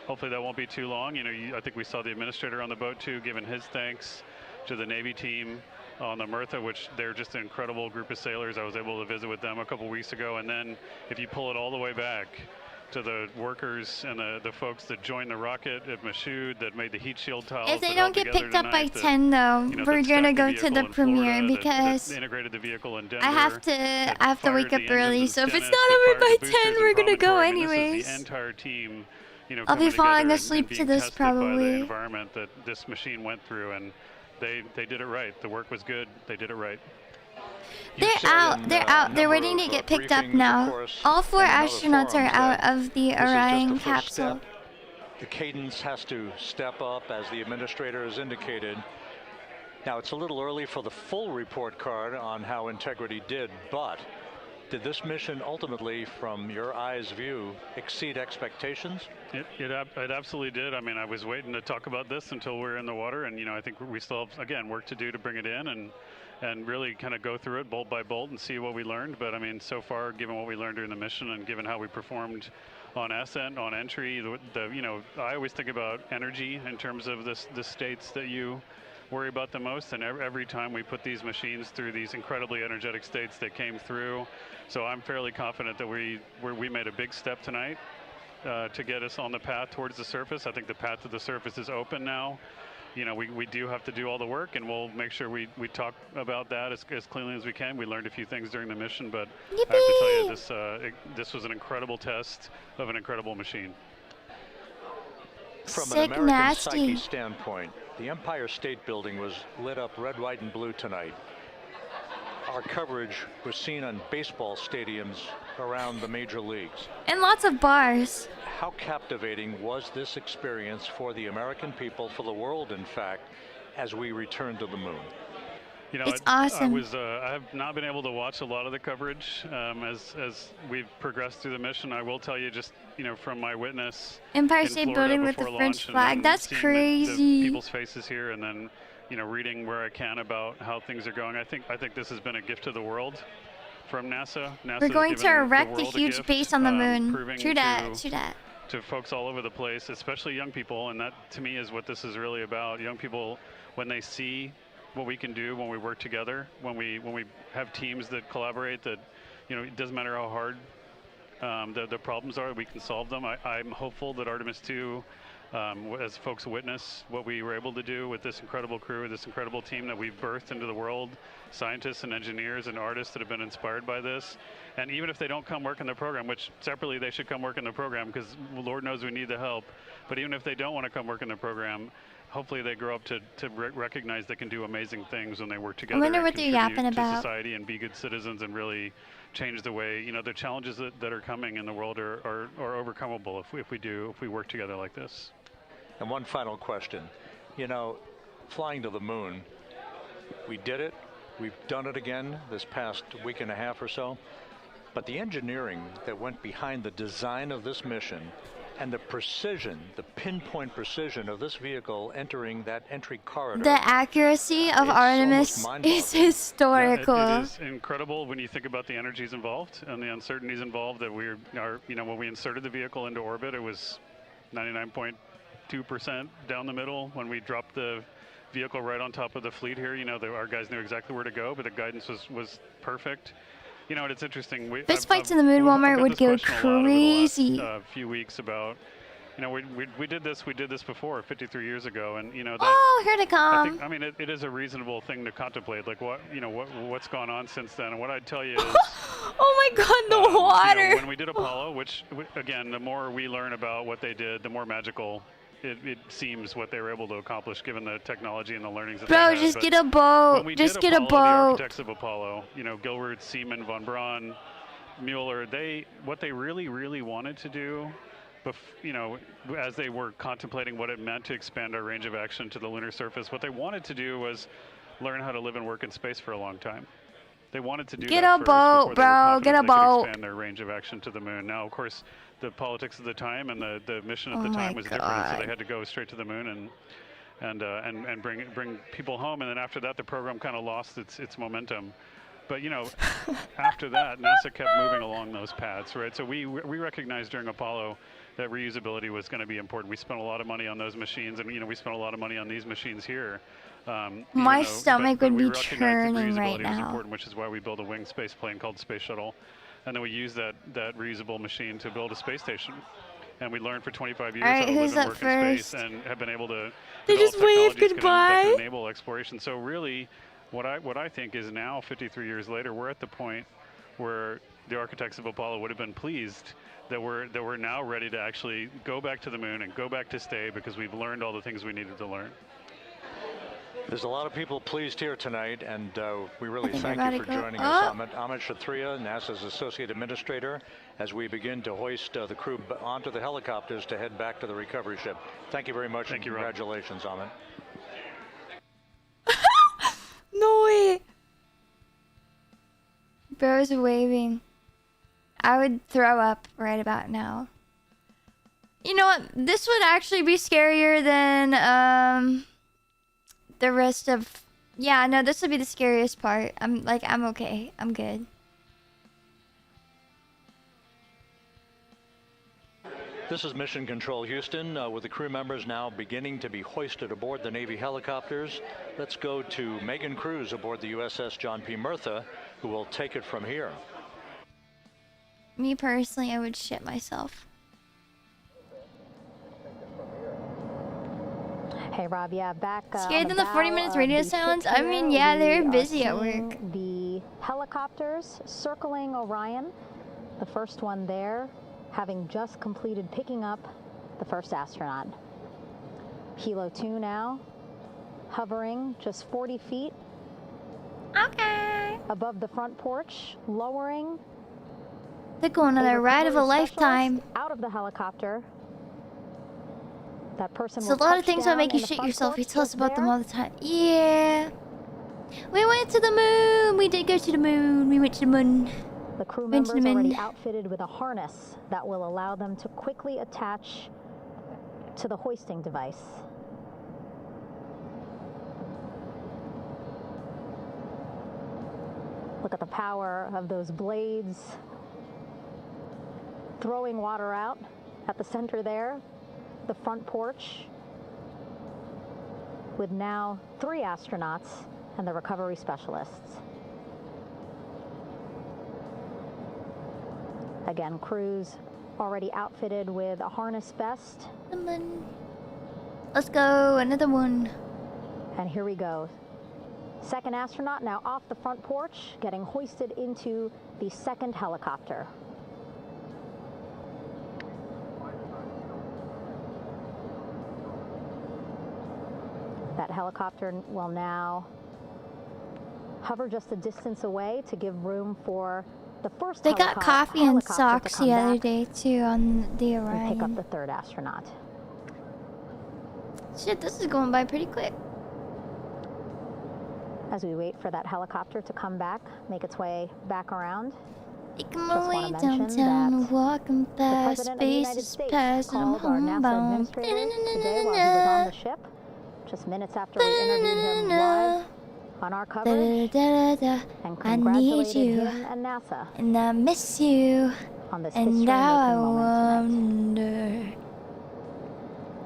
hopefully that won't be too long. You know, I think we saw the administrator on the boat too, giving his thanks to the Navy team on the Mirtha, which they're just an incredible group of sailors. I was able to visit with them a couple weeks ago. And then if you pull it all the way back to the workers and the folks that joined the rocket at Michoud, that made the heat shield tiles. If they don't get picked up by 10 though, we're gonna go to the premiere because integrated the vehicle in Denver, I have to wake up early, so if it's not over by 10, we're gonna go anyways. The entire team, you know, I'll be falling asleep to this probably. By the environment that this machine went through, and they did it right. The work was good. They did it right. They're out. They're out. They're waiting to get picked up now. All 4 astronauts are out of the Orion capsule. The cadence has to step up, as the administrator has indicated. Now, it's a little early for the full report card on how Integrity did, but did this mission ultimately, from your eyes view, exceed expectations? It absolutely did. I mean, I was waiting to talk about this until we're in the water, and, you know, I think we still have, again, work to do to bring it in and really kind of go through it bolt by bolt and see what we learned. But I mean, so far, given what we learned during the mission and given how we performed on ascent, on entry, you know, I always think about energy in terms of the states that you worry about the most. And every time we put these machines through these incredibly energetic states, they came through. So I'm fairly confident that we made a big step tonight to get us on the path towards the surface. I think the path to the surface is open now. You know, we do have to do all the work, and we'll make sure we talk about that as cleanly as we can. We learned a few things during the mission, but Yippee! I have to tell you, this was an incredible test of an incredible machine. From an American psyche standpoint, the Empire State Building was lit up red, white, and blue tonight. Our coverage was seen on baseball stadiums around the major leagues. And lots of bars. How captivating was this experience for the American people, for the world, in fact, as we return to the moon? You know, it's awesome. I have not been able to watch a lot of the coverage as we've progressed through the mission. I will tell you, just, you know, from my witness, Empire State Building with the French flag. That's crazy. The people's faces here, and then, you know, reading where I can about how things are going. I think this has been a gift to the world from NASA. We're going to erect a huge base on the moon. True that. To folks all over the place, especially young people, and that to me is what this is really about. Young people, when they see what we can do when we work together, when we have teams that collaborate, that, you know, it doesn't matter how hard the problems are, we can solve them. I'm hopeful that Artemis 2, as folks witness what we were able to do with this incredible crew, this incredible team that we've birthed into the world, scientists and engineers and artists that have been inspired by this. And even if they don't come work in the program, which separately they should come work in the program because Lord knows we need the help, but even if they don't want to come work in the program, hopefully they grow up to recognize they can do amazing things when they work together. I wonder what they're yapping about. To society and be good citizens and really change the way, you know, the challenges that are coming in the world are overcomable if we work together like this. And one final question. You know, flying to the moon, we did it. We've done it again this past week and a half or so. But the engineering that went behind the design of this mission and the precision, the pinpoint precision of this vehicle entering that entry corridor. The accuracy of Artemis is historical. Yeah, it is incredible when you think about the energies involved and the uncertainties involved. That you know, when we inserted the vehicle into orbit, it was 99.2% down the middle. When we dropped the vehicle right on top of the fleet here, you know, our guys knew exactly where to go, but the guidance was perfect. You know, it's interesting. Fist fights in the moon Walmart would go crazy. Few weeks about, you know, we did this before 53 years ago, and you know that. Oh, here they come. I mean, it is a reasonable thing to contemplate, like what's gone on since then. And what I'd tell you is, oh my God, the water. You know, when we did Apollo, which again, the more we learn about what they did, the more magical it seems what they were able to accomplish given the technology and the learnings that they had. Just get a boat. Just get a boat. The architects of Apollo, you know, Gilbert, Seaman, von Braun, Mueller, what they really wanted to do, you know, as they were contemplating what it meant to expand our range of action to the lunar surface, what they wanted to do was learn how to live and work in space for a long time. They wanted to do get that a boat, bro. Get a boat. Expand their range of action to the moon. Now, of course, the politics of the time and the mission at the time was different, so they had to go straight to the moon and bring people home. And then after that, the program kind of lost its momentum. But you know, after that, NASA kept moving along those paths, right? So we recognized during Apollo that reusability was going to be important. We spent a lot of money on those machines, and you know, we spent a lot of money on these machines here. My stomach would be churning right now. Was important, which is why we built a winged space plane called Space Shuttle, and then we used that reusable machine to build a space station. And we learned for 25 years how to live and work in space, and have been able to develop technologies that can enable exploration. So really, what I think is now, 53 years later, we're at the point where the architects of Apollo would have been pleased that we're now ready to actually go back to the moon and go back to stay, because we've learned all the things we needed to learn. There's a lot of people pleased here tonight, and we really thank you for joining us. Amit Kshatriya, NASA's Associate Administrator, as we begin to hoist the crew onto the helicopters to head back to the recovery ship. Thank you very much, and congratulations, Amit. No way. Bro's waving. I would throw up right about now. You know what? This would actually be scarier than the rest of... Yeah, no, this would be the scariest part. I'm okay. I'm good. This is Mission Control Houston, with the crew members now beginning to be hoisted aboard the Navy helicopters. Let's go to Megan Cruz aboard the USS John P. Murtha, who will take it from here. Me personally, I would shit myself. Hey Rob, yeah, back. Scared than the 40 minutes radio silence? I mean, yeah, they're busy at work. The helicopters circling Orion, the first one there, having just completed picking up the first astronaut. Hilo 2 now, hovering just 40 feet. Okay. Above the front porch, lowering. They're going on their ride of a lifetime. Out of the helicopter. That person There's a lot of things that make you shit yourself. You tell us about them all the time. Yeah. We went to the moon. We did go to the moon. We went to the moon. The crew members already outfitted with a harness that will allow them to quickly attach to the hoisting device. Look at the power of those blades throwing water out at the center there. The front porch with now 3 astronauts and the recovery specialists. Again, crews already outfitted with a harness vest. Let's go, another one. And here we go. Second astronaut now off the front porch, getting hoisted into the second helicopter. That helicopter will now hover just a distance away to give room for the first They got coffee and socks the other day too on the Orion. And pick up the third astronaut. Shit, this is going by pretty quick. As we wait for that helicopter to come back, make its way back around. Making my way downtown, walking fast, space is passing, I'm homebound. Today while he was on the ship, just minutes after we interviewed him live on our coverage, and congratulated him and NASA. And I miss you, on this and now I wonder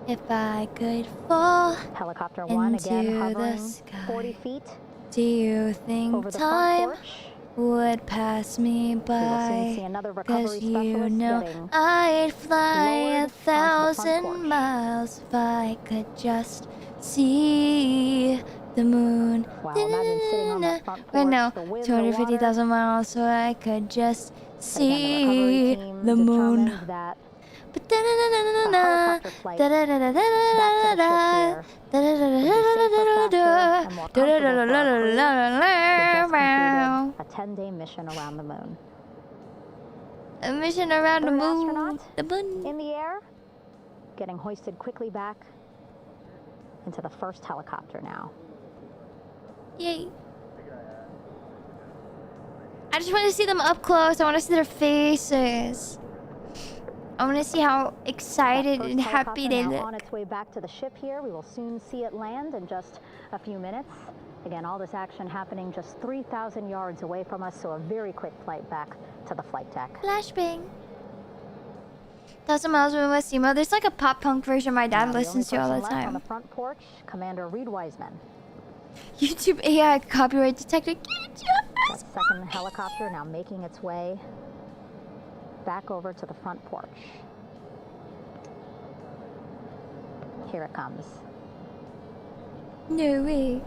if I could fall Helicopter 1 again into hovering the sky. 40 feet Do you think over the time front porch. would pass me We will soon see by. another recovery 'Cause you specialist know getting I'd fly lowered onto the front 1,000 porch. miles if I could just see the moon. Wow, imagine sitting on that front Right porch, now, the wind, the 250,000 water. miles so I could just But again, the recovery see team the moon. determined that a helicopter flight back to the ship here would be safer, faster, and more comfortable for our crew to just completed a 10-day mission around the moon. A mission around the Third moon. astronaut The moon. in the air, getting hoisted quickly back into the first helicopter now. Yay. I just want to see them up close. I want to see their faces. I want to see how excited and happy they now look. on its way back to the ship here. We will soon see it land in just a few minutes. Again, all this action happening just 3,000 yards away from us, so a very quick flight back to the flight deck. Flashbang. 1,000 miles from Westimo. There's like a pop punk version my dad Now, listens to all the only person left on time. the front porch, Commander Reed Wiseman. YouTube AI copyright detector. Get your That second helicopter now making its way back over to the front porch. Here it comes. No way.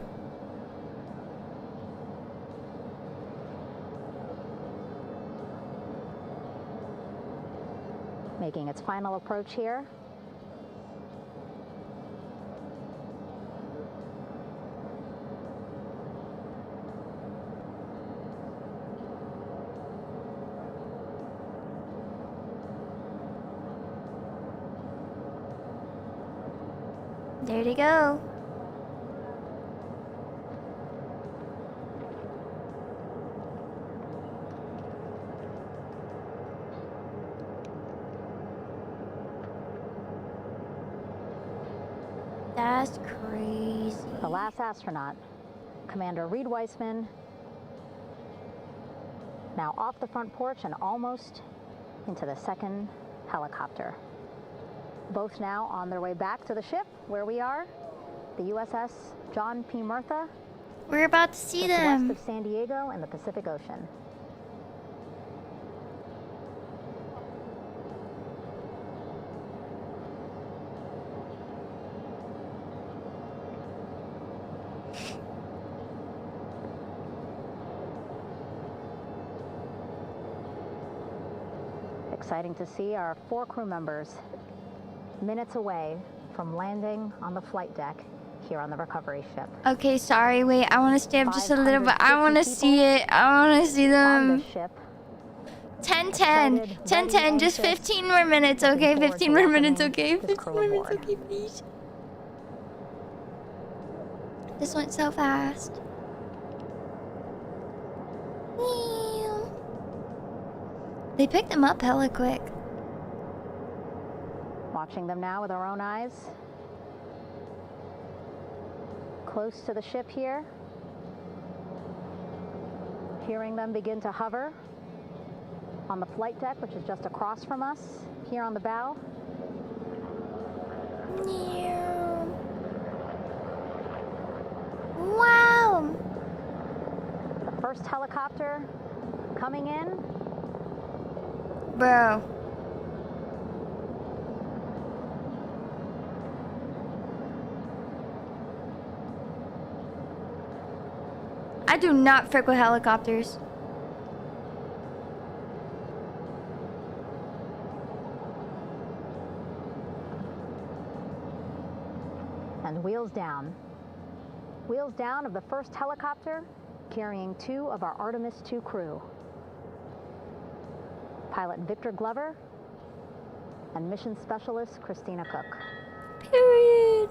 Making its final approach here. There they go. That's crazy. The last astronaut, Commander Reed Wiseman, now off the front porch and almost into the second helicopter. Both now on their way back to the ship where we are, the USS John P. Murtha. We're about to see just them. west of San Diego in the Pacific Ocean. Exciting to see our 4 crew members minutes away from landing on the flight deck here on the recovery ship. Okay, sorry. Wait, I want to stay up just a little bit. I want to see it. I want to see them. 10-10. 10-10. Just 15 more minutes, okay? 15 more minutes, okay? 15 more minutes, okay, please. This went so fast. They picked them up hella quick. Watching them now with our own eyes. Close to the ship here. Hearing them begin to hover on the flight deck, which is just across from us, here on the bow. Wow! The first helicopter coming in. Bro. I do not frick with helicopters. And wheels down. Wheels down of the first helicopter carrying 2 of our Artemis II crew. Pilot Victor Glover and mission specialist Christina Cook. Period.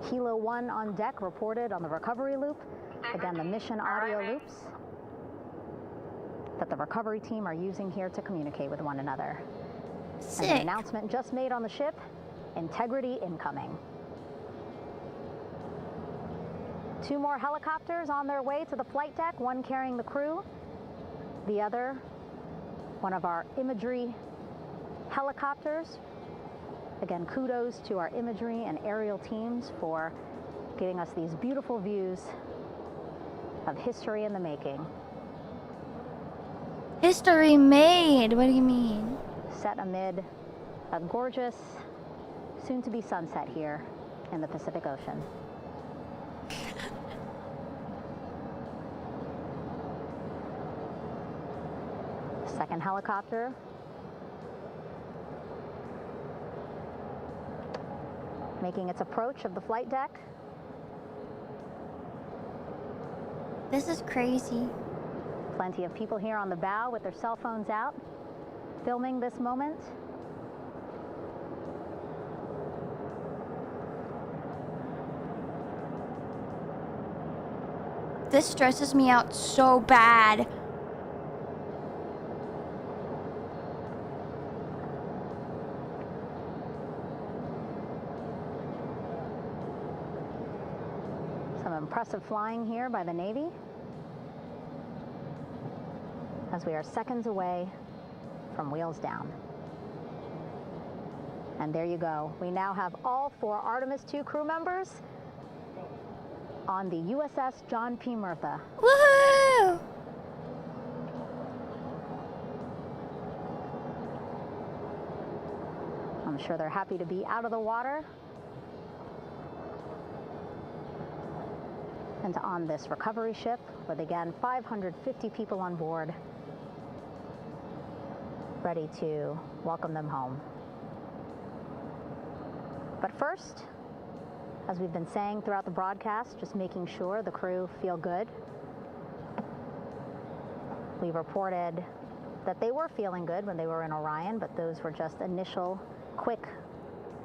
Kilo 1 on deck reported on the recovery loop. Again, the mission audio loops that the recovery team are using here to communicate with one another. Sick. And the announcement just made on the ship, integrity incoming. 2 more helicopters on their way to the flight deck, one carrying the crew, the other, one of our imagery helicopters. Again, kudos to our imagery and aerial teams for giving us these beautiful views of history in the making. History made. What do you mean? Set amid a gorgeous, soon-to-be sunset here in the Pacific Ocean. Second helicopter. Making its approach of the flight deck. This is crazy. Plenty of people here on the bow with their cell phones out, filming this moment. This stresses me out so bad. Some impressive flying here by the Navy, as we are seconds away from wheels down. And there you go. We now have all 4 Artemis II crew members on the USS John P. Murtha. Woohoo! I'm sure they're happy to be out of the water and on this recovery ship with, again, 550 people on board, ready to welcome them home. But first, as we've been saying throughout the broadcast, just making sure the crew feel good. We reported that they were feeling good when they were in Orion, but those were just initial, quick,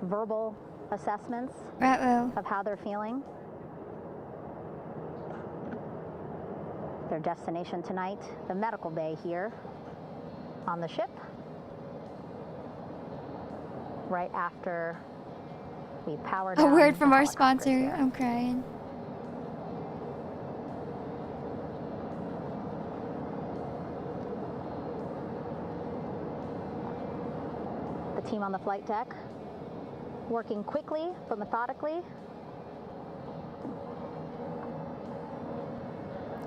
verbal assessments of how they're feeling. Their destination tonight, the medical bay here on the ship, right after we power down. A word from the our sponsor. here. I'm crying. The team on the flight deck working quickly but methodically.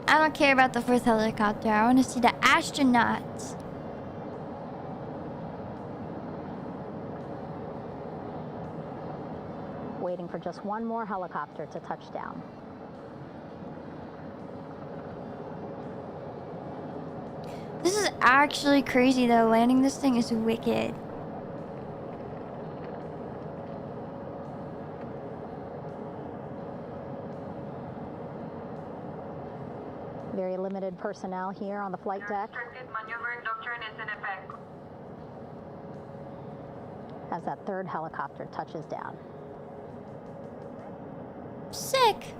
I don't care about the 4th helicopter. I want to see the astronauts. Waiting for just one more helicopter to touch down. This is actually crazy though. Landing this thing is wicked. Very limited personnel here on the flight deck. Restricted maneuver doctrine is in effect. As that 3rd helicopter touches down. Sick.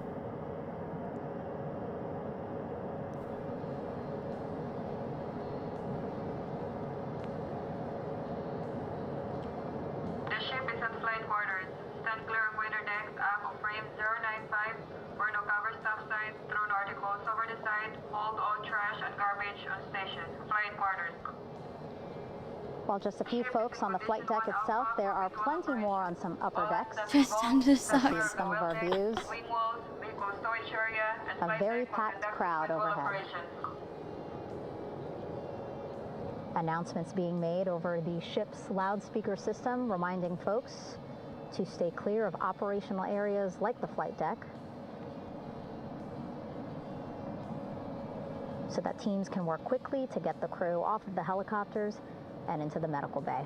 The ship is at flight quarters. Stand clear of weather decks aft of frame 095 for no cover stop signs, thrown articles over the side, hold all trash and garbage on station. Flight quarters. While just a few folks on the flight deck itself, there are plenty more on some upper decks. Just under Let's see socks. some of our views. Wing walls, vehicle storage area, and A flight very deck will packed conduct crowd visual overhead. operations. Announcements being made over the ship's loudspeaker system, reminding folks to stay clear of operational areas like the flight deck, so that teams can work quickly to get the crew off of the helicopters and into the medical bay.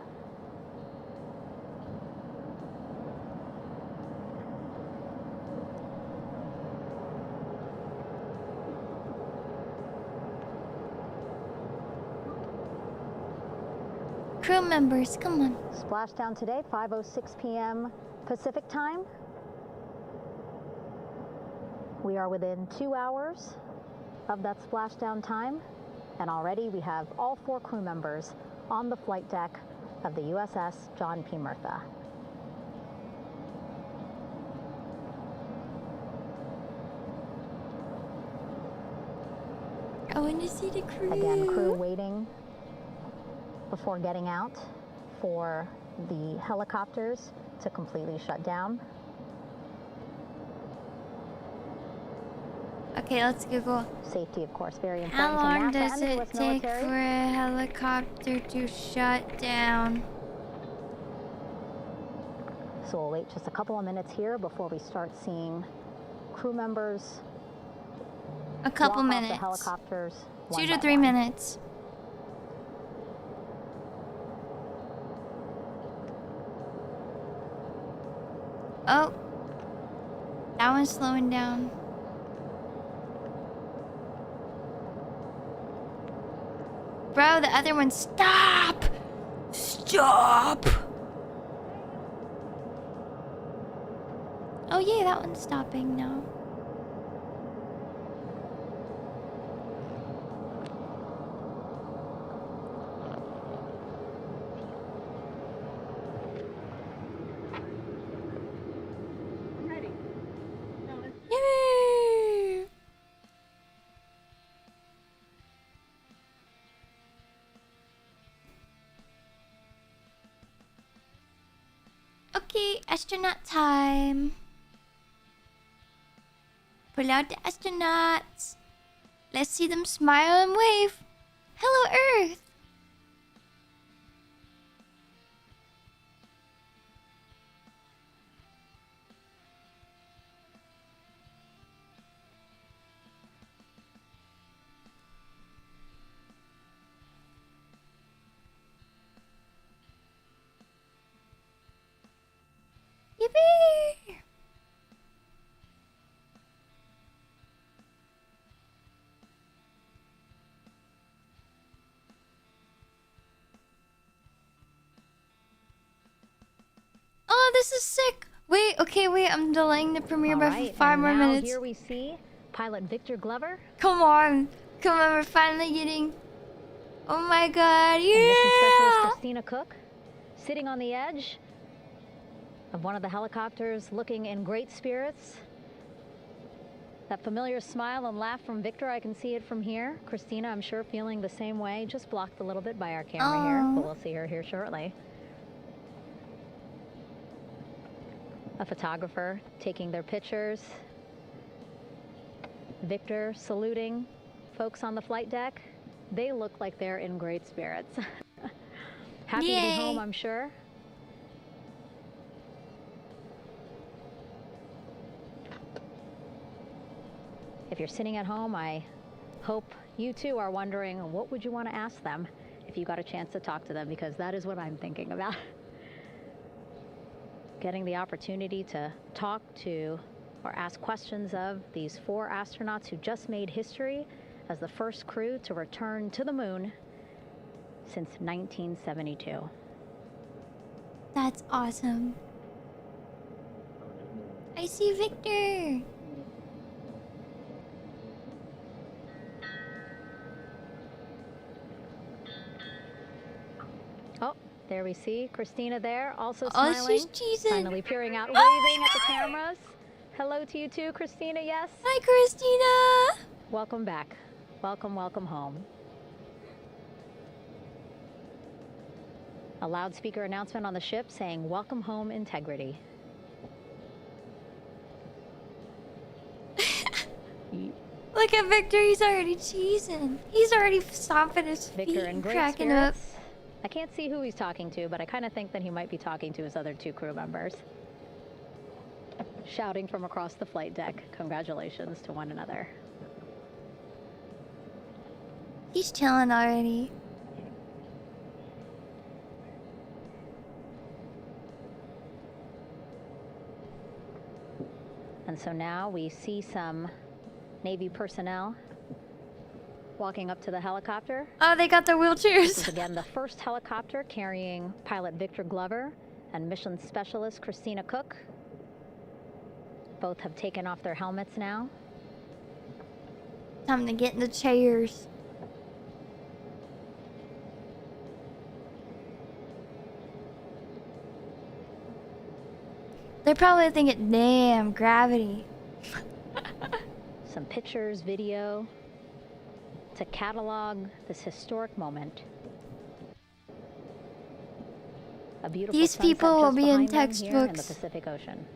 Crew members, come on. Splashdown today, 5:06 p.m. Pacific time. We are within 2 hours of that splashdown time, and already we have all 4 crew members on the flight deck of the USS John P. Murtha. I want to see the crew. Again, crew waiting before getting out for the helicopters to completely shut down. Okay, let's Google. Safety, of course, very How important to long NASA does and the it U.S. take military. for a helicopter to shut down? So we'll wait just a couple of minutes here before we start seeing crew members A couple walk off the minutes. helicopters 2 one to by 3 one. minutes. Oh. That one's slowing down. Bro, the other one, stop! Stop! Oh yeah, that one's stopping now. Yay! Okay, astronaut time. Pull out the astronauts. Let's see them smile and wave. Hello, Earth. Yippee! Oh, this is sick. Wait, okay, wait. I'm delaying the premiere by Alright, 5 and more now minutes. here we see pilot Victor Glover. Come on. Come on, we're finally getting... Oh my god, And mission specialist yeah! Christina Cook sitting on the edge of one of the helicopters, looking in great spirits. That familiar smile and laugh from Victor, I can see it from here. Christina, I'm sure, feeling the same way, just blocked a little bit by our camera here, but we'll see her here shortly. A photographer taking their pictures. Victor saluting folks on the flight deck. They look like they're in great spirits. Happy to be home, I'm sure. If you're sitting at home, I hope you too are wondering, what would you want to ask them if you got a chance to talk to them, because that is what I'm thinking about. Getting the opportunity to talk to or ask questions of these 4 astronauts who just made history as the first crew to return to the moon since 1972. That's awesome. I see Victor. Oh, there we see Christina there, also Oh, smiling. she's cheesing. Finally peering out, Oh waving my at the God. cameras. Hello to you too, Christina, yes? Hi, Christina. Welcome back. Welcome, welcome home. A loudspeaker announcement on the ship saying, "Welcome home, Integrity." Look at Victor. He's already cheesing. He's already stomping his feet Victor in and great cracking up. spirits. I can't see who he's talking to, but I kind of think that he might be talking to his other 2 crew members. Shouting from across the flight deck, congratulations to one another. He's chilling already. And so now we see some Navy personnel walking up to the helicopter. Oh, they got their This is wheelchairs. again the first helicopter carrying pilot Victor Glover and mission specialist Christina Cook. Both have taken off their helmets now. Time to get in the chairs. They're probably thinking, damn, gravity. Some pictures, video to catalog this historic moment. A beautiful These sunset people will just be in behind them here in the textbooks. Pacific Ocean.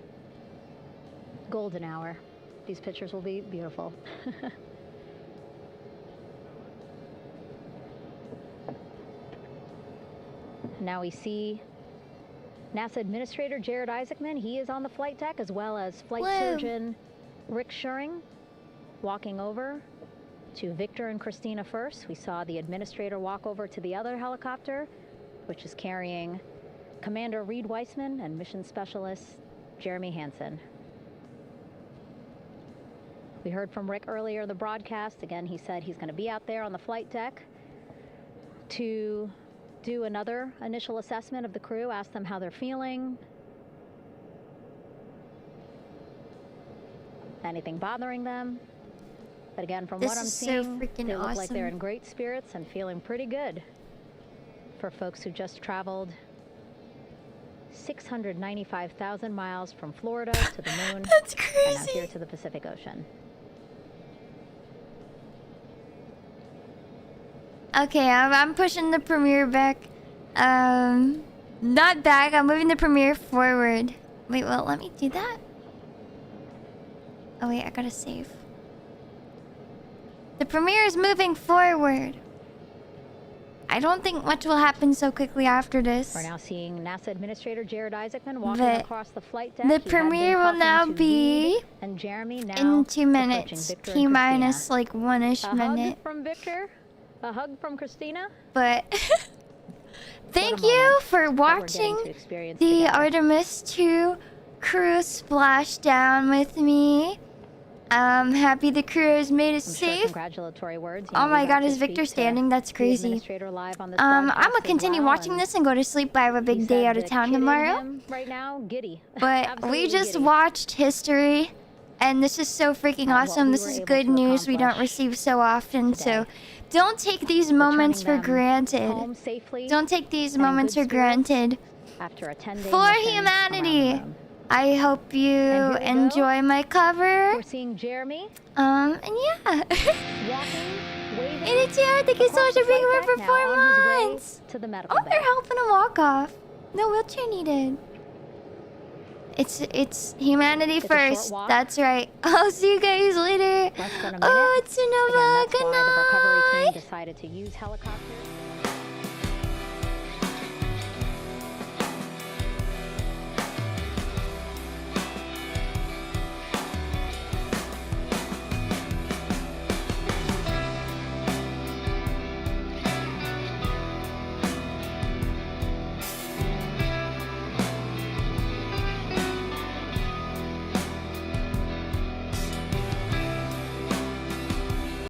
Golden hour. These pictures will be beautiful. Now we see NASA Administrator Jared Isaacman. He is on the flight deck, as well as Flight Surgeon Rick Schuring walking over to Victor and Christina first. We saw the administrator walk over to the other helicopter, which is carrying Commander Reed Weissman and Mission Specialist Jeremy Hansen. We heard from Rick earlier in the broadcast. Again, he said he's going to be out there on the flight deck to do another initial assessment of the crew, ask them how they're feeling, anything bothering them. But again, from what I'm seeing, they look like they're in great spirits and feeling pretty good for folks who just traveled 695,000 miles from Florida to the moon. That's crazy. And out here to the Pacific Ocean. Okay, I'm pushing the premiere back. Not back. I'm moving the premiere forward. Wait, well, let me do that. Oh wait, I gotta save. The premiere is moving forward. I don't think much will happen so quickly after this. We're now seeing NASA Administrator Jared Isaacman walking across the flight deck. The premiere will now be and Jeremy now in 2 minutes. T minus like 1-ish minute. A hug from Victor. A hug from Christina. But thank you for watching the Artemis 2 crew splashdown with me. Happy the crew has made it safe. Congratulatory words. Oh my god, is Victor standing? That's crazy. I'm gonna continue watching this and go to sleep. I have a big day out of town tomorrow. Right now, giddy. But we just watched history, and this is so freaking awesome. This is good news we don't receive so often. So don't take these moments for granted. Don't take these moments for granted. After a 10-day for humanity. I hope you enjoy my cover. We're seeing Jeremy. And yeah. Walking, waving. And it's here. Thank you so much for being here for 4 months. To the medical oh, they're helping him walk off. No wheelchair needed. It's humanity first. That's right. I'll see you guys later. Less than a minute. Oh, it's Ananova. Again, that's why the recovery team decided to use helicopters.